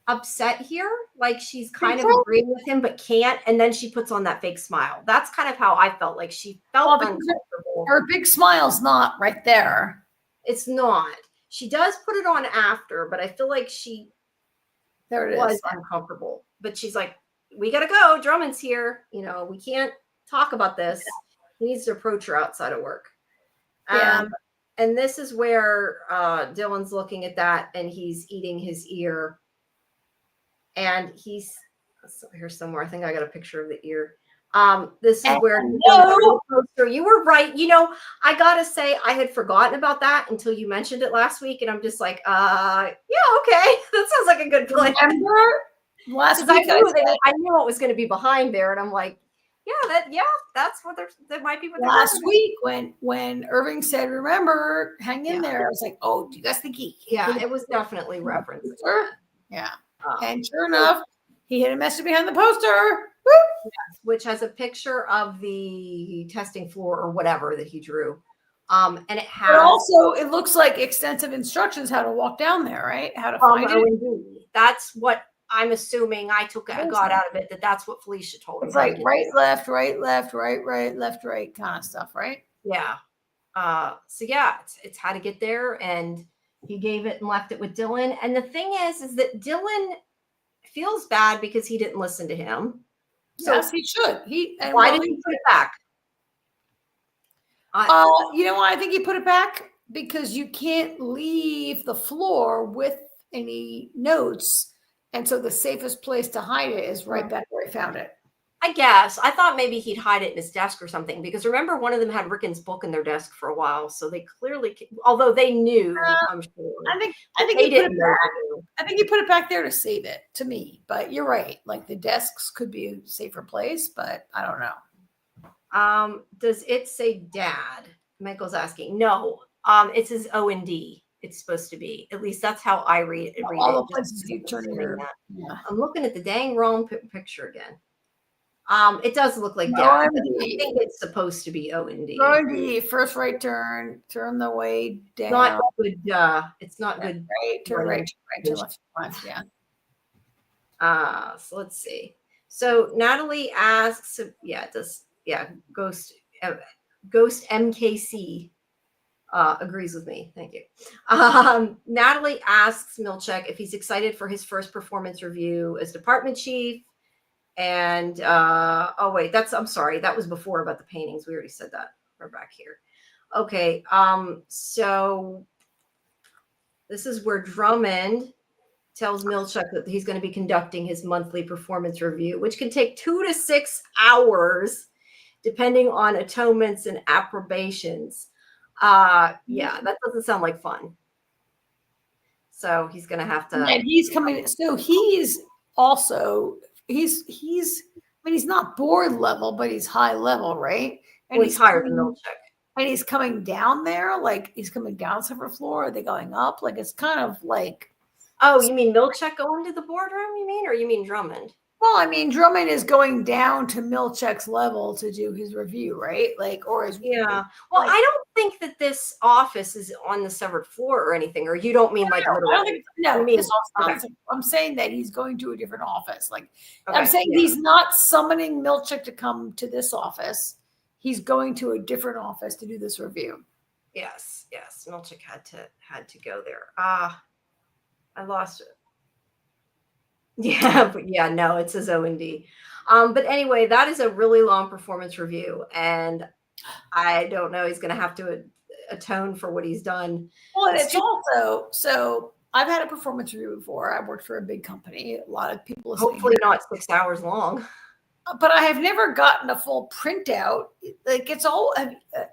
upset here. Like she's kind of agreeing with him, but can't. And then she puts on that fake smile. That's kind of how I felt. Like she felt uncomfortable. Her big smile's not right there. It's not. She does put it on after, but I feel like she was uncomfortable. But she's like, we got to go. Drummond's here. We can't talk about this. He needs to approach her outside of work. And this is where Dylan's looking at that, and he's eating his ear. And he's here somewhere. I think I got a picture of the ear. This is where you were right. I gotta say, I had forgotten about that until you mentioned it last week, and I'm just like, okay, that sounds like a good plan. Remember last week I knew what was going to be behind there, and I'm like, that's what that might be. What last week when Irving said, "Remember, hang in there," I was like, "Oh, do you guys think he?" Yeah, it was definitely referenced. Yeah. And sure enough, he hit a message behind the poster, which has a picture of the testing floor or whatever that he drew. And it has. But also, it looks like extensive instructions how to walk down there, right? How to find it. Indeed. That's what I'm assuming. I got out of it that's what Felicia told me. It's like right, left, right, left, right, left, right kind of stuff, right? Yeah. So it's how to get there, and He gave it and left it with Dylan. And the thing is that Dylan feels bad because he didn't listen to him. So yes, he should. Why did he put it back? You know why I think he put it back? Because you can't leave the floor with any notes. And so the safest place to hide it is right back where he found it. I guess. I thought maybe he'd hide it in his desk or something, because remember, one of them had Rickon's book in their desk for a while. So they clearly, although they knew, I'm sure. I think he put it back. I think he put it back there to save it, to me. But you're right. Like, the desks could be a safer place, but I don't know. Does it say dad? Michael's asking. No. It says O&D. It's supposed to be. At least that's how I read it. All the places you turn your. Yeah. I'm looking at the dang wrong picture again. It does look like dad. I think it's supposed to be O&D. O&D, first right turn, turn the way down. Not good. It's not good. Right, turn right, turn left, yeah. So let's see. So Natalie asks, Ghost MKC agrees with me. Thank you. Natalie asks Milchek if he's excited for his first performance review as department chief. And I'm sorry, that was before about the paintings. We already said that. We're back here. Okay. So this is where Drummond tells Milchek that he's going to be conducting his monthly performance review, which can take 2 to 6 hours, depending on atonements and approbations. That doesn't sound like fun. So he's going to have to. And he's coming. So he's also. He's not board level, but he's high level, right? And he's higher than Milchek. And he's coming down there, like he's coming down separate floor. Are they going up? Like, it's kind of like. Oh, you mean Milchek going to the boardroom? You mean, or you mean Drummond? Well, I mean, Drummond is going down to Milchek's level to do his review, right? Like, or his Well, I don't think that this office is on the severed floor or anything. Or you don't mean like literally? I'm saying that he's going to a different office. Like, okay, I'm saying he's not summoning Milchek to come to this office. He's going to a different office to do this review. Yes. Milchek had to go there. I lost it. No, it says O&D. But anyway, that is a really long performance review, and I don't know. He's going to have to atone for what he's done. Well, and it's also, so I've had a performance review before. I worked for a big company. A lot of people. Hopefully not 6 hours long. But I have never gotten a full printout. Like, it's all,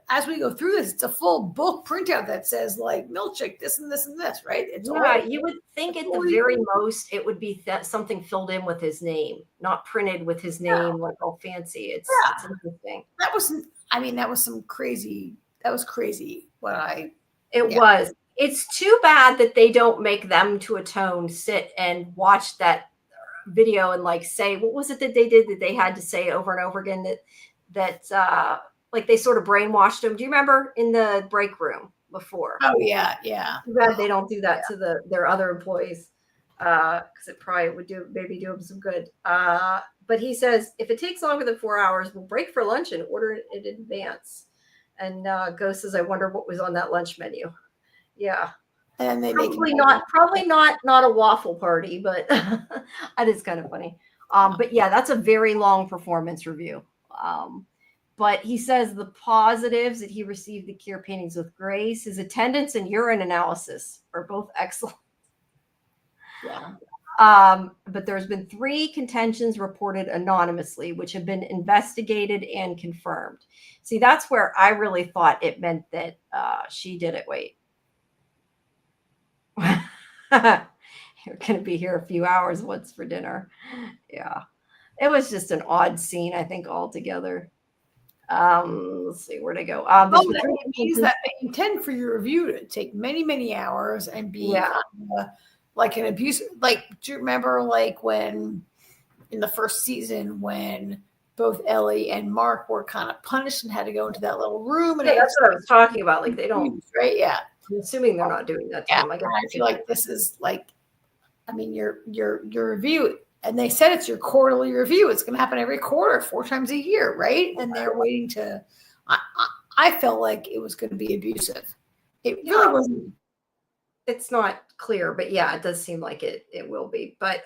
as we go through this, it's a full book printout that says like Milchek, this and this and this, right? It's you would think at the very most it would be something filled in with his name, not printed with his name, like all fancy. It's interesting. That was crazy. It was. It's too bad that they don't make them to atone sit and watch that video and like say, what was it that they did that they had to say over and over again that like they sort of brainwashed them. Do you remember in the break room before? Oh yeah. Too bad they don't do that to their other employees, because it probably would do them some good. But he says if it takes longer than 4 hours, we'll break for lunch and order it in advance. And Ghost says, I wonder what was on that lunch menu. Yeah. And they probably not a waffle party, but that is kind of funny. But yeah, that's a very long performance review. But he says the positives that he received the cure paintings with grace, his attendance and urine analysis are both excellent. Yeah. But there's been 3 contentions reported anonymously, which have been investigated and confirmed. See, that's where I really thought it meant that she did it. Wait. You're going to be here a few hours. What's for dinner? Yeah. It was just an odd scene, I think, altogether. Let's see where to go. It means that they intend for your review to take many, many hours and be like an abuse. Like, do you remember like when in the first season when both Ellie and Mark were kind of punished and had to go into that little room? And that's what I was talking about. Like, they don't, right? Yeah. I'm assuming they're not doing that to them. I feel like this is like, I mean, your review, and they said it's your quarterly review. It's going to happen every quarter, 4 times a year, right? And they're waiting to. I felt like it was going to be abusive. It really wasn't. it's not clear, but yeah, it does seem like it will be. But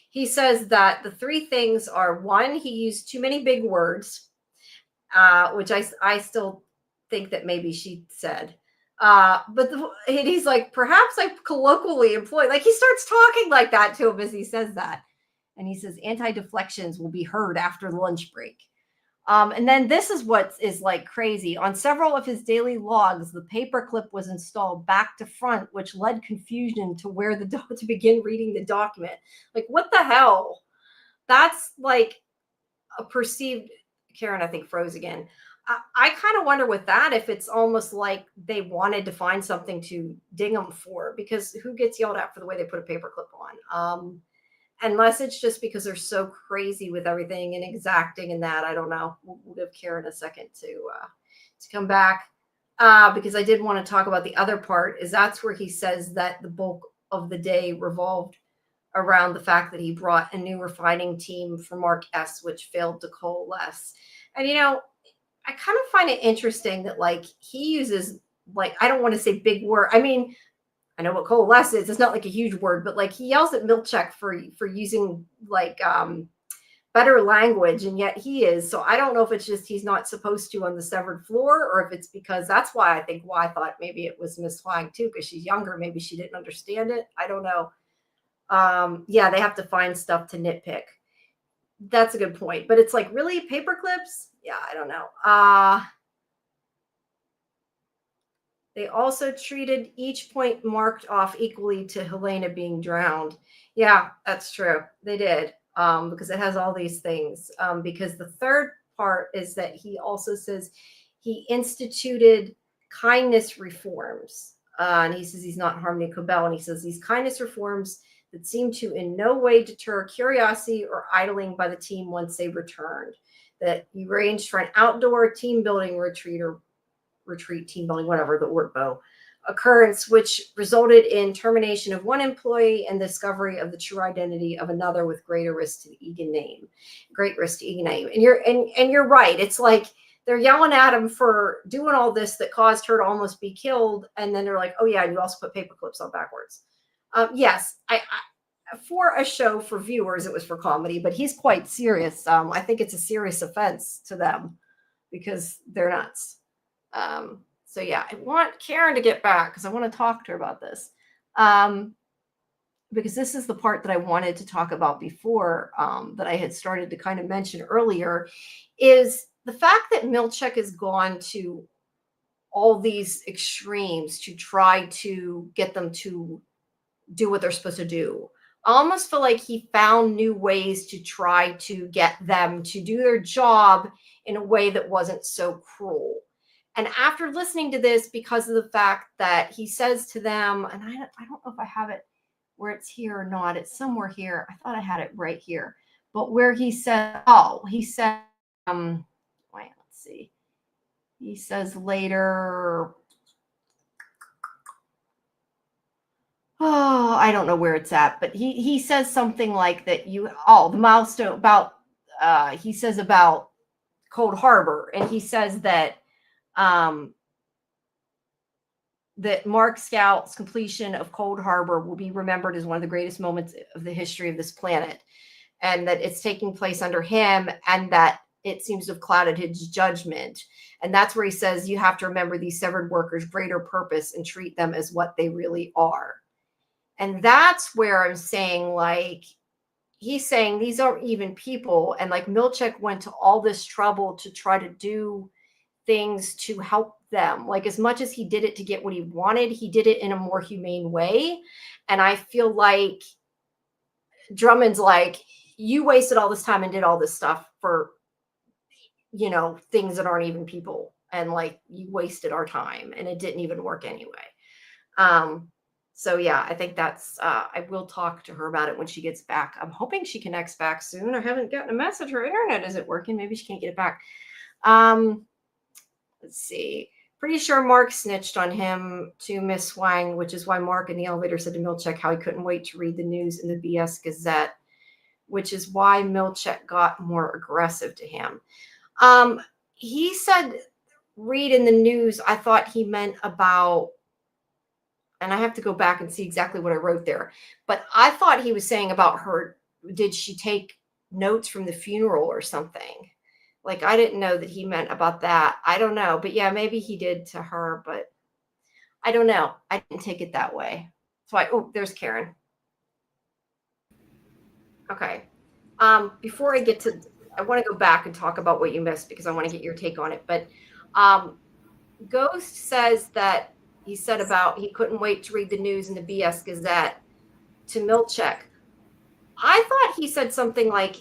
he says that the three things are: one, he used too many big words, which I still think that maybe she said. And he's like, perhaps I colloquially employ, like he starts talking like that to him as he says that. And he says, anti-deflections will be heard after lunch break. And then this is what is like crazy. On several of his daily logs, the paperclip was installed back to front, which led confusion to where to begin reading the document. Like, what the hell? That's like a perceived. Karen, I think, froze again. I kind of wonder with that if it's almost like they wanted to find something to ding them for, because who gets yelled at for the way they put a paperclip on? Unless it's just because they're so crazy with everything and exacting and that. I don't know. We'll give Karen a second to come back, because I did want to talk about the other part. Is that's where he says that the bulk of the day revolved around the fact that he brought a new refining team for Mark S, which failed to coalesce. And I kind of find it interesting that like he uses, like, I don't want to say big word. I mean, I know what coalesce is. It's not like a huge word, but like he yells at Milchek for using like better language, and yet he is. So I don't know if it's just he's not supposed to on the severed floor, or if it's because that's why I thought maybe it was Miss Flying too, because she's younger. Maybe she didn't understand it. I don't know. Yeah, they have to find stuff to nitpick. That's a good point. But it's like, really, paper clips? Yeah, I don't know. They also treated each point marked off equally to Helena being drowned. Yeah, that's true. They did, because it has all these things. Because the third part is that he also says he instituted kindness reforms. And he says he's not harming Cobell. And he says these kindness reforms that seem to in no way deter curiosity or idling by the team once they returned. That he arranged for an outdoor team building retreat, team building, whatever, the word bow occurrence, which resulted in termination of one employee and discovery of the true identity of another with great risk to the Egan name. And you're right. It's like they're yelling at him for doing all this that caused her to almost be killed. And then they're like, oh yeah, and you also put paper clips on backwards. Yes, I for a show for viewers, it was for comedy, but he's quite serious. I think it's a serious offense to them because they're nuts. So yeah, I want Karen to get back because I want to talk to her about this. Because this is the part that I wanted to talk about before, that I had started to kind of mention earlier, is the fact that Milchek has gone to all these extremes to try to get them to do what they're supposed to do. I almost feel like he found new ways to try to get them to do their job in a way that wasn't so cruel. And after listening to this, because of the fact that he says to them, and I don't know if I have it where it's here or not. It's somewhere here. I thought I had it right here. But where he said, wait, let's see. He says later, I don't know where it's at, but he says something like that the milestone about, he says about Cold Harbor, and he says that that Mark Scout's completion of Cold Harbor will be remembered as one of the greatest moments of the history of this planet, and that it's taking place under him, and that it seems to have clouded his judgment. And that's where he says you have to remember these severed workers' greater purpose and treat them as what they really are. And that's where I'm saying, like, he's saying these aren't even people. And like Milchek went to all this trouble to try to do things to help them. Like, as much as he did it to get what he wanted, he did it in a more humane way. And I feel like Drummond's like, you wasted all this time and did all this stuff for, things that aren't even people. And like, you wasted our time and it didn't even work anyway. So yeah, I think that's, I will talk to her about it when she gets back. I'm hoping she connects back soon. I haven't gotten a message. Her internet isn't working. Maybe she can't get it back. Let's see. Pretty sure Mark snitched on him to Miss Wang, which is why Mark in the elevator said to Milchek how he couldn't wait to read the news in the BS Gazette, which is why Milchek got more aggressive to him. He said, read in the news. I thought he meant about and I have to go back and see exactly what I wrote there. But I thought he was saying about her, did she take notes from the funeral or something? Like, I didn't know that he meant about that. I don't know. But yeah, maybe he did to her, but I don't know. I didn't take it that way. So oh, there's Karen. Okay. Before I get to, I want to go back and talk about what you missed because I want to get your take on it. But Ghost says that he said about he couldn't wait to read the news in the BS Gazette to Milchek. I thought he said something like,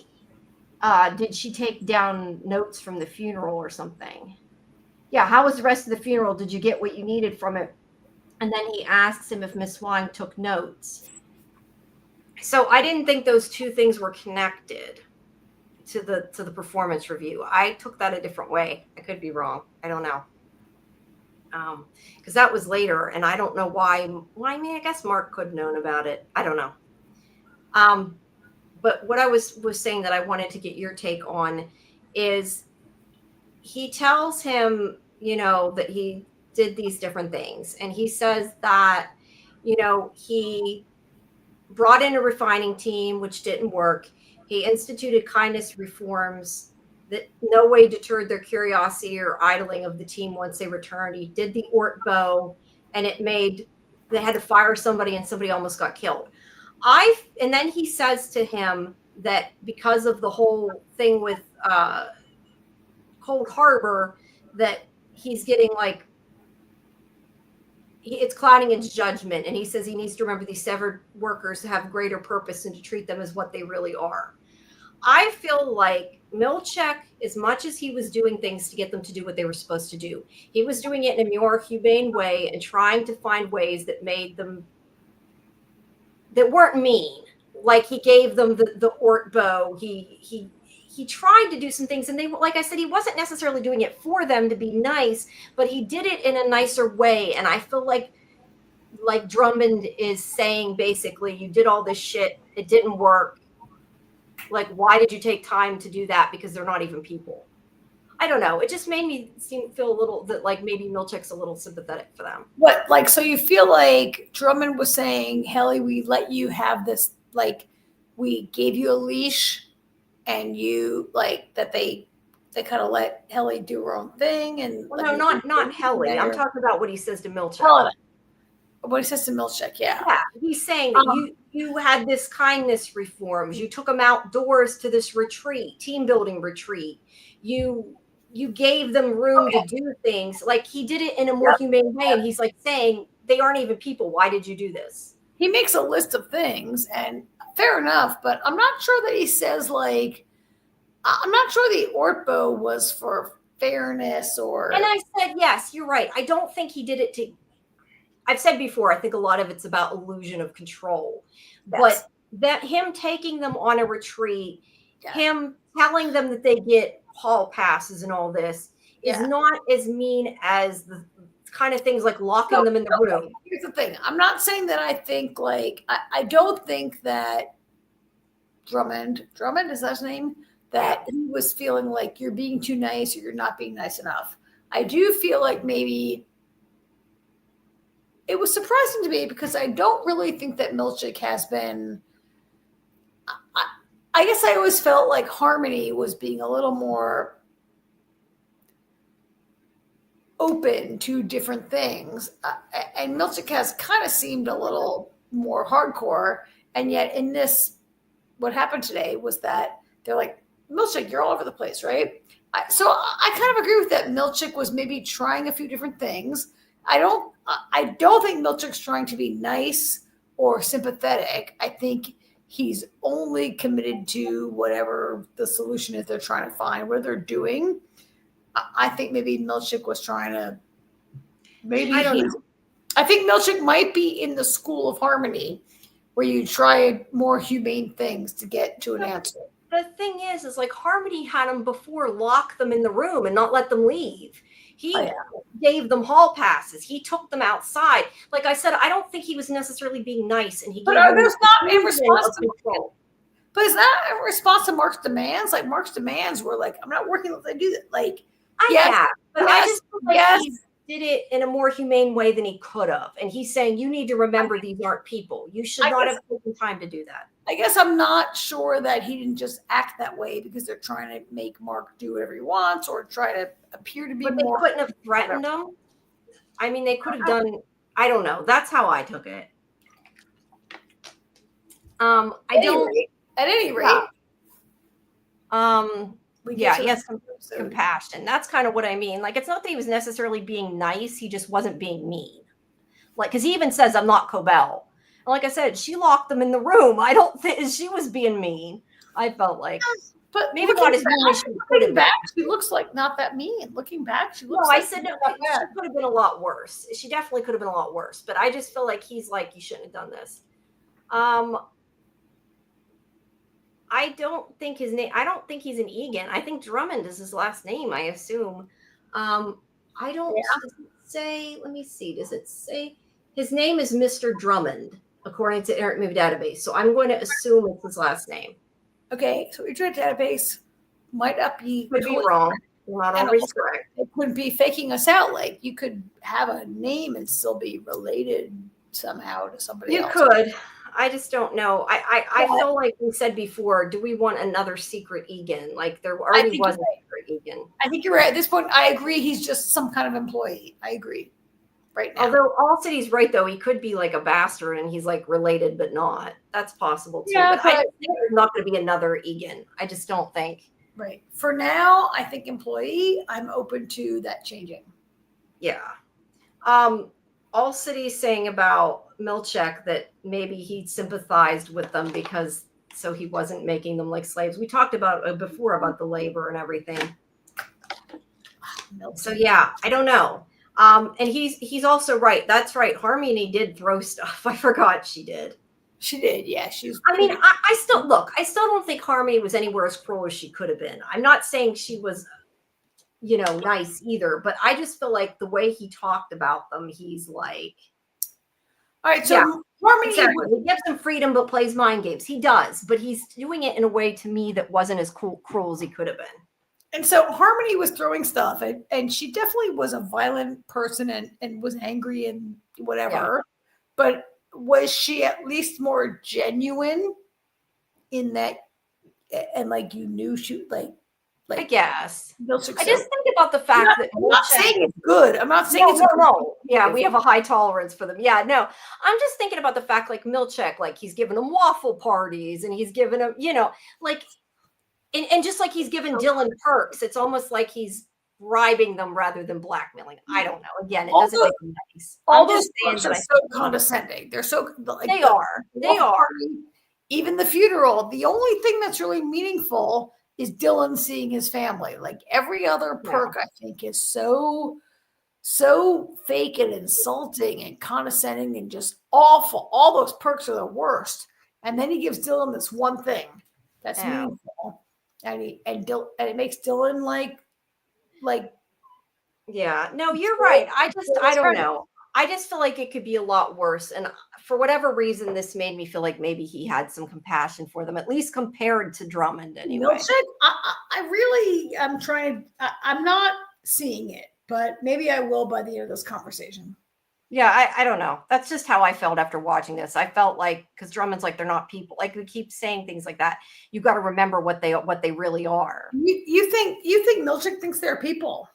did she take down notes from the funeral or something? Yeah, how was the rest of the funeral? Did you get what you needed from it? And then he asks him if Miss Wang took notes. So I didn't think those two things were connected to the performance review. I took that a different way. I could be wrong. I don't know. Because that was later, and I don't know why. Well, I mean, I guess Mark could have known about it. I don't know. But what I was saying that I wanted to get your take on is he tells him, that he did these different things. And he says that, he brought in a refining team, which didn't work. He instituted kindness reforms that no way deterred their curiosity or idling of the team once they returned. He did the Ort bow, and they had to fire somebody, and somebody almost got killed. And then he says to him that because of the whole thing with Cold Harbor, that he's getting it's clouding his judgment. And he says he needs to remember these severed workers have greater purpose and to treat them as what they really are. I feel like Milchek, as much as he was doing things to get them to do what they were supposed to do, he was doing it in a more humane way and trying to find ways that made them, that weren't mean. Like he gave them the Ort bow. He tried to do some things, and like I said, he wasn't necessarily doing it for them to be nice, but he did it in a nicer way. And I feel like Drummond is saying basically, you did all this shit, it didn't work. Like, why did you take time to do that? Because they're not even people. I don't know. It just made me feel a little that maybe Milchek's a little sympathetic for them. What, so you feel like Drummond was saying, Helly, we let you have this, we gave you a leash, and you that they kind of let Helly do her own thing, and no, not Helly. I'm talking about what he says to Milchek. What he says to Milchek, yeah. Yeah, he's saying that you had this kindness reforms. You took them outdoors to this retreat, team building retreat. You gave them room to do things. Like he did it in a more humane way, and he's saying they aren't even people. Why did you do this? He makes a list of things, and fair enough, but I'm not sure that he says I'm not sure the Ort bow was for fairness or. And I said, yes, you're right. I don't think he did it to. I've said before, I think a lot of it's about illusion of control, but that him taking them on a retreat, him telling them that they get hall passes and all this is not as mean as the kind of things like locking them in the room. Here's the thing. I'm not saying that I think I don't think that Drummond, is that his name? That he was feeling like you're being too nice or you're not being nice enough. I do feel like maybe it was surprising to me because I don't really think that Milchek has been. I guess I always felt like Harmony was being a little more open to different things. And Milchek has kind of seemed a little more hardcore. And yet in this, what happened today was that they're like, Milchek, you're all over the place, right? So I kind of agree with that. Milchek was maybe trying a few different things. I don't think Milchek's trying to be nice or sympathetic. I think he's only committed to whatever the solution is they're trying to find, what they're doing. I think maybe Milchek was trying to I think Milchek might be in the school of Harmony where you try more humane things to get to an answer. The thing is Harmony had them before lock them in the room and not let them leave. He gave them hall passes. He took them outside. Like I said, I don't think he was necessarily being nice. And but are those not in response to control? But is that a response to Mark's demands? Mark's demands were I'm not working unless I do that. But I just feel did it in a more humane way than he could have. And he's saying, you need to remember these aren't people. You should not have taken time to do that. I guess I'm not sure that he didn't just act that way because they're trying to make Mark do whatever he wants or try to appear to be But they more. couldn't have threatened him. I mean, they could have done, I don't know. That's how I took it. I don't. At any rate. Yeah. He has some compassion. That's kind of what I mean. Like, it's not that he was necessarily being nice. He just wasn't being mean. Like, because he even says, I'm not Cobell. And like I said, she locked them in the room. I don't think she was being mean. I felt like. But maybe not as mean as she could have been. She looks like not that mean. Looking back, she looks. No, like I said no. She could have been a lot worse. She definitely could have been a lot worse. But I just feel like he's like, you shouldn't have done this. I don't think his name. I don't think he's an Egan. I think Drummond is his last name. I assume. I don't. Yeah. Does it say? Let me see. Does it say his name is Mr. Drummond according to Internet Movie Database? So I'm going to assume it's his last name. Okay, so Internet Database might not be. Could be wrong. Not always correct. It could be faking us out. Like you could have a name and still be related somehow to somebody else. You could. I just don't know. I feel like we said before, do we want another secret Egan? Like there already was a secret Egan. I think you're right. At this point, I agree. He's just some kind of employee. I agree. Right now. Although All City's right, though. He could be like a bastard and he's like related, but not. That's possible too. Yeah, but I think there's not going to be another Egan. I just don't think. Right. For now, I think employee, I'm open to that changing. Yeah. All City's saying about Milchek that maybe he sympathized with them because so he wasn't making them like slaves. We talked about before about the labor and everything. So yeah, I don't know. And he's also right. That's right. Harmony did throw stuff. I forgot she did. She did. Yeah, she's. I mean, I still don't think Harmony was anywhere as cruel as she could have been. I'm not saying she was, nice either, but I just feel like the way he talked about them, he's like, all right. So Harmony, he gives them freedom, but plays mind games. He does, but he's doing it in a way to me that wasn't as cruel as he could have been. And so Harmony was throwing stuff, and she definitely was a violent person and was angry and whatever. Yeah. But was she at least more genuine in that? And like you knew she like I guess. I just think about the fact that I'm not saying it's good. I'm not saying no. Yeah, we have a high tolerance for them. Yeah, no. I'm just thinking about the fact like Milchek, like he's giving them waffle parties and he's giving them, like. And just like he's given Dylan perks, it's almost like he's bribing them rather than blackmailing. I don't know. Again, it doesn't make them nice. All those perks are so condescending. They're so like they are. Even the funeral. The only thing that's really meaningful is Dylan seeing his family. Like every other perk, I think, is so fake and insulting and condescending and just awful. All those perks are the worst. And then he gives Dylan this one thing that's meaningful. And it makes Dylan like yeah, no, you're right. I don't know. I just feel like it could be a lot worse. And for whatever reason, this made me feel like maybe he had some compassion for them, at least compared to Drummond anyway. I'm not seeing it, but maybe I will by the end of this conversation. Yeah, I don't know. That's just how I felt after watching this. I felt like, because Drummond's like, they're not people. Like we keep saying things like that. You got to remember what they really are. You think Milchek thinks they're people?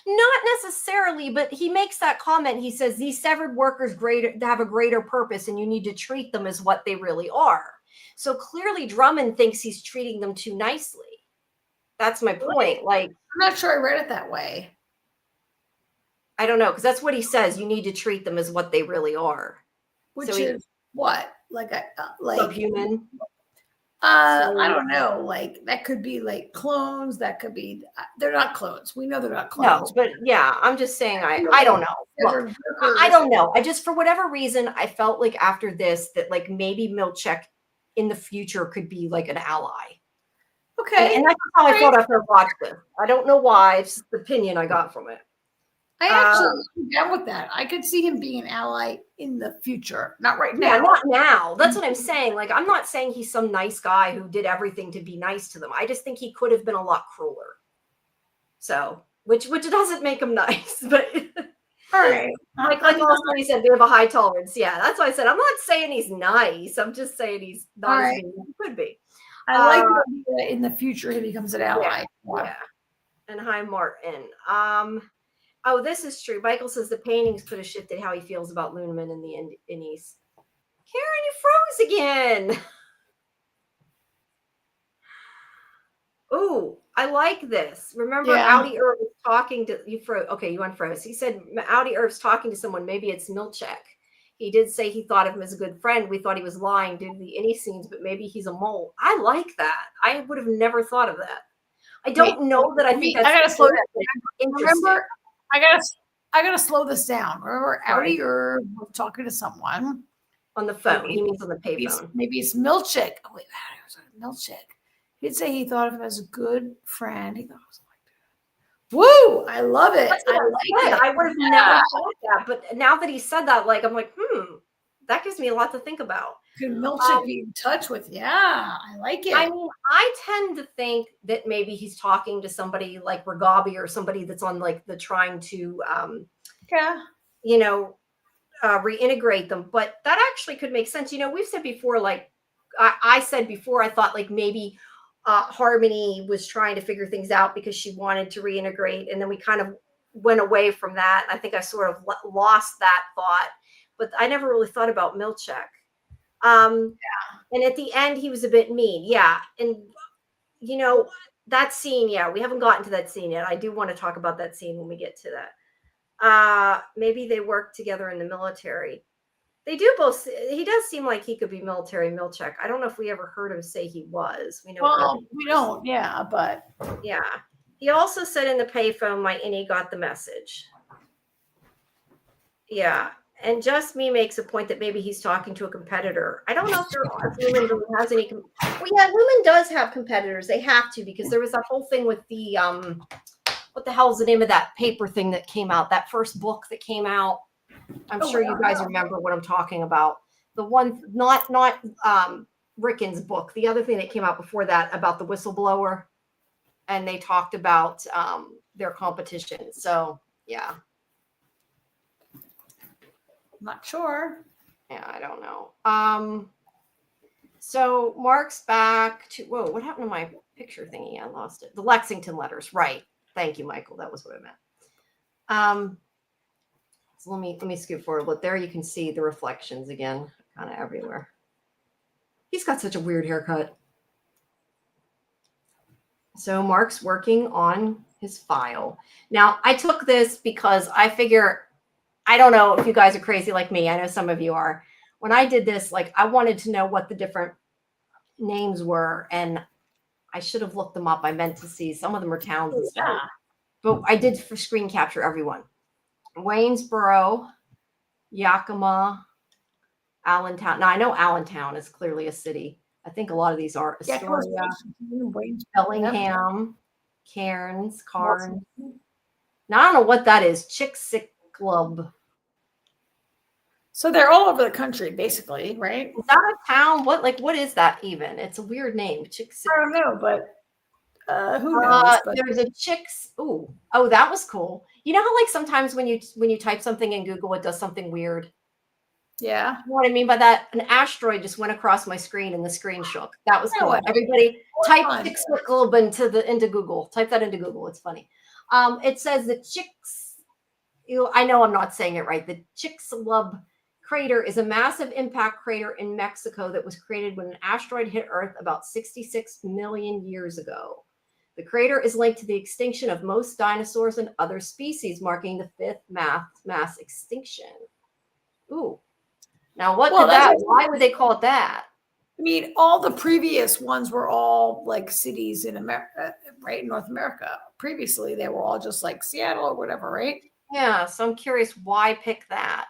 Not necessarily, but he makes that comment. He says these severed workers have a greater purpose, and you need to treat them as what they really are. So clearly, Drummond thinks he's treating them too nicely. That's my point. Like, I'm not sure I read it that way. I don't know, because that's what he says. You need to treat them as what they really are. Which is what? Like subhuman? I don't know. Like that could be like clones. That could be. They're not clones. We know they're not clones. No, but yeah, I'm just saying. I don't know. Look, I don't know. I just, for whatever reason, I felt like after this that like maybe Milchek in the future could be like an ally. Okay, and that's how I felt after I watched it. I don't know why. It's just the opinion I got from it. I actually am down with that. I could see him being an ally in the future, not right now. Yeah, not now. That's what I'm saying. Like, I'm not saying he's some nice guy who did everything to be nice to them. I just think he could have been a lot crueler. So, which doesn't make him nice, but All right. Like also he said, we have a high tolerance. Yeah, that's why I said I'm not saying he's nice. I'm just saying he's not as mean as he could be. I like the idea in the future he becomes an ally. Yeah. And hi, Martin. Oh, this is true. Michael says the paintings could have shifted how he feels about Luneman in the Innies. Karen, you froze again. Ooh, I like this. Remember, Audi Irv was talking to you. Okay, you unfroze. He said Audi Irv's talking to someone. Maybe it's Milchek. He did say he thought of him as a good friend. We thought he was lying due to the Innie scenes, but maybe he's a mole. I like that. I would have never thought of that. I don't know that I think that's. I gotta slow down. Remember, I gotta slow this down. Remember, Audi Irv was talking to someone on the phone. He means on the payphone. Maybe it's Milchek. Oh wait, Milchek. He'd say he thought of him as a good friend. He thought it was like that. Woo! I love it. I would have never thought that, but now that he said that, like I'm like, that gives me a lot to think about. Could Milchek be in touch with? Yeah, I like it. I mean, I tend to think that maybe he's talking to somebody like Ragabi or somebody that's on like the trying to, reintegrate them. But that actually could make sense. You know, we've said before, like I said before, I thought like maybe Harmony was trying to figure things out because she wanted to reintegrate, and then we kind of went away from that. I think I sort of lost that thought, but I never really thought about Milchek. And at the end, he was a bit mean. Yeah. And, you know, that scene, we haven't gotten to that scene yet. I do want to talk about that scene when we get to that. Maybe they work together in the military. They do both. He does seem like he could be military, Milchek. I don't know if we ever heard him say he was. We don't. Yeah, but. Yeah. He also said in the payphone, my innie got the message. Yeah. And Just Me makes a point that maybe he's talking to a competitor. I don't know if Lumen really has any. Lumen does have competitors. They have to, because there was that whole thing with the what the hell's the name of that paper thing that came out? That first book that came out. I'm sure you guys remember what I'm talking about. The one, not Ricken's book. The other thing that came out before that about the whistleblower, and they talked about their competition. So yeah. Not sure. Yeah, I don't know. So Mark's back to what happened to my picture thingy? I lost it. The Lexington letters, right? Thank you, Michael. That was what I meant. So let me scoot forward. Look, there you can see the reflections again, kind of everywhere. He's got such a weird haircut. So Mark's working on his file. Now, I took this because I figure, I don't know if you guys are crazy like me. I know some of you are. When I did this, like I wanted to know what the different names were, and I should have looked them up. I meant to see. Some of them are towns and stuff. But I did for screen capture everyone. Waynesboro, Yakima, Allentown. Now I know Allentown is clearly a city. I think a lot of these are Astoria, Bellingham, Cairns, Carnes. Now I don't know what that is. Chick-sick-Club. So they're all over the country, basically, right? Is that a town? What is that even? It's a weird name. I don't know, but who knows? There's a Chicks. Oh, that was cool. You know how like sometimes when you type something in Google, it does something weird. Yeah. You know what I mean by that? An asteroid just went across my screen and the screen shook. That was cool. Everybody type Chick-sick-Club into Google. Type that into Google. It's funny. It says the Chicks. I know I'm not saying it right. The Chicxulub crater is a massive impact crater in Mexico that was created when an asteroid hit Earth about 66 million years ago. The crater is linked to the extinction of most dinosaurs and other species, marking the fifth mass extinction. Ooh. Now, why would they call it that? I mean, all the previous ones were all like cities in America, right? In North America. Previously, they were all just like Seattle or whatever, right? Yeah. So I'm curious, why pick that?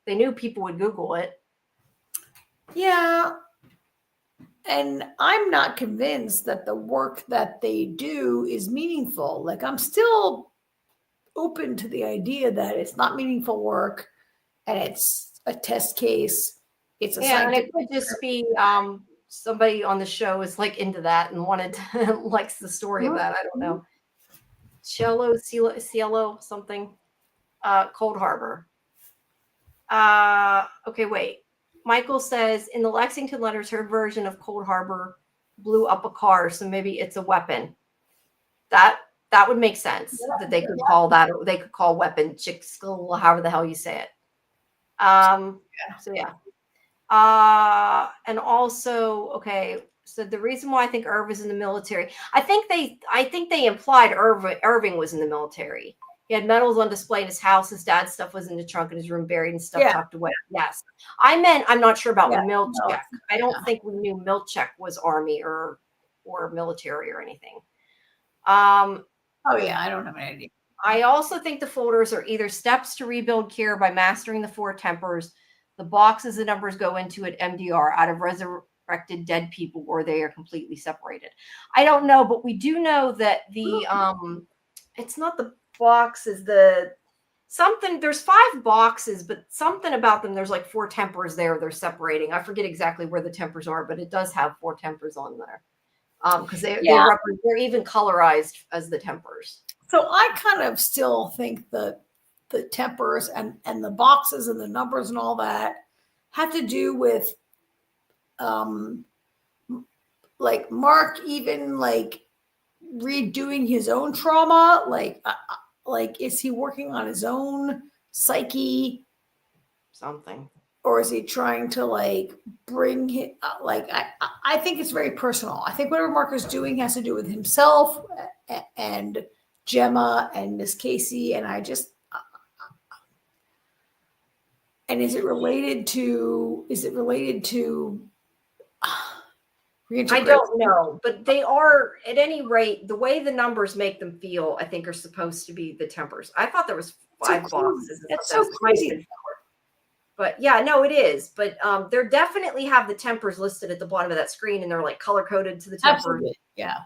They knew people would Google it. Yeah. And I'm not convinced that the work that they do is meaningful. Like, I'm still open to the idea that it's not meaningful work and it's a test case. It's a and it could just be somebody on the show is like into that and wanted to likes the story of that. I don't know. Cielo, something. Cold Harbor. Okay, wait. Michael says in the Lexington letters, her version of Cold Harbor blew up a car, so maybe it's a weapon. That would make sense that they could call that, or they could call weapon Chickskill, however the hell you say it. So yeah. And also, okay, so the reason why I think Irv is in the military, I think they implied Irving was in the military. He had medals on display in his house. His dad's stuff was in the trunk in his room, buried and stuff tucked away. Yes. I'm not sure about Milchek. I don't think we knew Milchek was Army or military or anything. Oh yeah, I don't have any idea. I also think the folders are either steps to rebuild Kira by mastering the four tempers. The boxes the numbers go into at MDR out of resurrected dead people, or they are completely separated. I don't know, but we do know that the it's not the boxes, there's 5 boxes, but something about them, there's like 4 tempers there they're separating. I forget exactly where the tempers are, but it does have 4 tempers on there. Because they're even colorized as the tempers. So I kind of still think that the tempers and the boxes and the numbers and all that have to do with like Mark even like redoing his own trauma, like is he working on his own psyche something, or is he trying to like bring it I think it's very personal. I think whatever Mark is doing has to do with himself and Gemma and Miss Casey, and I just and is it related to I don't know, but they are, at any rate, the way the numbers make them feel, I think, are supposed to be the tempers. I thought there was 5 boxes. That's so crazy. But yeah, no, it is. But they definitely have the tempers listed at the bottom of that screen, and they're like color coded to the tempers. Absolutely. Yeah.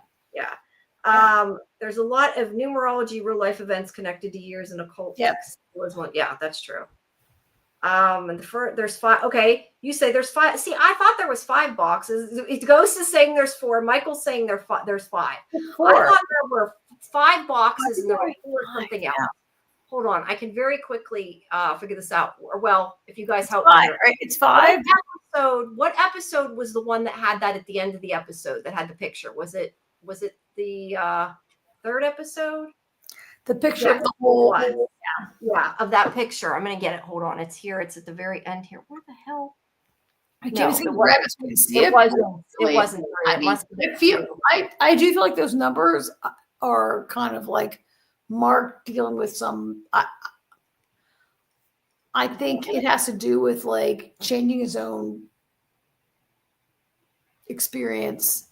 There's a lot of numerology, real life events connected to years in occult. Yes. Yeah, that's true. And there's 5. Okay, you say there's 5. See, I thought there was 5 boxes. Ghost is saying there's 4. Michael's saying there's 5. I thought there were 5 boxes and there were 4 something else. Hold on, I can very quickly figure this out. Or, well, if you guys help me, right? It's 5. What episode was the one that had that at the end of the episode that had the picture? Was it the 3rd episode? The picture of the whole, of that picture. I'm gonna get it. Hold on, it's here. It's at the very end here. Where the hell? I can't grab it so we can see it. It wasn't. I mean, I do feel like those numbers are kind of like Mark dealing with some. I think it has to do with like changing his own experience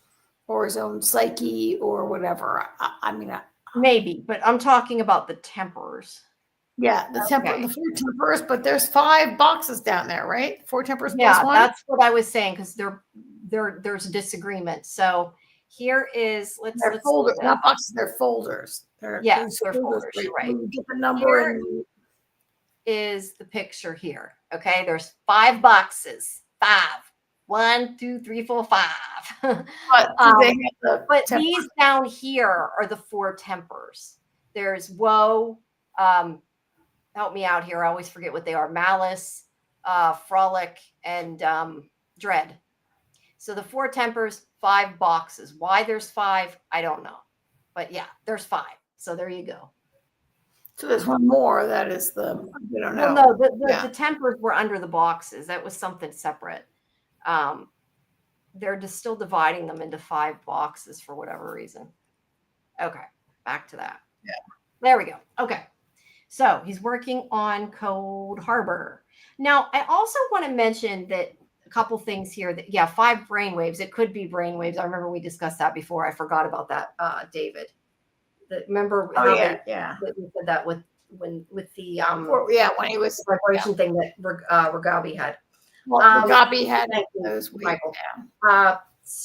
or his own psyche or whatever. I mean. Maybe, but I'm talking about the tempers. Yeah, the 4 tempers, but there's 5 boxes down there, right? 4 tempers plus 1. That's what I was saying, because there's a disagreement. So here is let's folders, not boxes, they're folders. They're folders. You're right. You get the number is the picture here. Okay, there's 5 boxes. 5. 1, 2, 3, 4, 5. But these down here are the 4 tempers. There's woe. Help me out here. I always forget what they are. Malice, frolic, and dread. So the 4 tempers, 5 boxes. Why there's 5, I don't know. But yeah, there's 5. So there you go. So there's one more. That is we don't know. Well, no, the tempers were under the boxes. That was something separate. They're just still dividing them into 5 boxes for whatever reason. Okay, back to that. Yeah. There we go. Okay. So he's working on Cold Harbor. Now, I also want to mention that a couple things here that, 5 brainwaves. It could be brainwaves. I remember we discussed that before. I forgot about that, David. Remember how we said that with the when he was vibration thing that Ragabi had. Well, Ragabi had those Michael.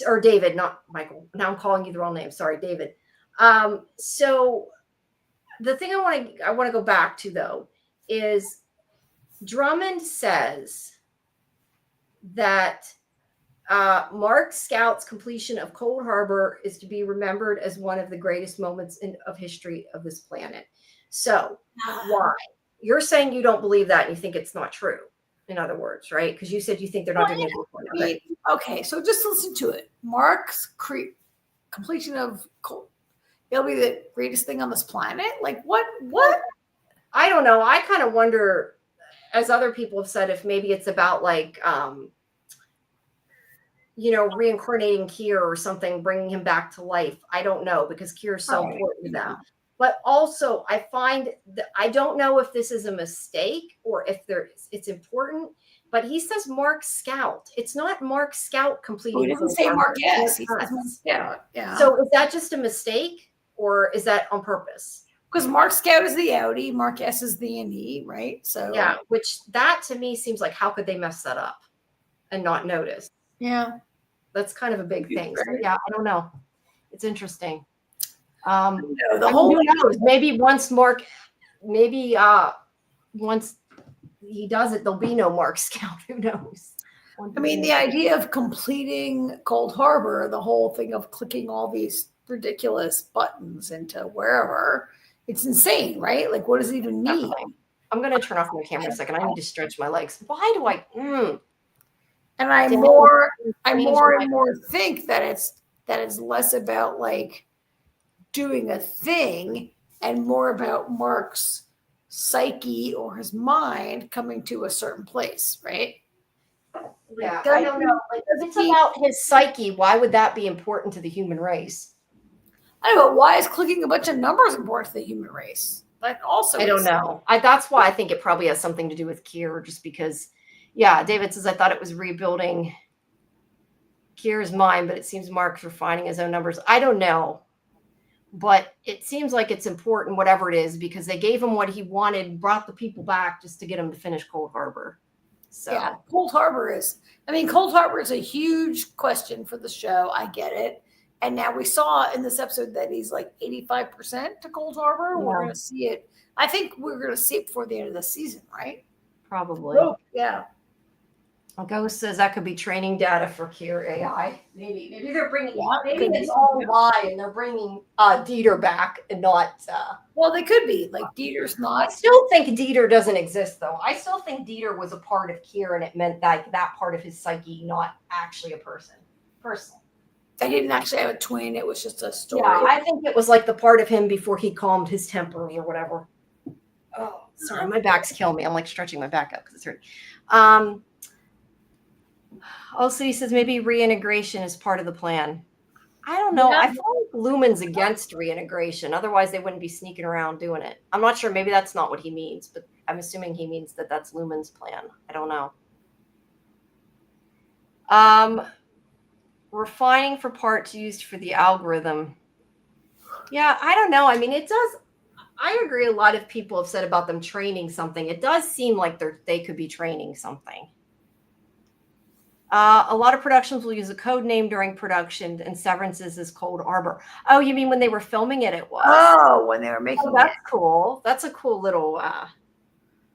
Or David, not Michael. Now I'm calling you the wrong name. Sorry, David. So the thing I want to go back to though is Drummond says that Mark Scout's completion of Cold Harbor is to be remembered as one of the greatest moments of history of this planet. So why? you're saying you don't believe that and you think it's not true. In other words, right? Because you said you think they're not doing anything for it. Okay, so just listen to it. Mark's completion of it'll be the greatest thing on this planet. Like what? I don't know. I kind of wonder, as other people have said, if maybe it's about like, reincarnating Kier or something, bringing him back to life. I don't know, because Kier is so important to them. But also, I find that I don't know if this is a mistake or if it's important. But he says Mark Scout. It's not Mark Scout completing. He doesn't say Mark S. He says Mark Scout. Yeah. So is that just a mistake, or is that on purpose? Because Mark Scout is the Audi, Mark S is the E, right? So yeah, which that to me seems like, how could they mess that up and not notice? Yeah, that's kind of a big thing. So, yeah, I don't know. It's interesting. Who knows? Maybe once he does it, there'll be no Mark Scout. Who knows? I mean, the idea of completing Cold Harbor, the whole thing of clicking all these ridiculous buttons into wherever, it's insane, right? Like, what does it even mean? Definitely. I'm going to turn off my camera a second. I need to stretch my legs. Why do I? And I more and more think that it's less about like doing a thing and more about Mark's psyche or his mind coming to a certain place, right? Yeah, I don't know. Like, if it's about his psyche, why would that be important to the human race? I don't know. Why is clicking a bunch of numbers important to the human race? But also, I don't know. That's why I think it probably has something to do with Kier, just because. Yeah, David says, I thought it was rebuilding Kier's mind, but it seems Mark's refining his own numbers. I don't know. But it seems like it's important, whatever it is, because they gave him what he wanted, brought the people back just to get him to finish Cold Harbor. So yeah, Cold Harbor is a huge question for the show. I get it. And now we saw in this episode that he's like 85% to Cold Harbor. Yeah. We're going to see it. I think we're going to see it before the end of the season, right? Probably. Oh, yeah. Ghost says that could be training data for Kier AI. Maybe they're bringing. Maybe it's all a lie, and they're bringing Dieter back and not. Well, they could be like Dieter's not. I still think Dieter doesn't exist, though. I still think Dieter was a part of Kier, and it meant that part of his psyche, not actually a person. Personally, they didn't actually have a twin. It was just a story. Yeah, I think it was like the part of him before he calmed his tempers or whatever. Oh, sorry, my back's killing me. I'm like stretching my back up because it's hurting. Also, he says maybe reintegration is part of the plan. I don't know. Yeah. I feel like Lumen's against reintegration. Otherwise, they wouldn't be sneaking around doing it. I'm not sure. Maybe that's not what he means, but I'm assuming he means that that's Lumen's plan. I don't know. Refining for parts used for the algorithm. Yeah, I don't know. I mean, it does. I agree. A lot of people have said about them training something. It does seem like they could be training something. A lot of productions will use a code name during production, and Severance is Cold Harbor. Oh, you mean when they were filming it? It was. Oh, when they were making that's cool. That's a cool little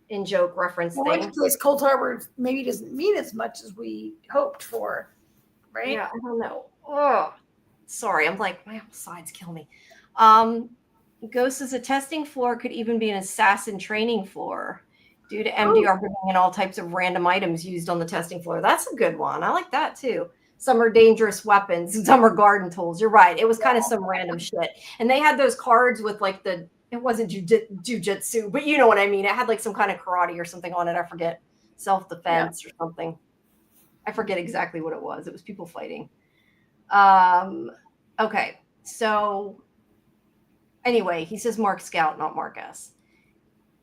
in-joke reference thing. In case Cold Harbor maybe doesn't mean as much as we hoped for, right? Yeah, I don't know. Oh, sorry. I'm like, my sides kill me. Ghost says a testing floor could even be an assassin training floor. Due to MDR bringing in all types of random items used on the testing floor. That's a good one. I like that too. Some are dangerous weapons, some are garden tools. You're right. It was kind of some random shit. And they had those cards with like it wasn't jujitsu, but you know what I mean. It had like some kind of karate or something on it. I forget. Self-defense or something. I forget exactly what it was. It was people fighting. Okay. So anyway, he says Mark Scout, not Mark S.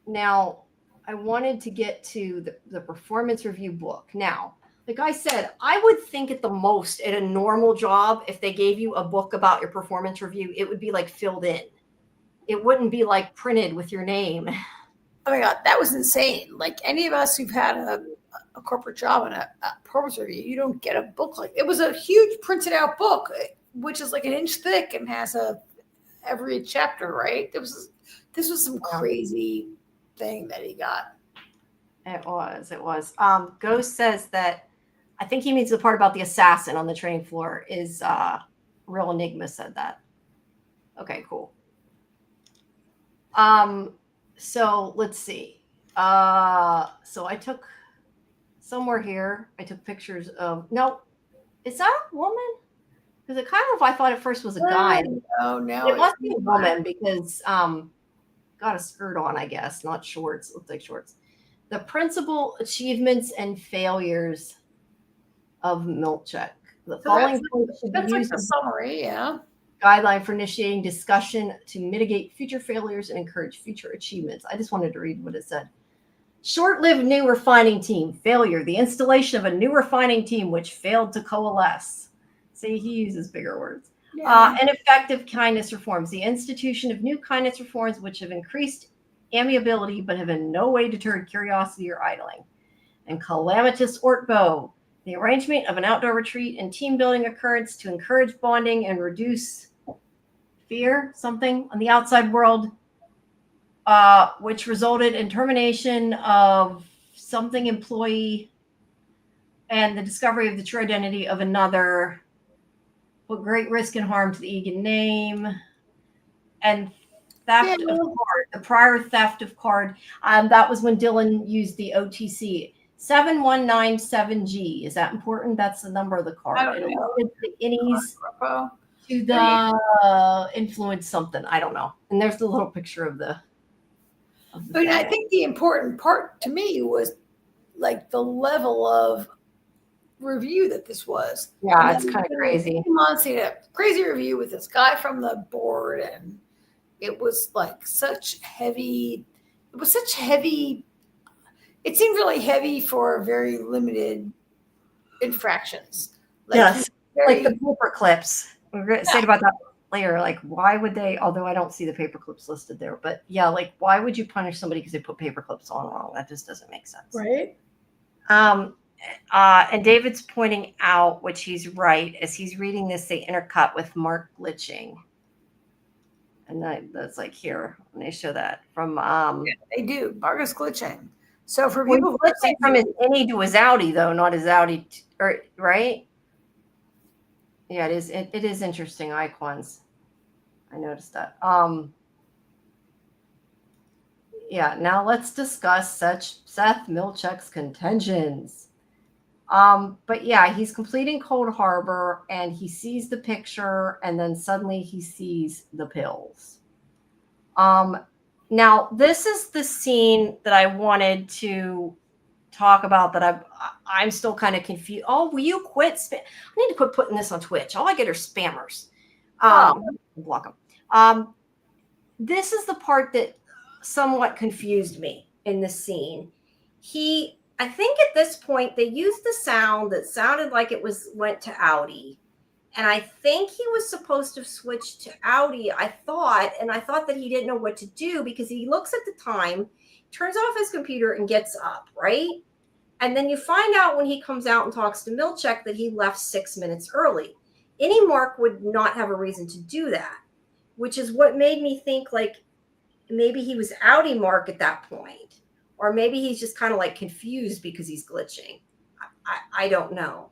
Now, I wanted to get to the performance review book. Now, like I said, I would think at the most at a normal job, if they gave you a book about your performance review, it would be like filled in. It wouldn't be like printed with your name. Oh my God, that was insane. Like any of us who've had a corporate job and a performance review, you don't get a book like it was a huge printed out book, which is like an inch thick and has every chapter, right? This was some crazy thing that he got. It was. Ghost says that I think he means the part about the assassin on the training floor is Real Enigma said that. Okay, cool. So let's see. So I took somewhere here. I took pictures of. No, is that a woman? Because it kind of, I thought at first was a guy. No, It must be a woman because got a skirt on, I guess, not shorts. Looks like shorts. The principal achievements and failures of Milchek. The following points should be That's like used the as summary, yeah. guideline for initiating discussion to mitigate future failures and encourage future achievements. I just wanted to read what it said. Short-lived new refining team failure. The installation of a new refining team which failed to coalesce. See, he uses bigger words. Yeah. Ineffective kindness reforms. The institution of new kindness reforms which have increased amiability but have in no way deterred curiosity or idling. And calamitous ortbo. The arrangement of an outdoor retreat and team building occurrence to encourage bonding and reduce fear, something on the outside world, which resulted in termination of something employee and the discovery of the true identity of another, put great risk and harm to the Egan name, and theft of card, the prior theft of card. That was when Dylan used the OTC 7197G. Is that important? That's the number of the card. It alerted the innies to the influence something. I don't know. And there's the little picture of the. But I think the important part to me was like the level of review that this was. Yeah, it's kind of crazy. Months, he had a crazy review with this guy from the board, and it was like such heavy. It was such heavy. It seemed really heavy for very limited infractions. Like, yes, like the paper clips. We're going to say about that later. Like, why would they? Although I don't see the paper clips listed there, but yeah, like, why would you punish somebody because they put paper clips on wrong? That just doesn't make sense, right? And David's pointing out, which he's right, as he's reading this, they intercut with Mark glitching. And that's like here, when they show that from yeah, they do. Mark is glitching. So for well, people glitching from his innie to his outie, though, not his outie, right? Yeah, it is. It is interesting icons. I noticed that. Yeah, now let's discuss Seth Milchek's contentions. But yeah, he's completing Cold Harbor and he sees the picture and then suddenly he sees the pills. Now this is the scene that I wanted to talk about that I'm still kind of confused. Oh, will you quit? I need to quit putting this on Twitch. All I get are spammers. Block them. This is the part that somewhat confused me in the scene. I think at this point they used the sound that sounded like it went to Audi. And I think he was supposed to switch to Audi, I thought that he didn't know what to do because he looks at the time, turns off his computer and gets up, right? And then you find out when he comes out and talks to Milchek that he left 6 minutes early. Any Mark would not have a reason to do that, which is what made me think like maybe he was Audi Mark at that point. Or maybe he's just kind of like confused because he's glitching. I don't know.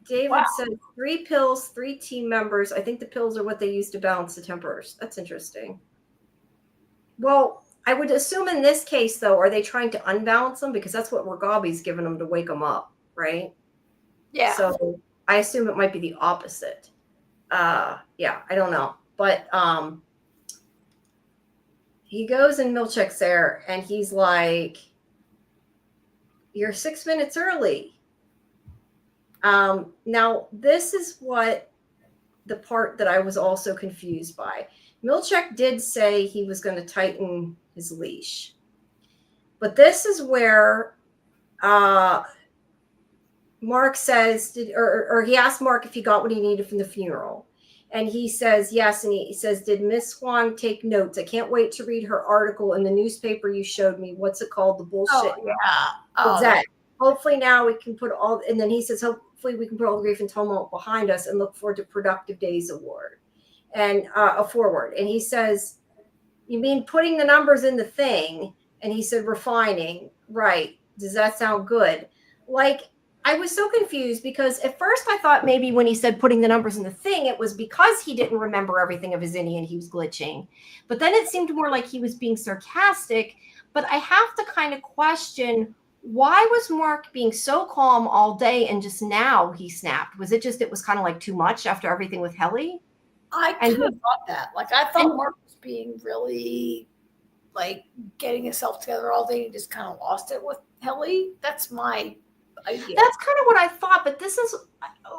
David said 3 pills, 3 team members. I think the pills are what they use to balance the tempers. That's interesting. Well, I would assume in this case, though, are they trying to unbalance them? Because that's what Ragabi's given them to wake them up, right? Yeah. So I assume it might be the opposite. Yeah, I don't know. But he goes and Milchek's there and he's like, you're 6 minutes early. Now, this is what the part that I was also confused by. Milchek did say he was going to tighten his leash. But this is where Mark says, or he asked Mark if he got what he needed from the funeral. And he says, yes. And he says, did Miss Huang take notes? I can't wait to read her article in the newspaper you showed me. What's it called? The bullshit. Oh, yeah. Exactly. Hopefully now we can put all, and then he says, hopefully we can put all the grief and tumult behind us and look forward to productive days forward. And he says, you mean putting the numbers in the thing? And he said, refining. Right. Does that sound good? Like, I was so confused because at first I thought maybe when he said putting the numbers in the thing, it was because he didn't remember everything of his innie and he was glitching. But then it seemed more like he was being sarcastic. But I have to kind of question, why was Mark being so calm all day and just now he snapped? Was it just, it was kind of like too much after everything with Helly? I And kind of thought that. Like, I thought Mark was being really, like, getting himself together all day and just kind of lost it with Helly. That's my idea. That's kind of what I thought, but this is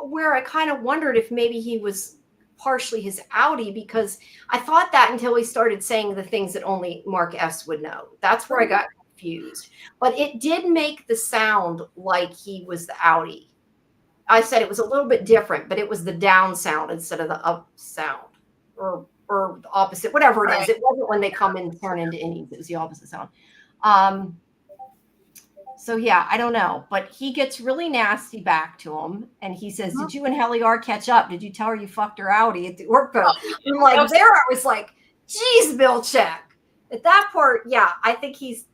where I kind of wondered if maybe he was partially his outie, because I thought that until he started saying the things that only Mark S would know. That's where I got confused. But it did make the sound like he was the outie. I said it was a little bit different, but it was the down sound instead of the up sound, or the opposite, whatever it is. It wasn't when they come and turn into innies. It was the opposite sound. So yeah, I don't know, but he gets really nasty back to him, and he says, "Did you and Heliar catch up? Did you tell her you fucked her outie at the workboat?" I'm like, there I was like, "Geez, Milchick." At that part, yeah, I think he's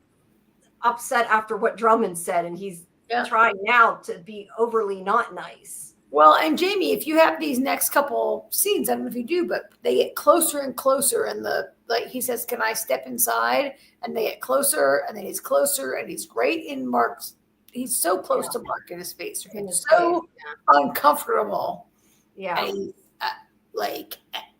upset after what Drummond said, and he's trying now to be overly not nice. Well, and Jamie, if you have these next couple scenes, I don't know if you do, but they get closer and closer, and like he says, "Can I step inside?" And they get closer, and then he's closer, and he's right in Mark's. He's so close to Mark in his face. It's so uncomfortable. Yeah. And he's,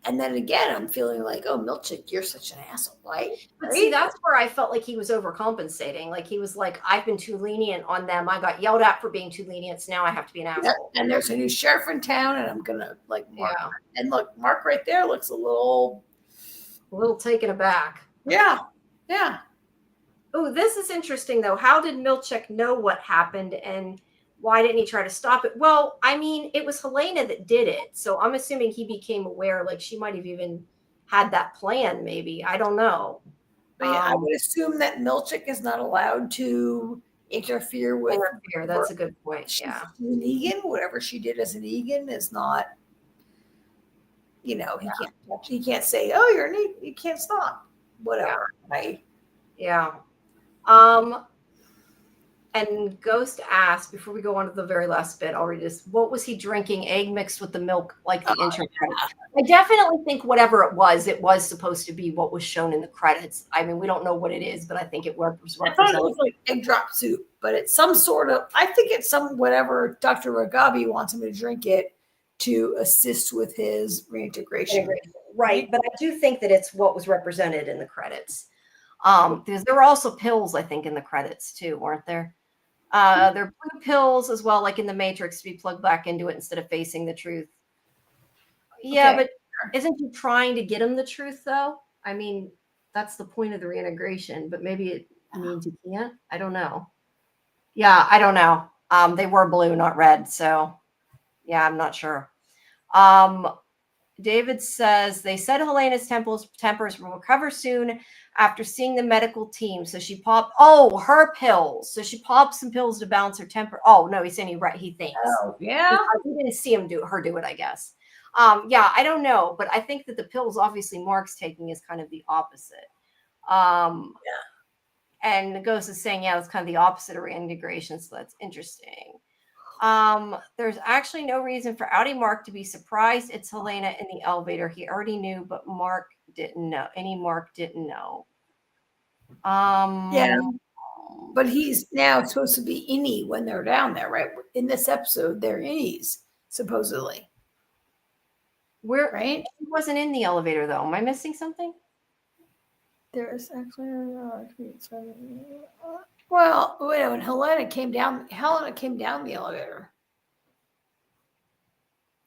and then again, I'm feeling like, oh, Milchick, you're such an asshole, right? But see, that's where I felt like he was overcompensating. Like he was like, I've been too lenient on them. I got yelled at for being too lenient, so now I have to be an asshole. And there's a new sheriff in town, and I'm gonna like Mark. Yeah. And look, Mark right there looks a little taken aback. Yeah. Oh, this is interesting though. How did Milchick know what happened, and why didn't he try to stop it? Well, I mean, it was Helena that did it. So I'm assuming he became aware, like she might have even had that plan, maybe. I don't know. But yeah, I would assume that Milchick is not allowed to interfere with. That's a good point. Yeah. An Egan, whatever she did as an Egan is not, he can't say, oh, you're an you can't stop. Whatever. Yeah. Right. Yeah. And Ghost asked, before we go on to the very last bit, I'll read this. What was he drinking? Egg mixed with the milk, like the intro credits. I definitely think whatever it was supposed to be what was shown in the credits. I mean, we don't know what it is, but I think it was represented. I thought it was like egg drop soup, but it's some sort of, I think it's some whatever Dr. Ragabi wants him to drink it to assist with his reintegration. Right, but I do think that it's what was represented in the credits. Because there were also pills, I think, in the credits too, weren't there? There are blue pills as well, like in the Matrix, to be plugged back into it instead of facing the truth. Yeah, okay. But isn't he trying to get him the truth, though? I mean, that's the point of the reintegration, but maybe it means he can't. I don't know. Yeah, I don't know. They were blue, not red. So, yeah, I'm not sure. David says, they said Helena's tempers will recover soon after seeing the medical team. So she popped, her pills. So she popped some pills to balance her temper. Oh, no, he's saying he thinks. Oh, yeah. He didn't see her do it, I guess. Yeah, I don't know. But I think that the pills, obviously, Mark's taking is kind of the opposite. Yeah. And the Ghost is saying, yeah, it's kind of the opposite of reintegration. So that's interesting. There's actually no reason for outie Mark to be surprised. It's Helena in the elevator. He already knew, but Mark didn't know. Mark didn't know. Yeah, but he's now supposed to be innie when they're down there, right? In this episode, they're innies, supposedly. Right? He wasn't in the elevator, though. Am I missing something? There's actually well, wait, when Helena came down the elevator.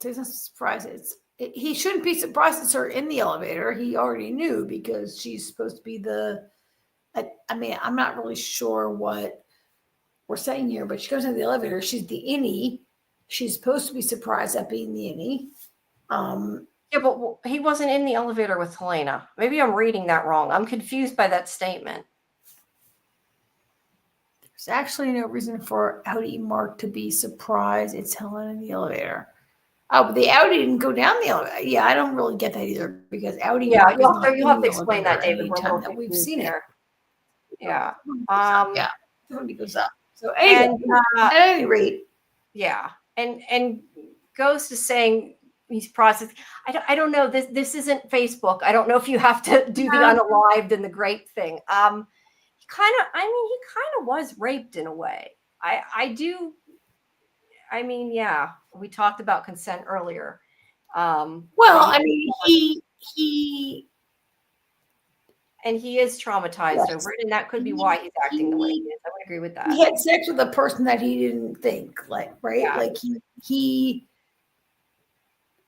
So it's not surprised. He shouldn't be surprised it's her in the elevator. He already knew because she's supposed to be I mean, I'm not really sure what we're saying here, but she goes into the elevator. She's the innie. She's supposed to be surprised at being the innie. Yeah, but he wasn't in the elevator with Helena. Maybe I'm reading that wrong. I'm confused by that statement. There's actually no reason for outie Mark to be surprised it's Helena in the elevator. Oh, but the outie didn't go down the elevator. Yeah, I don't really get that either because outie. Yeah, you'll have to explain that, David. Time that we've seen it. Yeah. Yeah. Somebody goes up. So anyway, at any rate, Yeah. And Ghost is saying he's processing. I don't know. This isn't Facebook. I don't know if you have to do the unalived and the grape thing. He kind of, he kind of was raped in a way. Yeah, we talked about consent earlier. Well, he and he is traumatized over it, and that could be why he's acting the way he is. I would agree with that. He had sex with a person that he didn't think, like, right? Yeah. Like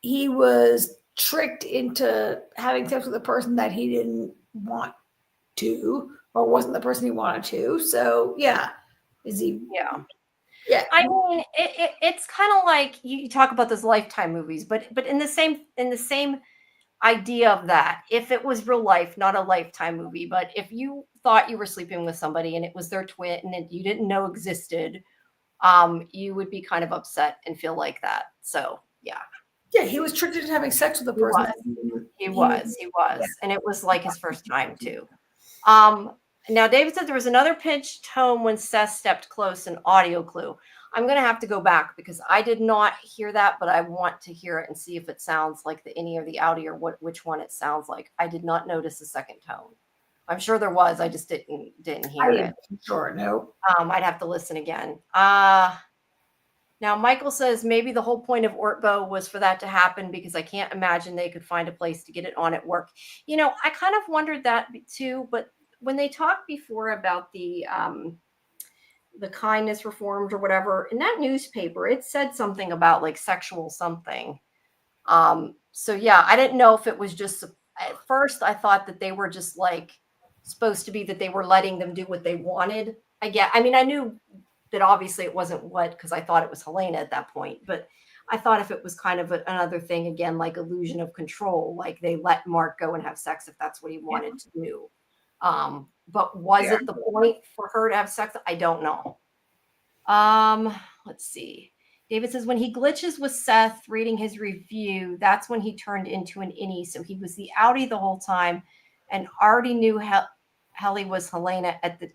he was tricked into having sex with a person that he didn't want to, or wasn't the person he wanted to. So yeah, is he? Yeah. Yeah. I mean, it's kind of like you talk about those Lifetime movies, but in the same idea of that, if it was real life, not a Lifetime movie, but if you thought you were sleeping with somebody and it was their twin and you didn't know existed, you would be kind of upset and feel like that. So yeah. Yeah, he was tricked into having sex with a person. He was. Yeah. And it was like his first time too. Now David said there was another pitch tone when Seth stepped close, an audio clue. I'm going to have to go back because I did not hear that, but I want to hear it and see if it sounds like the innie or the outie or which one it sounds like. I did not notice the second tone. I'm sure there was. I just didn't hear it. Sure, no. I'd have to listen again. Now Michael says maybe the whole point of Ortbo was for that to happen because I can't imagine they could find a place to get it on at work. I kind of wondered that too, but when they talked before about the kindness reformed or whatever, in that newspaper, it said something about like sexual something. So yeah, I didn't know if it was just, at first I thought that they were just like supposed to be that they were letting them do what they wanted. I knew that obviously it wasn't because I thought it was Helena at that point, but I thought if it was kind of another thing, again, like illusion of control, like they let Mark go and have sex if that's what he wanted to do. But was it the point for her to have sex? I don't know. Let's see. David says when he glitches with Seth reading his review, that's when he turned into an innie. So he was the outie the whole time and already knew Helly was Helena at the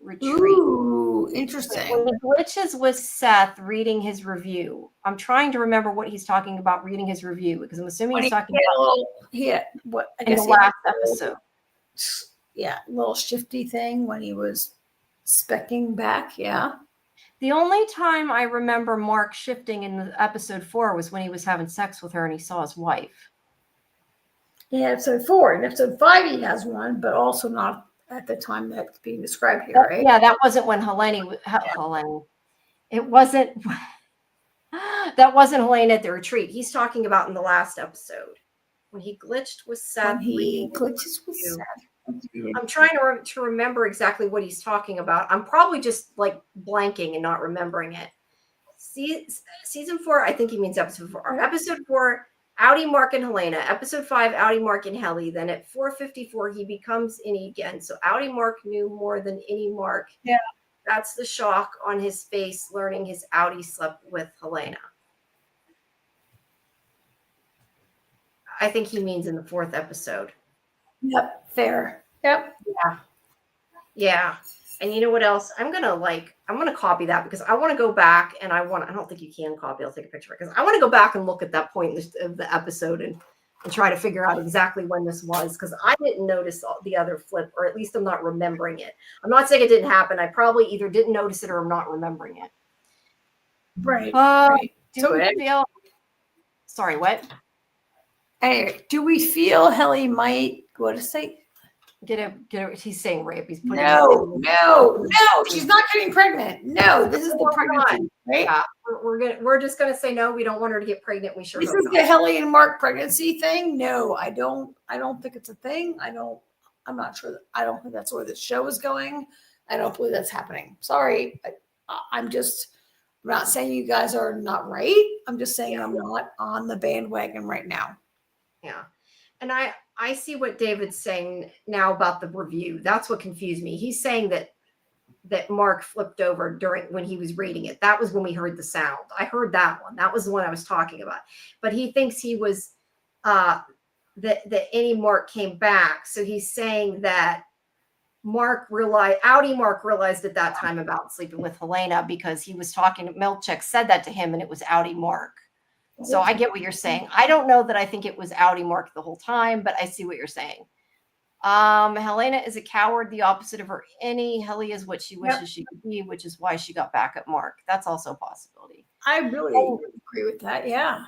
retreat. Ooh, interesting. When he glitches with Seth reading his review, I'm trying to remember what he's talking about reading his review because I'm assuming he's talking about in the last episode. Yeah, little shifty thing when he was specking back. Yeah. The only time I remember Mark shifting in episode 4 was when he was having sex with her and he saw his wife. Yeah, episode 4. In episode 5, he has one, but also not at the time that's being described here, right? Yeah, that wasn't when Helene. It wasn't. That wasn't Helene at the retreat. He's talking about in the last episode when he glitched with Seth. I'm trying to remember exactly what he's talking about. I'm probably just like blanking and not remembering it. Season 4, I think he means episode 4. Episode 4, Outie, Mark, and Helena. Episode 5, Outie, Mark, and Helly. Then at 4:54, he becomes Innie again. So Outie Mark knew more than Innie Mark. Yeah. That's the shock on his face, learning his Outie slept with Helena. I think he means in the 4th episode. Yep, fair. Yep. Yeah. And you know what else? I'm gonna copy that because I want to go back and I don't think you can copy. I'll take a picture because I want to go back and look at that point of the episode and try to figure out exactly when this was because I didn't notice the other flip, or at least I'm not remembering it. I'm not saying it didn't happen. I probably either didn't notice it or I'm not remembering it. Right. Sorry, what? Anyway, do we feel Helly might what to say? Get a. He's saying rape. He's putting no. She's not getting pregnant. No, this is the pregnancy, right? Yeah, we're just gonna say no. We don't want her to get pregnant. We sure. This is the Helly and Mark pregnancy thing. No, I don't think it's a thing. I'm not sure. I don't think that's where the show is going. I don't believe that's happening. Sorry, I'm not saying you guys are not right. I'm just saying I'm not on the bandwagon right now. Yeah, and I see what David's saying now about the review. That's what confused me. He's saying that Mark flipped over when he was reading it. That was when we heard the sound. I heard that one. That was the one I was talking about. But he thinks he was that any Mark came back. So he's saying that Mark realized at that time about sleeping with Helena because he was talking to Milchek, said that to him, and it was outie Mark. So I get what you're saying. I don't know that I think it was outie Mark the whole time, but I see what you're saying. Helena is a coward, the opposite of her innie. Helly is what she wishes she could be, which is why she got back at Mark. That's also a possibility. I really agree with that. Yeah.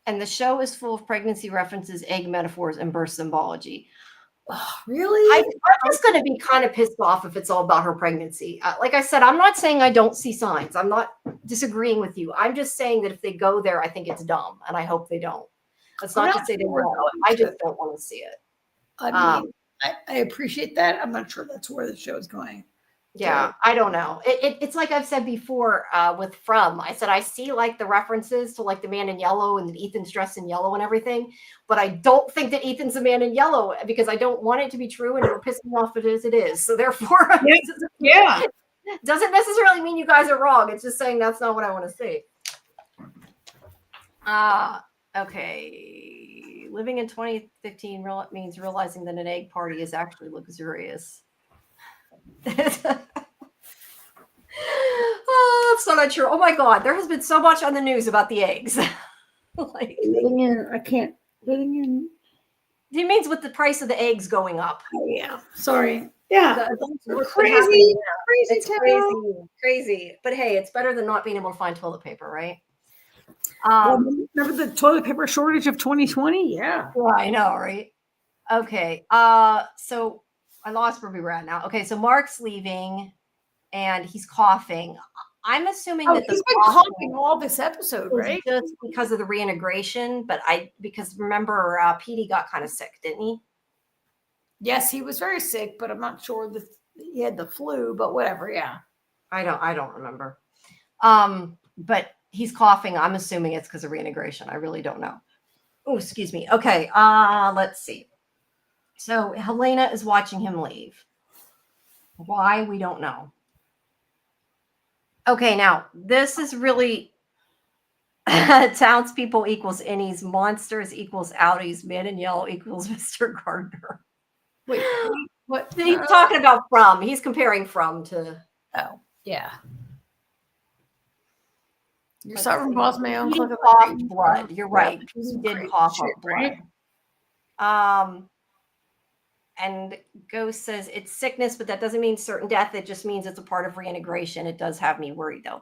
And the show is full of pregnancy references, egg metaphors, and birth symbology. Oh, really? I'm just going to be kind of pissed off if it's all about her pregnancy. Like I said, I'm not saying I don't see signs. I'm not disagreeing with you. I'm just saying that if they go there, I think it's dumb, and I hope they don't. That's not to say they won't. I just don't want to see it. I mean, I appreciate that. I'm not sure that's where the show is going. Yeah, so. I don't know. It's like I've said before with From. I said I see like the references to like the man in yellow and Ethan's dressed in yellow and everything, but I don't think that Ethan's the man in yellow because I don't want it to be true and it'll piss me off as it is. So therefore, yeah, doesn't necessarily mean you guys are wrong. It's just saying that's not what I want to see. Okay. Living in 2015 means realizing that an egg party is actually luxurious. That's so not true. Oh my God, there has been so much on the news about the eggs. Like living in. It means with the price of the eggs going up. Oh yeah, sorry. Yeah, crazy. But hey, it's better than not being able to find toilet paper, right? Remember the toilet paper shortage of 2020? Yeah. Well, I know, right? Okay. So I lost where we were at now. Okay, so Mark's leaving and he's coughing. I'm assuming that he's been coughing all this episode, right? Just because of the reintegration, but because remember, Petey got kind of sick, didn't he? Yes, he was very sick, but I'm not sure that he had the flu, but whatever, yeah. I don't remember. But he's coughing. I'm assuming it's because of reintegration. I really don't know. Oh, excuse me. Okay, let's see. So Helena is watching him leave. Why? We don't know. Okay, now this is really townspeople equals innies, monsters equals outies, man in yellow equals Mr. Gardner. Wait, what? He's talking about From. He's comparing From to. Oh, yeah. Your sovereign boss may own coughed blood. You're right. He did cough up blood. Right? And Ghost says it's sickness, but that doesn't mean certain death. It just means it's a part of reintegration. It does have me worried, though.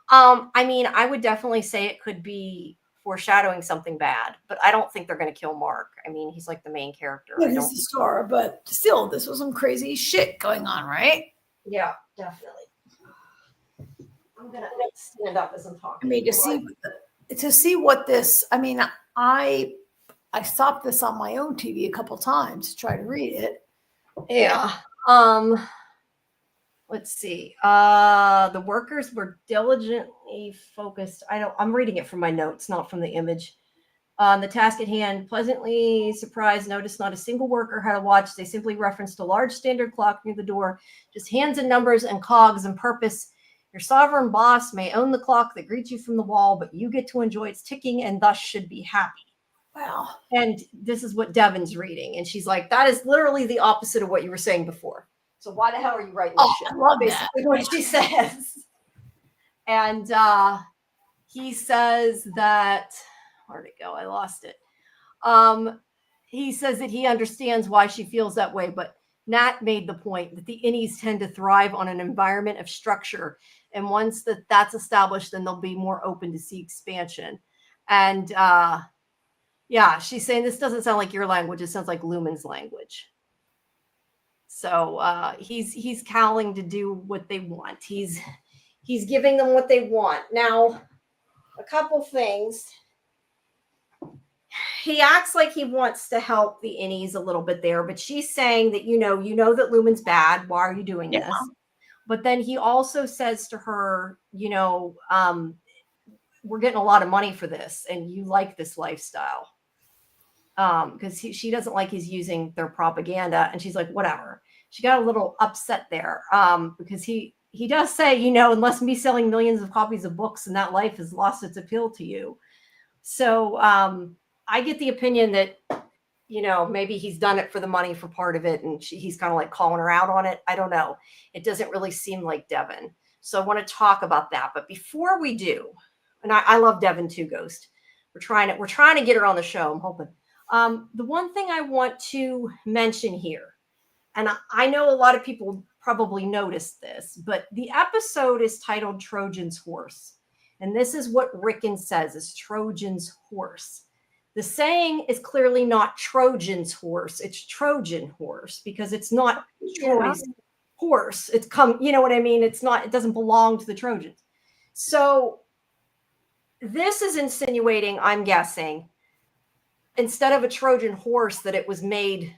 I mean, I would definitely say it could be foreshadowing something bad, but I don't think they're going to kill Mark. I mean, he's like the main character. Yeah, he's the star, but still, this was some crazy shit going on, right? Yeah, definitely. I'm going to stand up as I'm talking. I mean, to see what this. I mean, I stopped this on my own TV a couple times to try to read it. Yeah. Let's see. The workers were diligently focused. I'm reading it from my notes, not from the image. On the task at hand, pleasantly surprised, noticed not a single worker had a watch. They simply referenced a large standard clock near the door, just hands and numbers and cogs and purpose. Your sovereign boss may own the clock that greets you from the wall, but you get to enjoy its ticking and thus should be happy. Wow. And this is what Devin's reading. And she's like, that is literally the opposite of what you were saying before. So why the hell are you writing this shit? I love basically what she says. And he says that, where'd it go? I lost it. He says that he understands why she feels that way, but Nat made the point that the innies tend to thrive on an environment of structure. And once that's established, then they'll be more open to see expansion. And yeah, she's saying this doesn't sound like your language. It sounds like Lumen's language. So he's cowling to do what they want. He's giving them what they want. Now, a couple things. He acts like he wants to help the innies a little bit there, but she's saying that, you know that Lumen's bad. Why are you doing this? But then he also says to her, we're getting a lot of money for this and you like this lifestyle. Because she doesn't like he's using their propaganda, and she's like, whatever. She got a little upset there because he does say, unless me selling millions of copies of books and that life has lost its appeal to you. So I get the opinion that maybe he's done it for the money for part of it, and he's kind of like calling her out on it. I don't know. It doesn't really seem like Devin. So I want to talk about that. But before we do, and I love Devin too, Ghost. We're trying to get her on the show. I'm hoping. The one thing I want to mention here, and I know a lot of people probably noticed this, but the episode is titled Trojan's Horse. And this is what Rickon says is Trojan's horse. The saying is clearly not Trojan's horse. It's Trojan horse because it's not Troy's horse. It's you know what I mean? It doesn't belong to the Trojans. So this is insinuating, I'm guessing, instead of a Trojan horse, that it was made,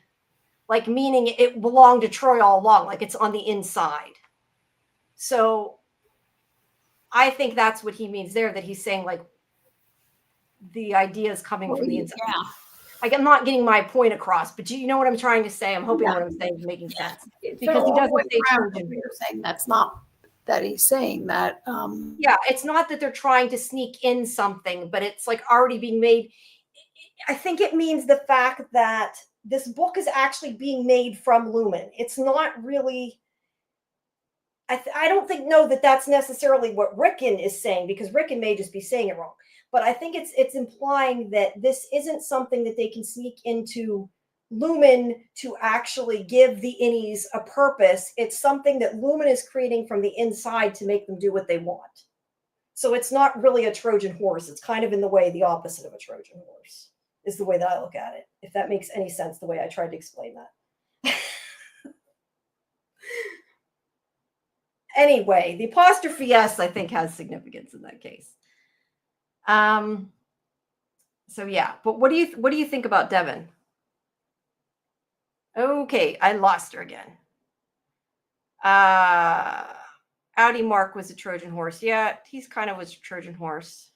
like, meaning it belonged to Troy all along, like it's on the inside. So I think that's what he means there, that he's saying, like, the idea is coming from the inside. Yeah. Like, I'm not getting my point across, but you know what I'm trying to say? I'm hoping what I'm saying is making sense. Because he doesn't say Trojan. You're saying that's not that he's saying that. Yeah, it's not that they're trying to sneak in something, but it's like already being made. I think it means the fact that this book is actually being made from Lumen. It's not really. I don't think that that's necessarily what Rickon is saying, because Rickon may just be saying it wrong. But I think it's implying that this isn't something that they can sneak into Lumen to actually give the innies a purpose. It's something that Lumen is creating from the inside to make them do what they want. So it's not really a Trojan horse. It's kind of in the way the opposite of a Trojan horse is the way that I look at it. If that makes any sense, the way I tried to explain that. Anyway, the apostrophe S, I think, has significance in that case. So yeah, but what do you think about Devin? Okay, I lost her again. Audi Mark was a Trojan horse. Yeah, he's kind of was a Trojan horse.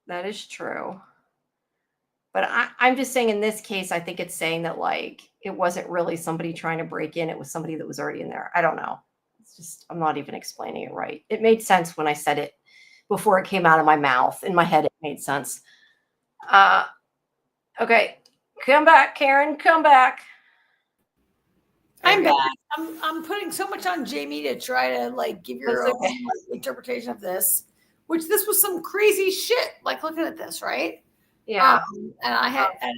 That is true. But I'm just saying, in this case, I think it's saying that, like, it wasn't really somebody trying to break in. It was somebody that was already in there. I don't know. It's just, I'm not even explaining it right. It made sense when I said it before it came out of my mouth. In my head, it made sense. Okay. Come back, Karen. Come back. I'm back. I'm putting so much on Jamie to try to, like, give your own interpretation of this, which this was some crazy shit. Like, looking at this, right? Yeah. And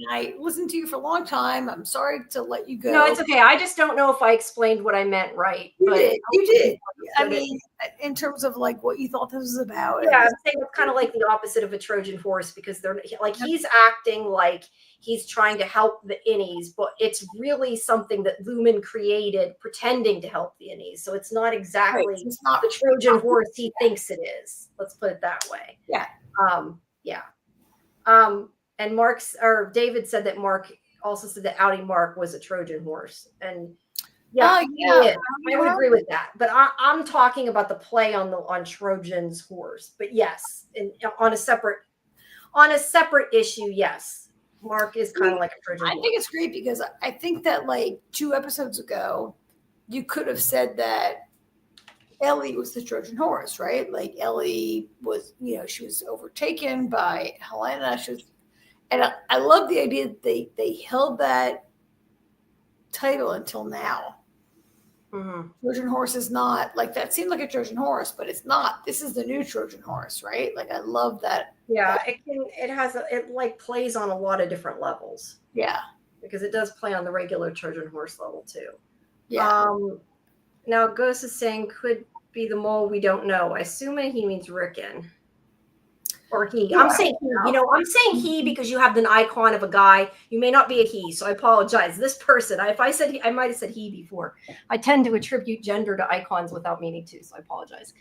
I listened to you for a long time. I'm sorry to let you go. No, it's okay. I just don't know if I explained what I meant right. You did. I mean, in terms of, like, what you thought this was about. Yeah, I'm saying it's kind of like the opposite of a Trojan horse, because they're like, he's acting like he's trying to help the innies, but it's really something that Lumen created pretending to help the innies. So it's not exactly it's not the Trojan horse he thinks it is. Let's put it that way. Yeah. Yeah. And David said that Mark also said that Audi Mark was a Trojan horse. And I would agree with that. But I'm talking about the play on Trojan's horse. But yes, and on a separate issue, yes, Mark is kind of like a Trojan horse. I think it's great, because I think that, like, 2 episodes ago, you could have said that Ellie was the Trojan horse, right? Like, Ellie was, she was overtaken by Helena. And I love the idea that they held that title until now. Mm-hmm. Trojan horse is not, like, that seemed like a Trojan horse, but it's not. This is the new Trojan horse, right? Like, I love that. Yeah, it like plays on a lot of different levels. Yeah, because it does play on the regular Trojan horse level too. Yeah. Now Ghost is saying could be the mole. We don't know. I assume he means Rickon. Or he. Yeah. I'm saying he. I'm saying he because you have an icon of a guy. You may not be a he, so I apologize. This person, if I said he, I might have said he before. I tend to attribute gender to icons without meaning to, so I apologize.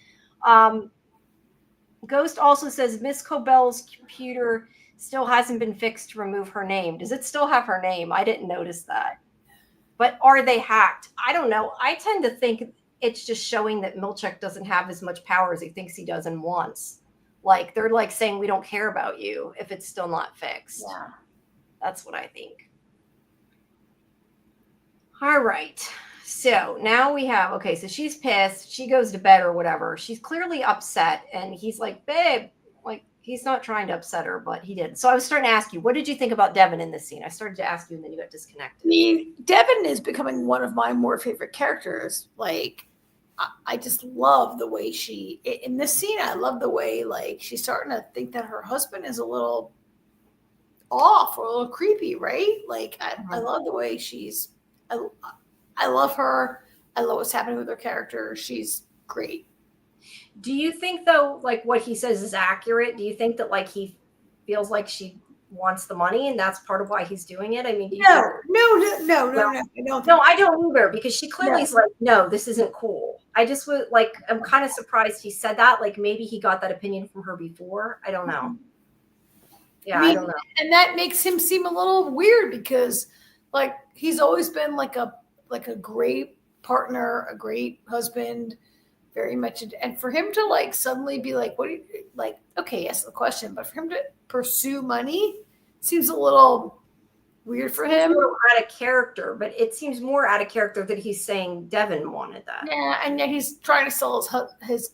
Ghost also says Miss Cobell's computer still hasn't been fixed to remove her name. Does it still have her name? I didn't notice that. But are they hacked? I don't know. I tend to think it's just showing that Milchek doesn't have as much power as he thinks he does and wants. Like, they're like saying, we don't care about you if it's still not fixed. Yeah. That's what I think. All right. So now we have, okay, so she's pissed. She goes to bed or whatever. She's clearly upset. And he's like, babe, like, He's not trying to upset her, but he did. So I was starting to ask you, what did you think about Devin in this scene? I started to ask you, and then you got disconnected. Devin is becoming one of my more favorite characters. Like, I just love the way she, in this scene, I love the way, like, she's starting to think that her husband is a little off or a little creepy, right? Like, I love the way she's, I love her. I love what's happening with her character. She's great. Do you think, though, like what he says is accurate? Do you think that, like, he feels like she wants the money and that's part of why he's doing it? I mean, No. I don't either, because she clearly is like, no, this isn't cool. I just was like, I'm kind of surprised he said that. Like, maybe he got that opinion from her before. I don't know. Yeah, I don't know. And that makes him seem a little weird because, like, he's always been like a great partner, a great husband, very much. And for him to, like, suddenly be like, what do you, like, okay, yes, the question, but for him to pursue money seems a little weird for him. A little out of character, but it seems more out of character that he's saying Devin wanted that. Yeah, and yet he's trying to sell his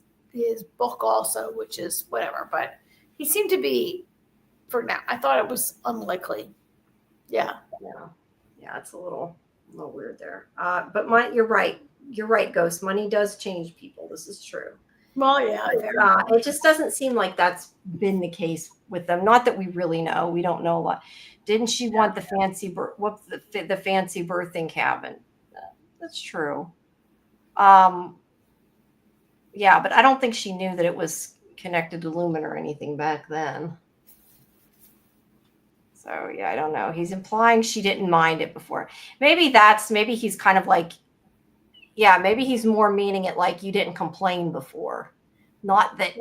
book also, which is whatever. But he seemed to be, for now, I thought it was unlikely. Yeah, it's a little weird there. But you're right. You're right, Ghost. Money does change people. This is true. Well, yeah. It just doesn't seem like that's been the case with them. Not that we really know. We don't know a lot. Didn't she want the fancy the fancy birthing cabin? That's true. Yeah, but I don't think she knew that it was connected to Lumen or anything back then. So yeah, I don't know. He's implying she didn't mind it before. Maybe he's kind of like, yeah, maybe he's more meaning it like you didn't complain before. Not that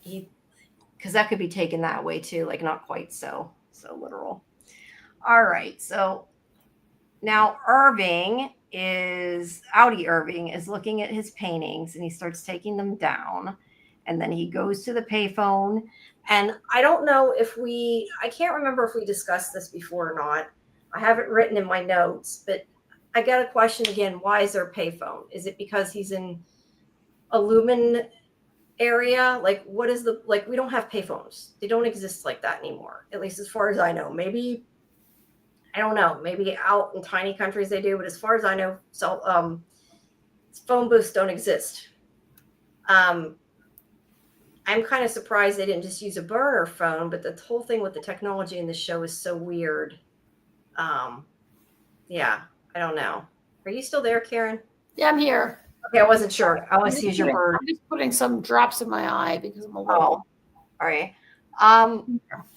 because that could be taken that way too, like not quite so literal. All right, so now Audi Irving is looking at his paintings and he starts taking them down, and then he goes to the payphone. And I don't know I can't remember if we discussed this before or not. I haven't written in my notes, but I got a question again. Why is there a payphone? Is it because he's in a Lumen area? Like, what is we don't have payphones. They don't exist like that anymore, at least as far as I know. Maybe, I don't know, maybe out in tiny countries they do, but as far as I know, phone booths don't exist. I'm kind of surprised they didn't just use a burner phone, but the whole thing with the technology in the show is so weird. Yeah, I don't know. Are you still there, Karen? Yeah, I'm here. Okay, I wasn't sure. I want to see your bird. I'm just putting some drops in my eye because I'm a little. All right.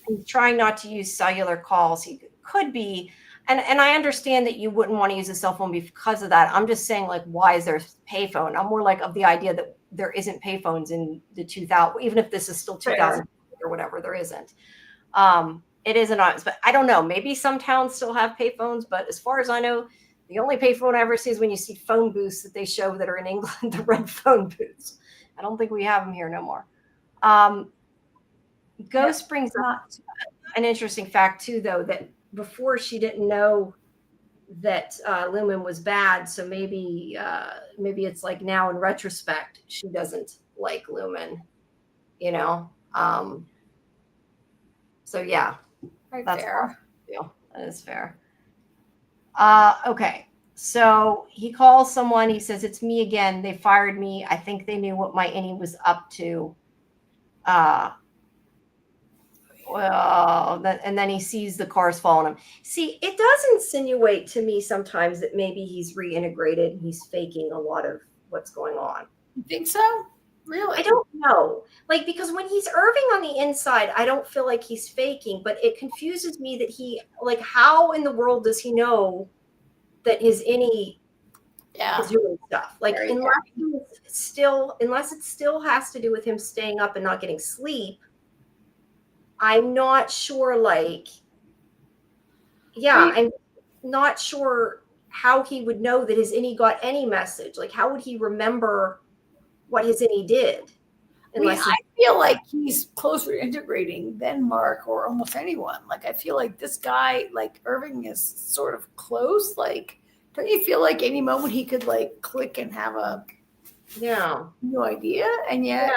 He's trying not to use cellular calls. He could be, and I understand that you wouldn't want to use a cell phone because of that. I'm just saying, like, why is there a payphone? I'm more like of the idea that there isn't payphones in the 2000, even if this is still 2000 or whatever, there isn't. It isn't honest, but I don't know. Maybe some towns still have payphones, but as far as I know, the only payphone I ever see is when you see phone booths that they show that are in England, the red phone booths. I don't think we have them here no more. Ghost brings up an interesting fact too, though, that before she didn't know that Lumen was bad. So maybe it's like now in retrospect, she doesn't like Lumen, you know? So yeah, that's fair. That is fair. Okay. So he calls someone. He says, "It's me again. They fired me. I think they knew what my innie was up to." And then he sees the cars following him. See, it does insinuate to me sometimes that maybe he's reintegrated and he's faking a lot of what's going on. You think so? Really? I don't know. Like, because when he's Irving on the inside, I don't feel like he's faking, but it confuses me that how in the world does he know that his innie is doing stuff? Like, unless it still has to do with him staying up and not getting sleep, I'm not sure, I'm not sure how he would know that his innie got any message. Like, how would he remember what his innie did? I feel like he's closer integrating than Mark or almost anyone. Like, I feel like this guy, like Irving, is sort of close. Like, don't you feel like any moment he could like click and have a new idea? And yet,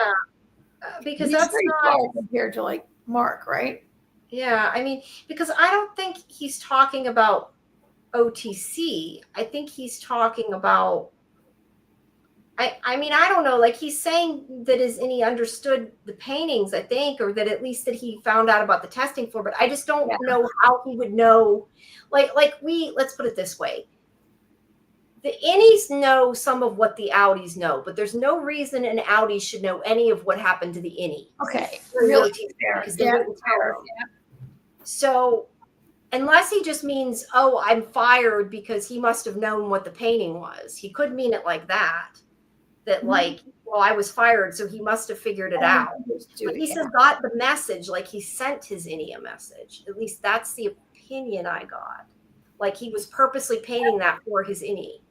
because He's that's pretty not. far compared to like Mark, right? Yeah, I mean, because I don't think he's talking about OTC. I think he's talking about. I mean, I don't know. Like he's saying that he understood the paintings, I think, or that at least that he found out about the testing floor. But I just don't know how he would know. Let's put it this way: the innies know some of what the outies know, but there's no reason an outie should know any of what happened to the innie. Okay, Really, because they wouldn't tell them. Yeah. So unless he just means, oh, I'm fired because he must have known what the painting was. He could mean it like that. That like, well, I was fired, so he must have figured it out. But he says got the message, like he sent his innie a message. At least that's the opinion I got. Like he was purposely painting that for his innie.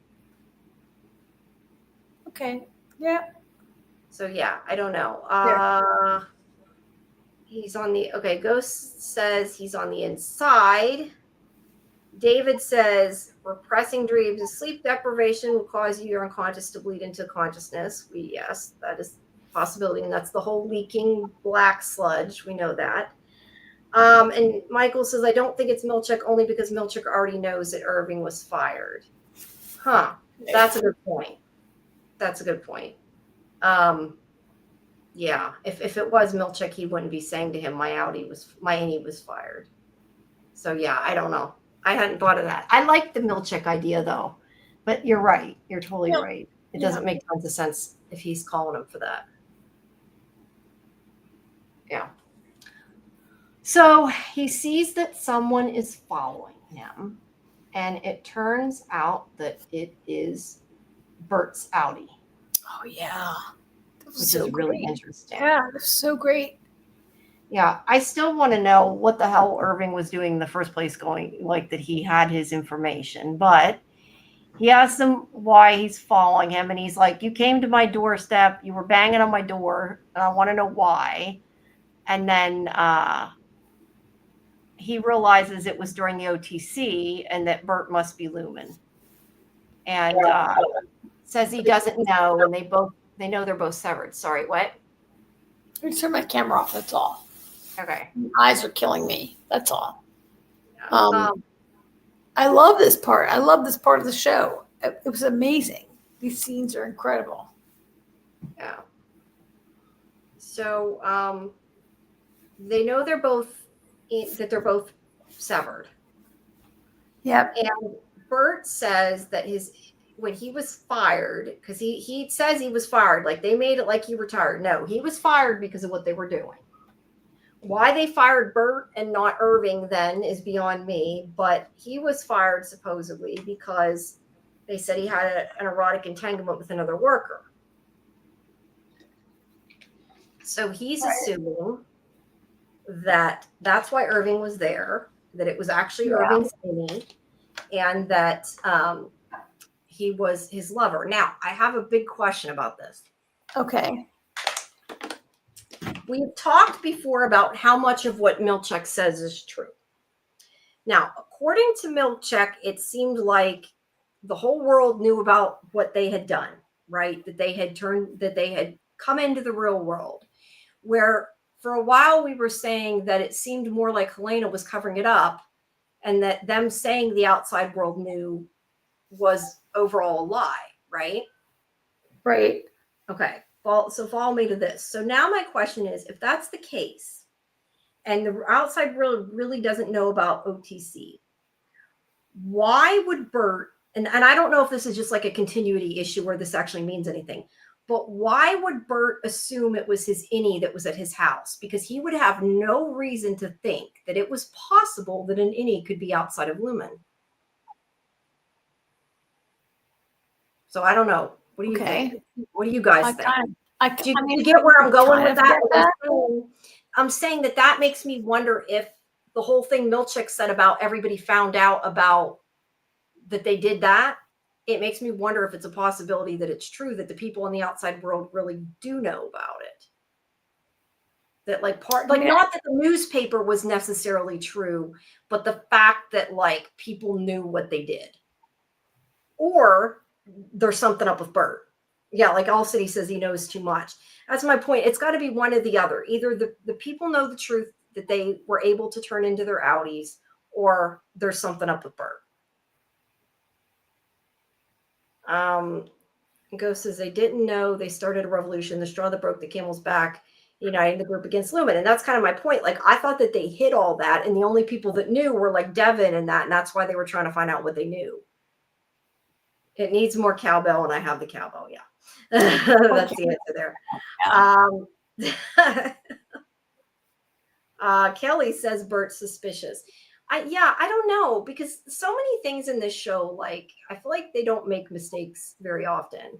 Okay. Yeah. So yeah, I don't know. He's on the Ghost says he's on the inside. David says repressing dreams and sleep deprivation will cause your unconscious to bleed into consciousness. Yes, that is a possibility, and that's the whole leaking black sludge. We know that. And Michael says, I don't think it's Milchek only because Milchek already knows that Irving was fired. Huh. That's a good point. That's a good point. Yeah, if it was Milchek, he wouldn't be saying to him, my innie was fired. So yeah, I don't know. I hadn't thought of that. I like the Milchek idea though, but you're right. You're totally right. It doesn't make tons of sense if he's calling him for that. Yeah. So he sees that someone is following him, and it turns out that it is Bert's outie. Oh yeah. Which is really interesting. Yeah, that's so great. Yeah, I still want to know what the hell Irving was doing in the first place, going like that he had his information, but he asks him why he's following him, and he's like, you came to my doorstep, you were banging on my door, and I want to know why. And then he realizes it was during the OTC and that Bert must be Lumen. And says he doesn't know, and they know they're both severed. Sorry, what? I turn my camera off, that's all. Okay. My eyes are killing me. That's all. I love this part. I love this part of the show. It was amazing. These scenes are incredible. Yeah. So they know they're both severed. Yep. And Bert says that when he was fired, because he says he was fired, like they made it like he retired. No, he was fired because of what they were doing. Why they fired Bert and not Irving then is beyond me, but he was fired supposedly because they said he had an erotic entanglement with another worker. So he's assuming that that's why Irving was there, that it was actually Irving's innie, and that he was his lover. Now, I have a big question about this. Okay. We've talked before about how much of what Milchek says is true. Now, according to Milchek, it seemed like the whole world knew about what they had done, right? That they had come into the real world. Where for a while we were saying that it seemed more like Helena was covering it up, and that them saying the outside world knew was overall a lie, right? Right. Okay. So follow me to this. So now my question is, if that's the case, and the outside world really doesn't know about OTC, why would Bert, and I don't know if this is just like a continuity issue where this actually means anything, but why would Bert assume it was his innie that was at his house? Because he would have no reason to think that it was possible that an innie could be outside of Lumen. So I don't know. What do you think? What do you guys think? Do you get where I'm going with that? I'm saying that makes me wonder if the whole thing Milchek said about everybody found out about that they did that. It makes me wonder if it's a possibility that it's true that the people in the outside world really do know about it. That not that the newspaper was necessarily true, but the fact that like people knew what they did. Or there's something up with Bert. Yeah, like All City says he knows too much. That's my point. It's got to be one or the other. Either the people know the truth that they were able to turn into their Audis, or there's something up with Bert. Ghost says they didn't know they started a revolution, the straw that broke the camel's back, uniting the group against Lumen. And that's kind of my point. Like, I thought that they hid all that, and the only people that knew were like Devin and that's why they were trying to find out what they knew. It needs more cowbell, and I have the cowbell. Yeah. That's the answer there. Kelly says Bert's suspicious. I don't know, because so many things in this show, like, I feel like they don't make mistakes very often.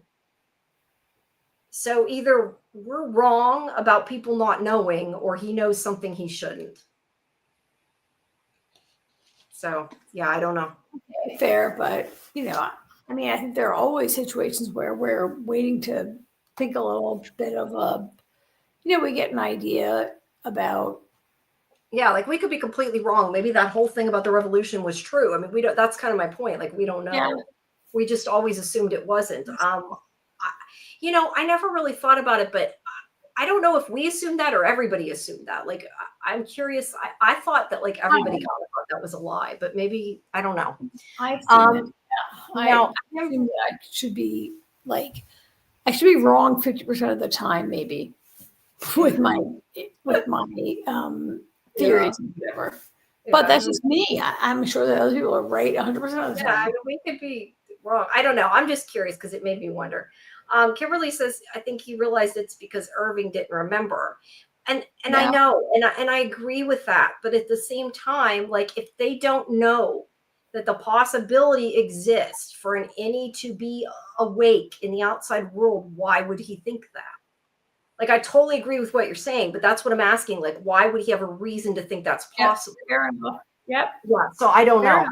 So either we're wrong about people not knowing, or he knows something he shouldn't. So yeah, I don't know. Okay, fair, but I mean, I think there are always situations where we're waiting to think a little bit of we get an idea about. Yeah, like, we could be completely wrong. Maybe that whole thing about the revolution was true. I mean, we don't. That's kind of my point. Like, we don't know. Yeah. We just always assumed it wasn't. I never really thought about it, but I don't know if we assumed that or everybody assumed that. Like, I'm curious. I thought that, like, everybody kind of thought that was a lie, but maybe, I don't know. I've seen it. Yeah. I assume that I should be wrong 50% of the time, maybe, with my theories and whatever. But that's just me. I'm sure that other people are right 100% of the time. Yeah, we could be wrong. I don't know. I'm just curious because it made me wonder. Kimberly says, I think he realized it's because Irving didn't remember. And I know, and I agree with that. But at the same time, like, if they don't know that the possibility exists for an innie to be awake in the outside world, why would he think that? Like, I totally agree with what you're saying, but that's what I'm asking. Like, why would he have a reason to think that's possible? Fair enough. Yep. Yeah. So I don't know.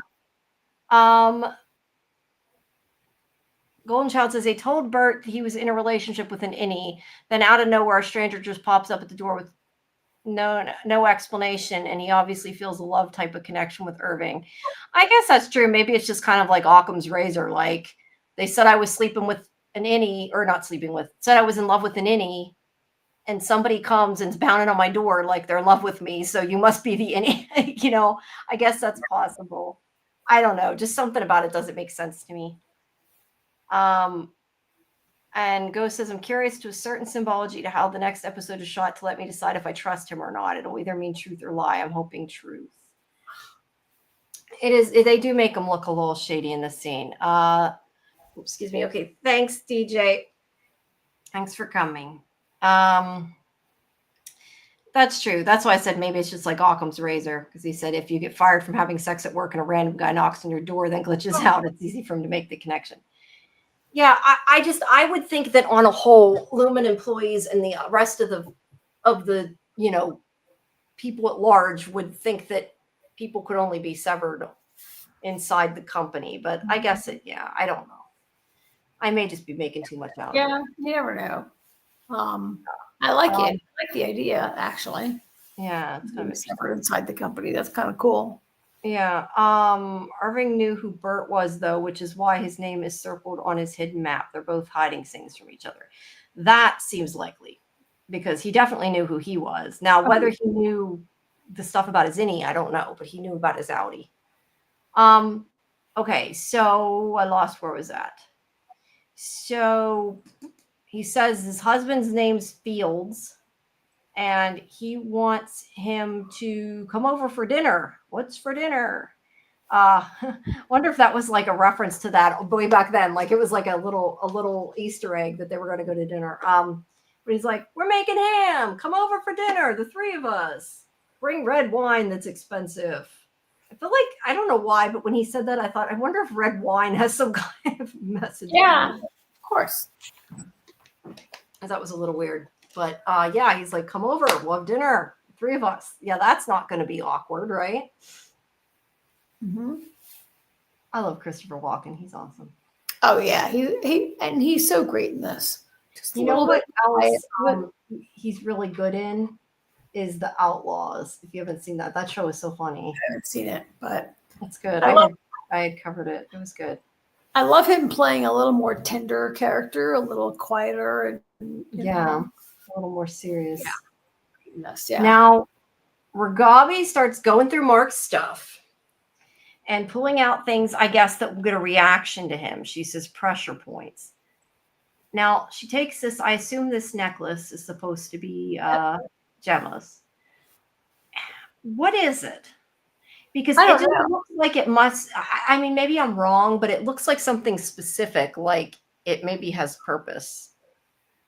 Golden Child says they told Bert he was in a relationship with an innie. Then out of nowhere, a stranger just pops up at the door with no explanation, and he obviously feels a love type of connection with Irving. I guess that's true. Maybe it's just kind of like Occam's razor. Like, they said I was sleeping with an innie, or not sleeping with, said I was in love with an innie, and somebody comes and's pounding on my door like they're in love with me, so you must be the innie. I guess that's possible. I don't know. Just something about it doesn't make sense to me. And Ghost says, I'm curious to a certain symbology to how the next episode is shot to let me decide if I trust him or not. It'll either mean truth or lie. I'm hoping truth. It is. They do make him look a little shady in this scene. Excuse me. Okay. Thanks, DJ. Thanks for coming. That's true. That's why I said maybe it's just like Occam's razor, because he said if you get fired from having sex at work and a random guy knocks on your door, then glitches out, it's easy for him to make the connection. Yeah, I would think that on a whole, Lumen employees and the rest of the people at large would think that people could only be severed inside the company. But I guess I don't know. I may just be making too much out of it. Yeah, you never know. I like it. I like the idea, actually. Yeah, it's kind of separate inside the company. That's kind of cool. Yeah. Irving knew who Bert was, though, which is why his name is circled on his hidden map. They're both hiding things from each other. That seems likely, because he definitely knew who he was. Now, whether he knew the stuff about his innie, I don't know, but he knew about his Audi. Okay, so I lost where was that. So he says his husband's name's Fields, and he wants him to come over for dinner. What's for dinner? Wonder if that was like a reference to that way back then. Like, it was like a little Easter egg that they were going to go to dinner. But he's like, we're making ham. Come over for dinner, the three of us. Bring red wine that's expensive. I feel like, I don't know why, but when he said that, I thought, I wonder if red wine has some kind of message. Yeah, of course. I thought it was a little weird. But he's like, come over, we'll have dinner, three of us. Yeah, that's not going to be awkward, right? Mm-hmm. I love Christopher Walken. He's awesome. Oh yeah, he's so great in this. Just what else he's really good in is The Outlaws. If you haven't seen that show is so funny. I haven't seen it, but it's good. I had covered it. It was good. I love him playing a little more tender character, a little quieter, and a little more serious. Yeah. Now, Ragabi starts going through Mark's stuff and pulling out things, I guess, that will get a reaction to him. She says pressure points. Now, she takes this, I assume this necklace is supposed to be Gemma's. What is it? Because it just looks like it must, I mean, maybe I'm wrong, but it looks like something specific, like it maybe has purpose.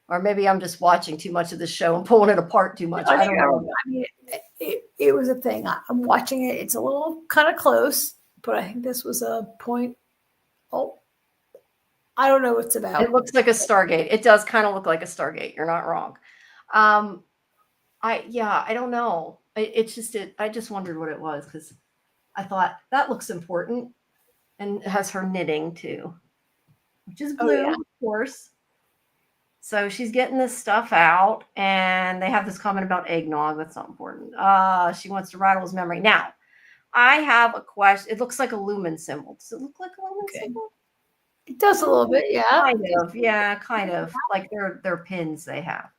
Or maybe I'm just watching too much of the show and pulling it apart too much. I don't know. I mean, it was a thing. I'm watching it. It's a little kind of close, but I think this was a point. Oh, I don't know what it's about. It looks like a Stargate. It does kind of look like a Stargate. You're not wrong. I don't know. I just wondered what it was because I thought that looks important, and it has her knitting too, which is blue, of course. So she's getting this stuff out, and they have this comment about eggnog. That's not important. She wants to rattle his memory. Now, I have a question. It looks like a lumen symbol. Does it look like a lumen symbol? It does a little bit, yeah. Kind of, yeah, kind of. Like they're pins they have.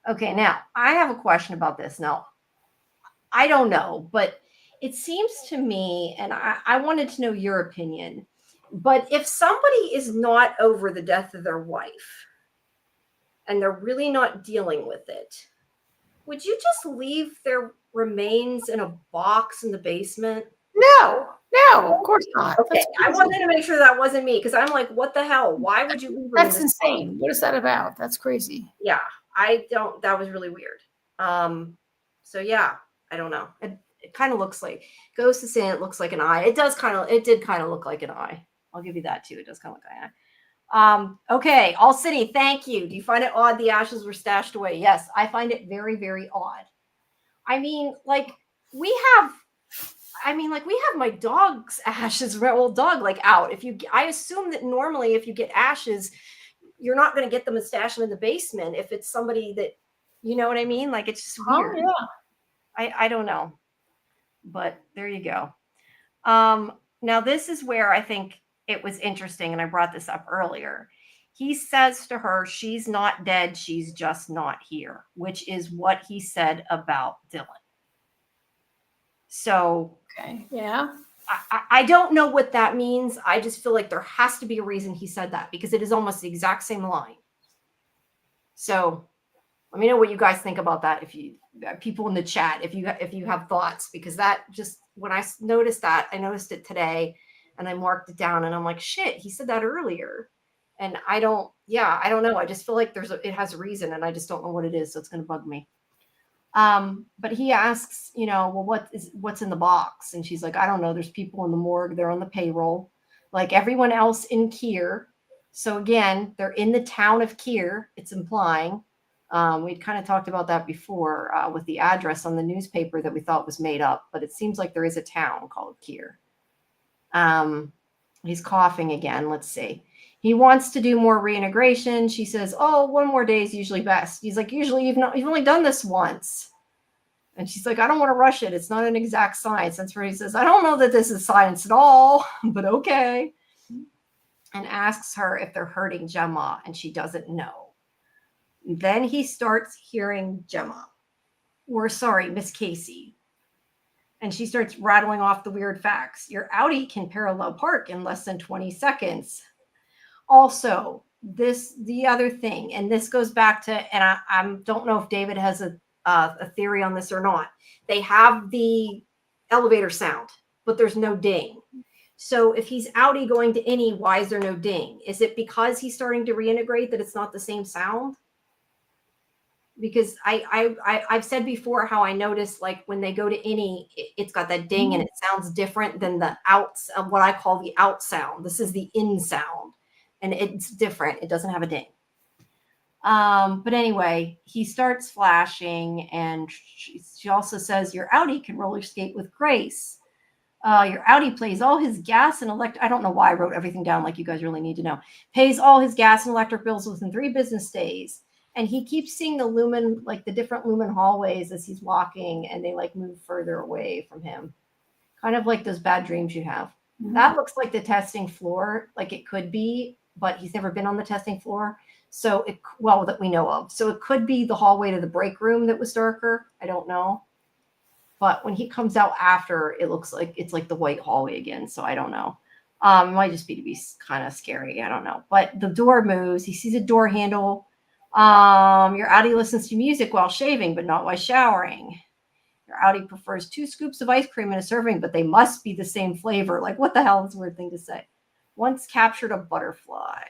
Okay, now I have a question about this. Now, I don't know, but it seems to me, and I wanted to know your opinion, but if somebody is not over the death of their wife and they're really not dealing with it, would you just leave their remains in a box in the basement? No, of course not. Okay, I wanted to make sure that wasn't me because I'm like, what the hell? Why would you leave them? That's insane. Box? What is that about? That's crazy. Yeah, that was really weird. So yeah, I don't know. It kind of looks like, goes to say it looks like an eye. It did kind of look like an eye. I'll give you that too. It does kind of look like an eye. Okay, All City, thank you. Do you find it odd the ashes were stashed away? Yes, I find it very, very odd. I mean, we have my dog's ashes, old dog, out. I assume that normally if you get ashes, you're not going to get them and stash them in the basement if it's somebody that, you know what I mean? It's just weird. Oh, yeah. I don't know, but there you go. Now this is where I think it was interesting, and I brought this up earlier. He says to her, she's not dead, she's just not here, which is what he said about Dylan. So, okay, yeah. I don't know what that means. I just feel like there has to be a reason he said that because it is almost the exact same line. So, let me know what you guys think about that. If you people in the chat, if you have thoughts, because that just when I noticed that, I noticed it today, and I marked it down, and I'm like, shit, he said that earlier, and I don't know. I just feel like it has a reason, and I just don't know what it is, so it's going to bug me. But he asks, well, what's in the box? And she's like, I don't know. There's people in the morgue. They're on the payroll, like everyone else in Kier. So again, they're in the town of Kier. It's implying. We'd kind of talked about that before with the address on the newspaper that we thought was made up, but it seems like there is a town called Kier. He's coughing again. Let's see. He wants to do more reintegration. She says, oh, 1 more day is usually best. He's like, usually you've only done this once. And she's like, I don't want to rush it. It's not an exact science. That's where he says, I don't know that this is science at all, but okay. And asks her if they're hurting Gemma, and she doesn't know. Then he starts hearing Gemma. Miss Casey. And she starts rattling off the weird facts. Your Audi can parallel park in less than 20 seconds. Also, the other thing, and this goes back to, and I don't know if David has a theory on this or not. They have the elevator sound, but there's no ding. So if he's Audi going to any, why is there no ding? Is it because he's starting to reintegrate that it's not the same sound? Because I've said before how I noticed when they go to any, it's got that ding and it sounds different than the outs of what I call the out sound. This is the in sound, and it's different. It doesn't have a ding. But anyway, he starts flashing, and she also says, your Audi can roller skate with grace. Your Audi pays all his gas and electric. I don't know why I wrote everything down like you guys really need to know. Pays all his gas and electric bills within 3 business days. And he keeps seeing the lumen, the different lumen hallways as he's walking, and they move further away from him. Kind of like those bad dreams you have. That looks like the testing floor, like it could be, but he's never been on the testing floor. So that we know of. So it could be the hallway to the break room that was darker. I don't know. But when he comes out after, it looks like it's like the white hallway again. So I don't know. It might just be to be kind of scary. I don't know. But the door moves. He sees a door handle. Your Audi listens to music while shaving, but not while showering. Your Audi prefers 2 scoops of ice cream in a serving, but they must be the same flavor. Like, what the hell is a weird thing to say? Once captured a butterfly.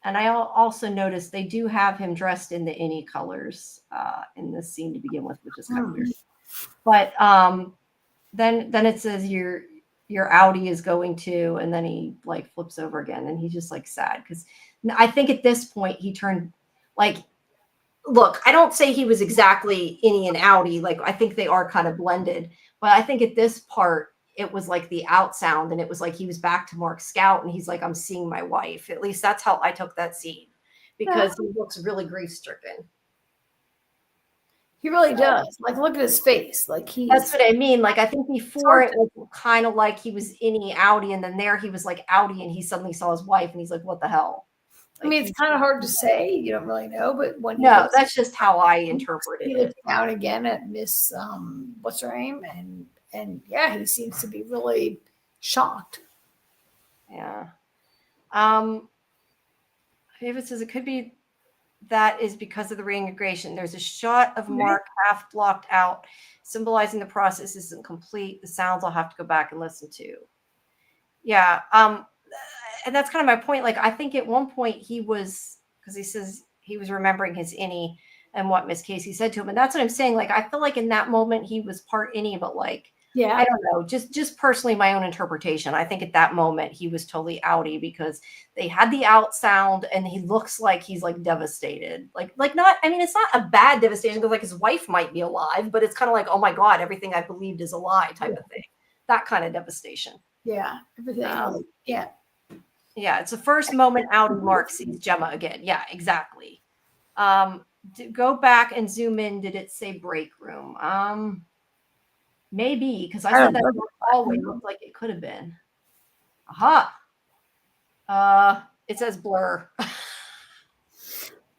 And I also noticed they do have him dressed in the innie colors in this scene to begin with, which is kind of weird. But then it says your Audi is going to, and then he like flips over again, and he's just like sad because I think at this point he turned like. Look, I don't say he was exactly innie and Audi. Like I think they are kind of blended, but I think at this part it was like the out sound, and it was like he was back to Mark Scout, and he's like, I'm seeing my wife. At least that's how I took that scene, because he looks really grief stricken. He really does. Like, look at his face. Like that's what I mean. Like I think before it was kind of like he was innie Audi, and then there he was like Audi, and he suddenly saw his wife, and he's like, what the hell? Like, I mean, it's kind of hard to say. You don't really know, but when that's just how I interpreted it. He looked down again at Miss what's her name, and yeah, he seems to be really shocked. Yeah. David says it could be that is because of the reintegration. There's a shot of Mark half blocked out, symbolizing the process isn't complete. The sounds I'll have to go back and listen to. Yeah. And that's kind of my point. Like, I think at one point he was, because he says he was remembering his innie and what Miss Casey said to him. And that's what I'm saying. Like, I feel like in that moment he was part innie, but like, yeah, I don't know, just personally my own interpretation. I think at that moment he was totally outie because they had the out sound and he looks like he's like devastated. Like not, I mean, it's not a bad devastation because like his wife might be alive, but it's kind of like, oh my God, everything I believed is a lie type of thing. That kind of devastation. Yeah. Everything. Yeah. Yeah, it's the first moment Audi Mark sees Gemma again. Yeah, exactly. Go back and zoom in. Did it say break room? Maybe, because I said that hallway looked like it could have been. Aha. It says blur.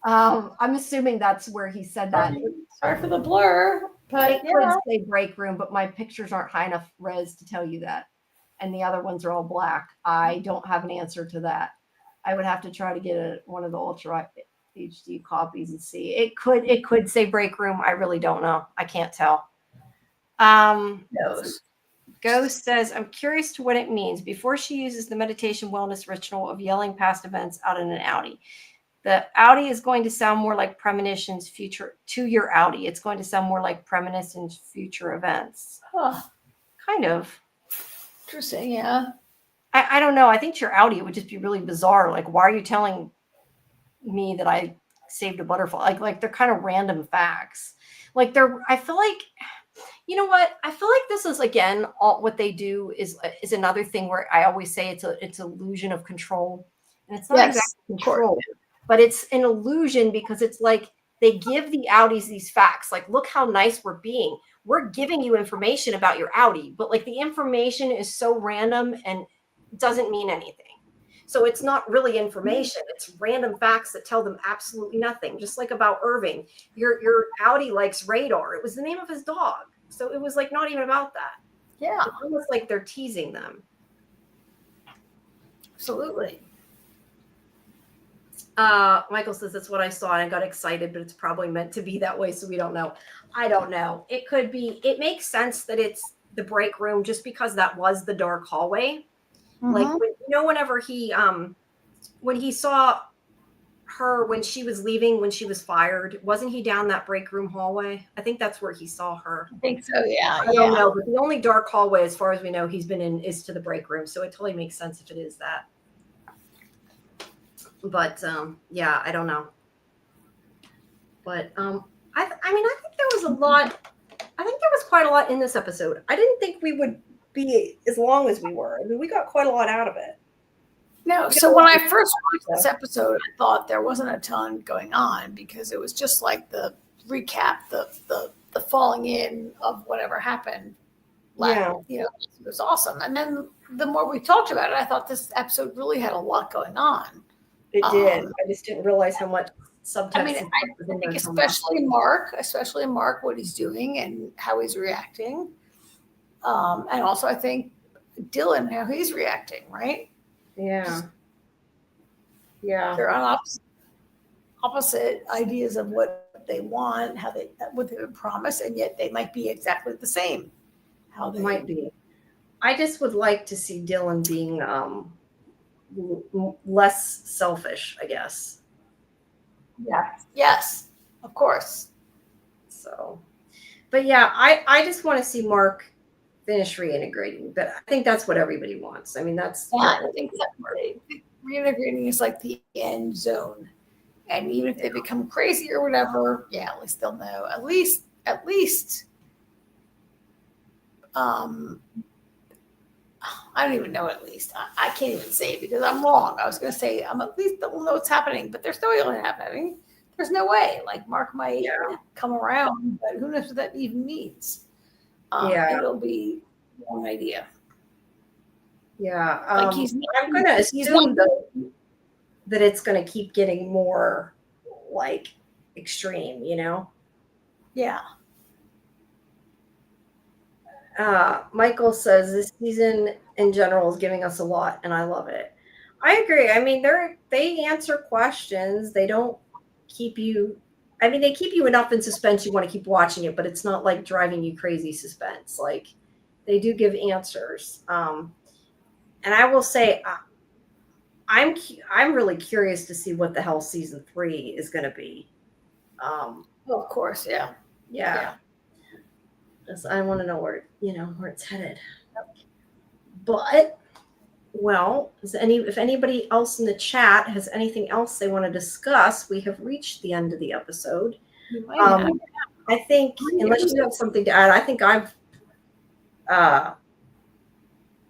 I'm assuming that's where he said that. Sorry for the blur, but it could say break room, but my pictures aren't high enough res to tell you that. And the other ones are all black. I don't have an answer to that. I would have to try to get one of the ultra HD copies and see. It could say break room. I really don't know. I can't tell. Ghost says, I'm curious to what it means. Before she uses the meditation wellness ritual of yelling past events out in an Audi. The Audi is going to sound more like premonitions future to your Audi. It's going to sound more like premonitions future events. Kind of. Interesting, yeah. I don't know. I think to your Audi it would just be really bizarre. Like, why are you telling me that I saved a butterfly? Like they're kind of random facts. Like I feel like, you know what? I feel like this is again what they do is another thing where I always say it's illusion of control, and it's not exactly control, but it's an illusion because it's like they give the Audis these facts. Like, look how nice we're being. We're giving you information about your Audi, but like the information is so random and doesn't mean anything. So it's not really information. It's random facts that tell them absolutely nothing. Just like about Irving, your Audi likes radar. It was the name of his dog. So it was like not even about that. Yeah. It's almost like they're teasing them. Absolutely. Michael says that's what I saw and I got excited, but it's probably meant to be that way. So we don't know. I don't know. It could be, it makes sense that it's the break room just because that was the dark hallway. Mm-hmm. Like, whenever when he saw her, when she was leaving, when she was fired, wasn't he down that break room hallway? I think that's where he saw her. I think so. Yeah. I don't know, but the only dark hallway, as far as we know, he's been in is to the break room. So it totally makes sense if it is that. But yeah, I don't know. But I mean, I think there was a lot. I think there was quite a lot in this episode. I didn't think we would be as long as we were. I mean, we got quite a lot out of it. No, so when I first watched this episode, I thought there wasn't a ton going on because it was just like the recap, the falling in of whatever happened Yeah. It was awesome. And then the more we talked about it, I thought this episode really had a lot going on. It did. I just didn't realize how much subtext. I mean, I think especially Mark, what he's doing and how he's reacting. And also I think Dylan, how he's reacting, right? Yeah. Yeah. They're on opposite ideas of what they want, what they would promise, and yet they might be exactly the same. How they might be. I just would like to see Dylan being less selfish, I guess. Yes, of course. So, but yeah, I just want to see Mark finish reintegrating, but I think that's what everybody wants. I mean, that's I think that reintegrating is like the end zone, and even if they become crazy or whatever, at least they'll know. At least. I don't even know. At least I can't even say it because I'm wrong. I was going to say at least they'll know what's happening, but there's no way it's happening. There's no way. Like Mark might come around, but who knows what that even means? It'll be one idea. Yeah, I'm going to assume though that it's going to keep getting more like extreme. Yeah. Michael says this season in general is giving us a lot, and I love it. I agree. I mean, they answer questions. They don't keep you. I mean, they keep you enough in suspense. You want to keep watching it, but it's not like driving you crazy suspense. Like they do give answers. And I will say, I'm really curious to see what the hell season 3 is going to be. Well, of course, yeah. I want to know where it's headed. But if anybody else in the chat has anything else they want to discuss, we have reached the end of the episode. I think unless you have something to add, I think I've gone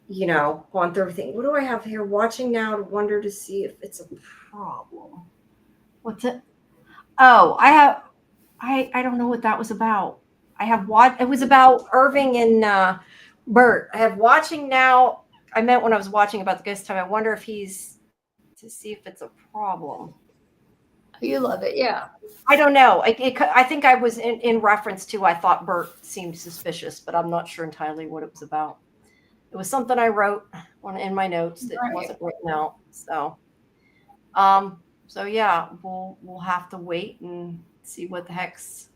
through everything. What do I have here? Watching now to wonder to see if it's a problem. What's it? Oh, I don't know what that was about. It was about Irving and Bert. I have watching now. I meant when I was watching about the ghost time. I wonder if to see if it's a problem. You love it, yeah. I don't know. I think I was in reference to. I thought Bert seemed suspicious, but I'm not sure entirely what it was about. It was something I wrote in my notes that wasn't written out. So, yeah, we'll have to wait and see what the heck's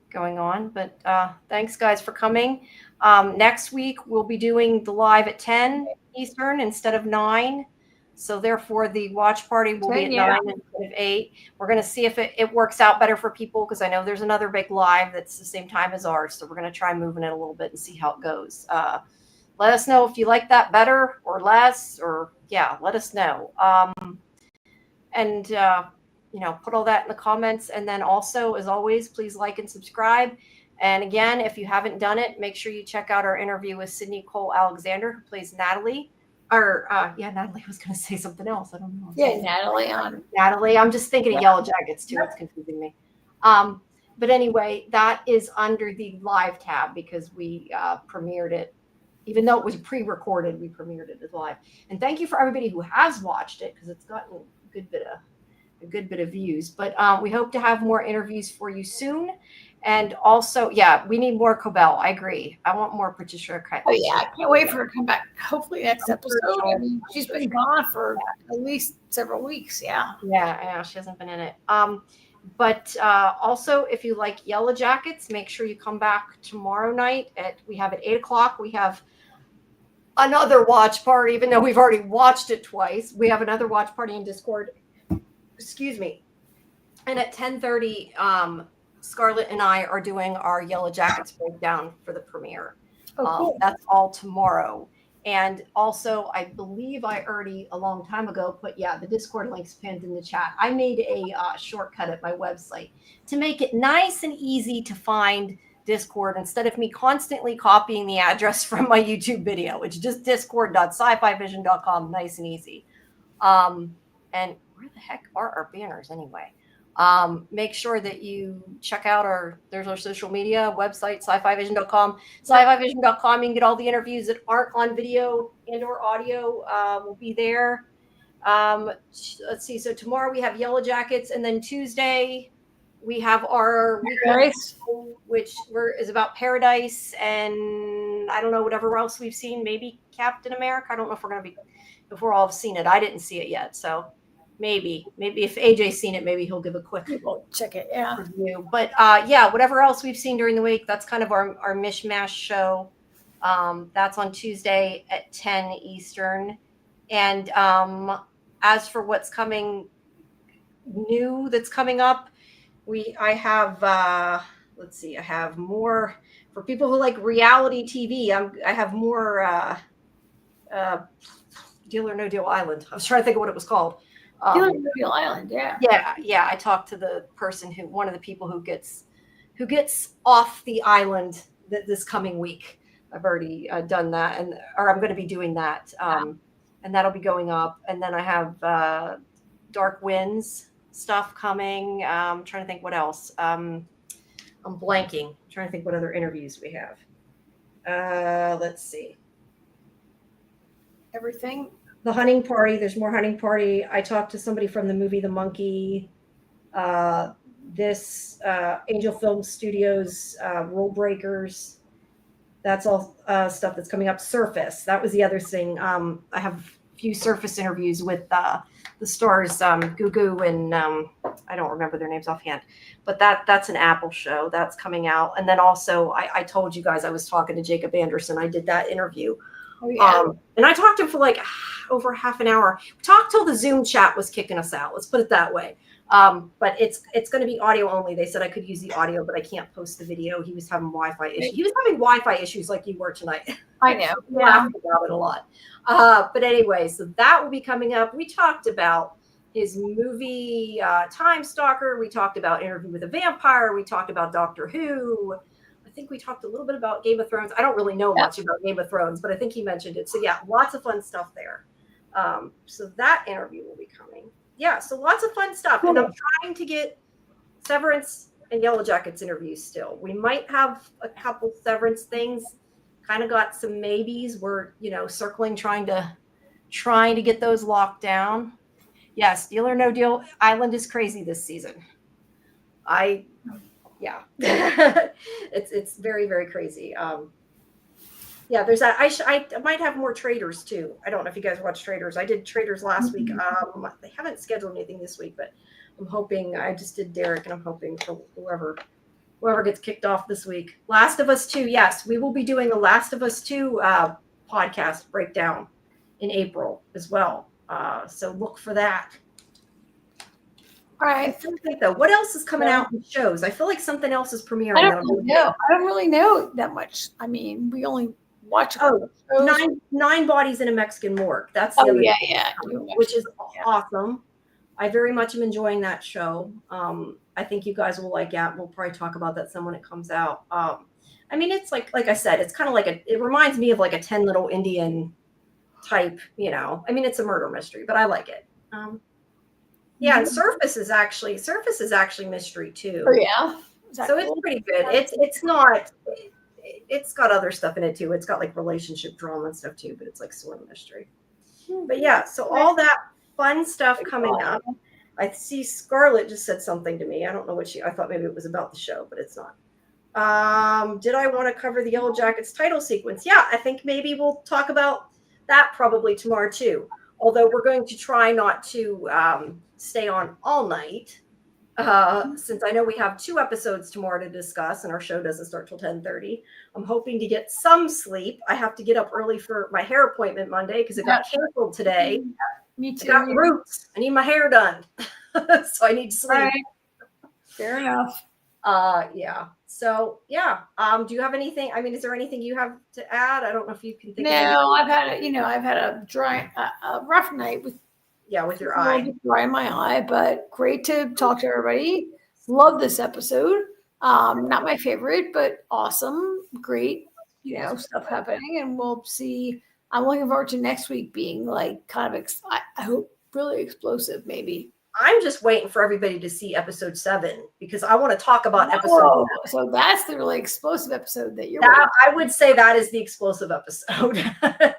going on. But thanks guys for coming. Next week we'll be doing the live at 10 Eastern instead of 9. So therefore the watch party will be at 9 instead of 8. We're going to see if it works out better for people, because I know there's another big live that's the same time as ours. So we're going to try moving it a little bit and see how it goes. Let us know if you like that better or less, or let us know. Put all that in the comments. And then also, as always, please like and subscribe. And again, if you haven't done it, make sure you check out our interview with Sydney Cole Alexander, who plays Natalie. Natalie was going to say something else. I don't know. Natalie. I'm just thinking of Yellow Jackets too. It's confusing me. But anyway, that is under the live tab because we premiered it. Even though it was pre-recorded, we premiered it as live. And thank you for everybody who has watched it, because it's gotten a good bit of views. But we hope to have more interviews for you soon. And also, we need more Cobell. I agree. I want more Patricia. Oh yeah, I can't wait for her to come back. Hopefully next episode. I mean, she's been gone for at least several weeks. Yeah, she hasn't been in it. But also, if you like Yellow Jackets, make sure you come back tomorrow night. We have at 8:00. We have another watch party, even though we've already watched it twice. We have another watch party in Discord. Excuse me. And at 10:30, Scarlett and I are doing our Yellow Jackets breakdown for the premiere. Cool. That's all tomorrow. And also, I believe I already a long time ago put the Discord links pinned in the chat. I made a shortcut at my website to make it nice and easy to find Discord instead of me constantly copying the address from my YouTube video. It's just discord.scifivision.com, nice and easy. And where the heck are our banners anyway? Make sure that you check out there's our social media website, scifivision.com. Scifivision.com, you can get all the interviews that aren't on video and or audio will be there. Let's see. So tomorrow we have Yellow Jackets, and then Tuesday we have our weekly, which is about Paradise, and I don't know whatever else we've seen. Maybe Captain America. I don't know if we're all have seen it. I didn't see it yet, so maybe if AJ's seen it, maybe he'll give a quick check it. Yeah. review. But yeah, whatever else we've seen during the week, that's kind of our mishmash show. That's on Tuesday at 10 Eastern, and as for what's coming new that's coming up, I have let's see, I have more for people who like reality TV. I have more Deal or No Deal Island. I was trying to think of what it was called. Deal or No Deal Island, yeah. Yeah. I talked to the person one of the people who gets off the island this coming week. I've already done that, or I'm going to be doing that, and that'll be going up. And then I have Dark Winds stuff coming. I'm trying to think what else. I'm blanking. I'm trying to think what other interviews we have. Let's see. Everything. The Hunting Party. There's more Hunting Party. I talked to somebody from the movie The Monkey. This Angel Film Studios, Rule Breakers. That's all stuff that's coming up. Surface. That was the other thing. I have a few Surface interviews with the stars, Gugu and I don't remember their names offhand, but that's an Apple show that's coming out. And then also I told you guys I was talking to Jacob Anderson. I did that interview. Oh, yeah. And I talked to him for like over half an hour. We talked till the Zoom chat was kicking us out. Let's put it that way. But it's going to be audio only. They said I could use the audio, but I can't post the video. He was having Wi-Fi issues. He was having Wi-Fi issues like you were tonight. I know. Yeah, about it a lot. But anyway, so that will be coming up. We talked about his movie Time Stalker. We talked about Interview with a Vampire. We talked about Doctor Who. I think we talked a little bit about Game of Thrones. I don't really know much about Game of Thrones, but I think he mentioned it. So yeah, lots of fun stuff there. So that interview will be coming. Yeah, so lots of fun stuff. And I'm trying to get Severance and Yellow Jackets interviews still. We might have a couple Severance things. Kind of got some maybes. We're, circling, trying to get those locked down. Yes, Deal or No Deal Island is crazy this season. Yeah, it's very, very crazy. Yeah, there's that. I might have more Traders too. I don't know if you guys watch Traders. I did Traders last week. They haven't scheduled anything this week, but I'm hoping. I just did Derek, and I'm hoping for whoever gets kicked off this week. Last of Us 2. Yes, we will be doing a Last of Us 2 podcast breakdown in April as well. So look for that. All right. I think though, what else is coming out in shows? I feel like something else is premiering. I don't really know that much. I mean, we only watch nine bodies in a Mexican morgue. That's the other thing, which is awesome. I very much am enjoying that show. I think you guys will like it. We'll probably talk about that some when it comes out. I mean, it's like I said, it's kind of like it reminds me of like a 10 Little Indian type, I mean, it's a murder mystery, but I like it. Yeah, and Surface is actually mystery too. Oh yeah. So it's pretty good. It's got other stuff in it too. It's got like relationship drama and stuff too, but it's like sort of mystery. But yeah, so all that fun stuff coming up. I see Scarlett just said something to me. I don't know what I thought maybe it was about the show, but it's not. Did I want to cover the Yellow Jackets title sequence? Yeah, I think maybe we'll talk about that probably tomorrow too. Although we're going to try not to stay on all night, since I know we have 2 episodes tomorrow to discuss, and our show doesn't start till 10:30. I'm hoping to get some sleep. I have to get up early for my hair appointment Monday because it got canceled today. Me too. I got roots. I need my hair done, so I need to sleep. Right. Fair enough. Yeah. So yeah. Do you have anything? I mean, is there anything you have to add? I don't know if you can think of anything. No, I've had a rough night with your eye. Dry in my eye, but great to talk to everybody. Love this episode. Not my favorite, but awesome. Great, stuff happening, and we'll see. I'm looking forward to next week being like kind of I hope really explosive, maybe. I'm just waiting for everybody to see episode 7 because I want to talk about episode. Whoa, so that's the really explosive episode that you're. I would say that is the explosive episode. I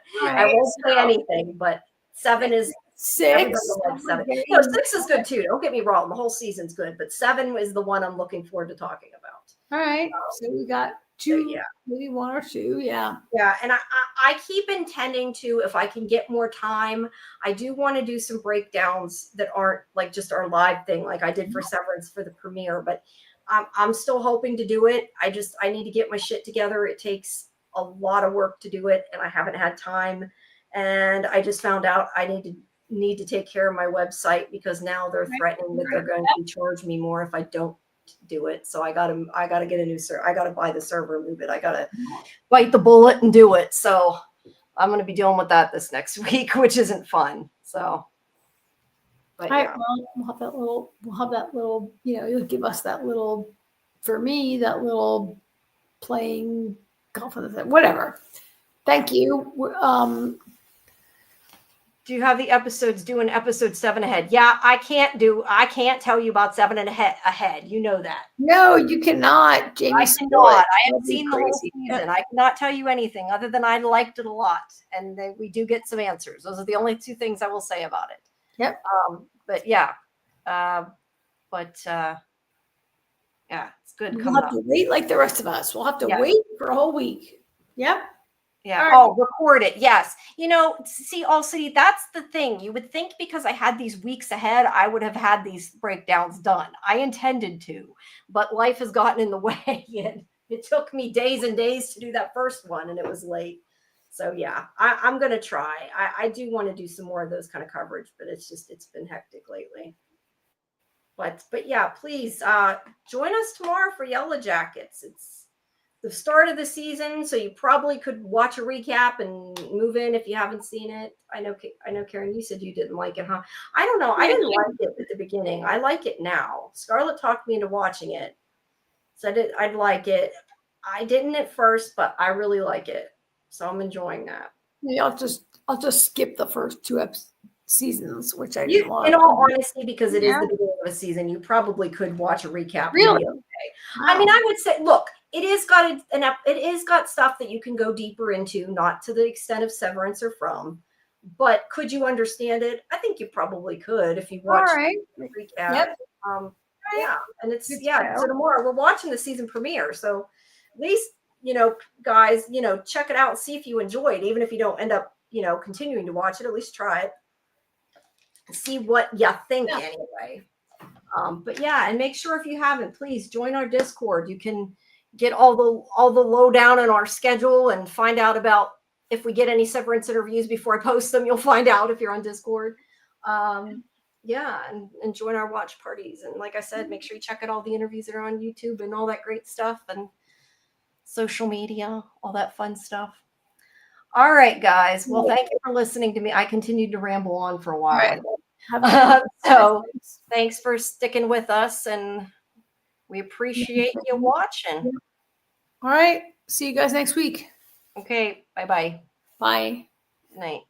won't say anything, but 7 is 6. 7. No, 6 is good too. Don't get me wrong; the whole season's good, but 7 is the one I'm looking forward to talking about. All right, so we got 2, maybe 1 or 2, yeah. And I keep intending to, if I can get more time, I do want to do some breakdowns that aren't like just our live thing, like I did for Severance for the premiere. But I'm still hoping to do it. I need to get my shit together. It takes a lot of work to do it, and I haven't had time. And I just found out I need to take care of my website because now they're threatening that they're going to charge me more if I don't do it. So I gotta get a new server. I gotta buy the server, move it. I gotta bite the bullet and do it. So I'm gonna be dealing with that this next week, which isn't fun. So, but well, we'll have that little, you'll give us that little, for me, that little playing golf with it, whatever. Thank you. Do you have the episodes doing episode 7 ahead? Yeah, I can't tell you about 7 and ahead. You know that. No, you cannot, Jamie. I cannot. I haven't seen the whole season. I cannot tell you anything other than I liked it a lot. And we do get some answers. Those are the only 2 things I will say about it. Yep. But yeah. Yeah, it's good. We'll have to wait like the rest of us. We'll have to wait for a whole week. Yep. Yeah. Right. Oh, record it. Yes. See, that's the thing. You would think because I had these weeks ahead, I would have had these breakdowns done. I intended to, but life has gotten in the way. And it took me days and days to do that first one, and it was late. So yeah, I'm going to try. I do want to do some more of those kind of coverage, but it's been hectic lately. But yeah, please join us tomorrow for Yellow Jackets. It's the start of the season, so you probably could watch a recap and move in if you haven't seen it. I know, Karen, you said you didn't like it, huh? I don't know. I didn't like it at the beginning. I like it now. Scarlett talked me into watching it. Said I'd like it. I didn't at first, but I really like it. So I'm enjoying that. Yeah, I'll just skip the first 2 seasons, which I didn't want. In all honesty, because it is the beginning of a season, you probably could watch a recap. Really? Okay. Wow. I mean, I would say, look, it is got stuff that you can go deeper into, not to the extent of Severance or From, but could you understand it? I think you probably could if you watch the recap. Yep. Yeah, and it's so tomorrow we're watching the season premiere, so at least guys, check it out and see if you enjoy it, even if you don't end up continuing to watch it. At least try it, see what you think anyway. But yeah, and make sure if you haven't, please join our Discord. You can get all the lowdown on our schedule and find out about if we get any Severance interviews before I post them. You'll find out if you're on Discord. And join our watch parties. And like I said, make sure you check out all the interviews that are on YouTube and all that great stuff and social media, all that fun stuff. All right, guys. Well, thank you for listening to me. I continued to ramble on for a while. So thanks for sticking with us, and we appreciate you watching. All right. See you guys next week. Okay. Bye-bye. Bye. Good night.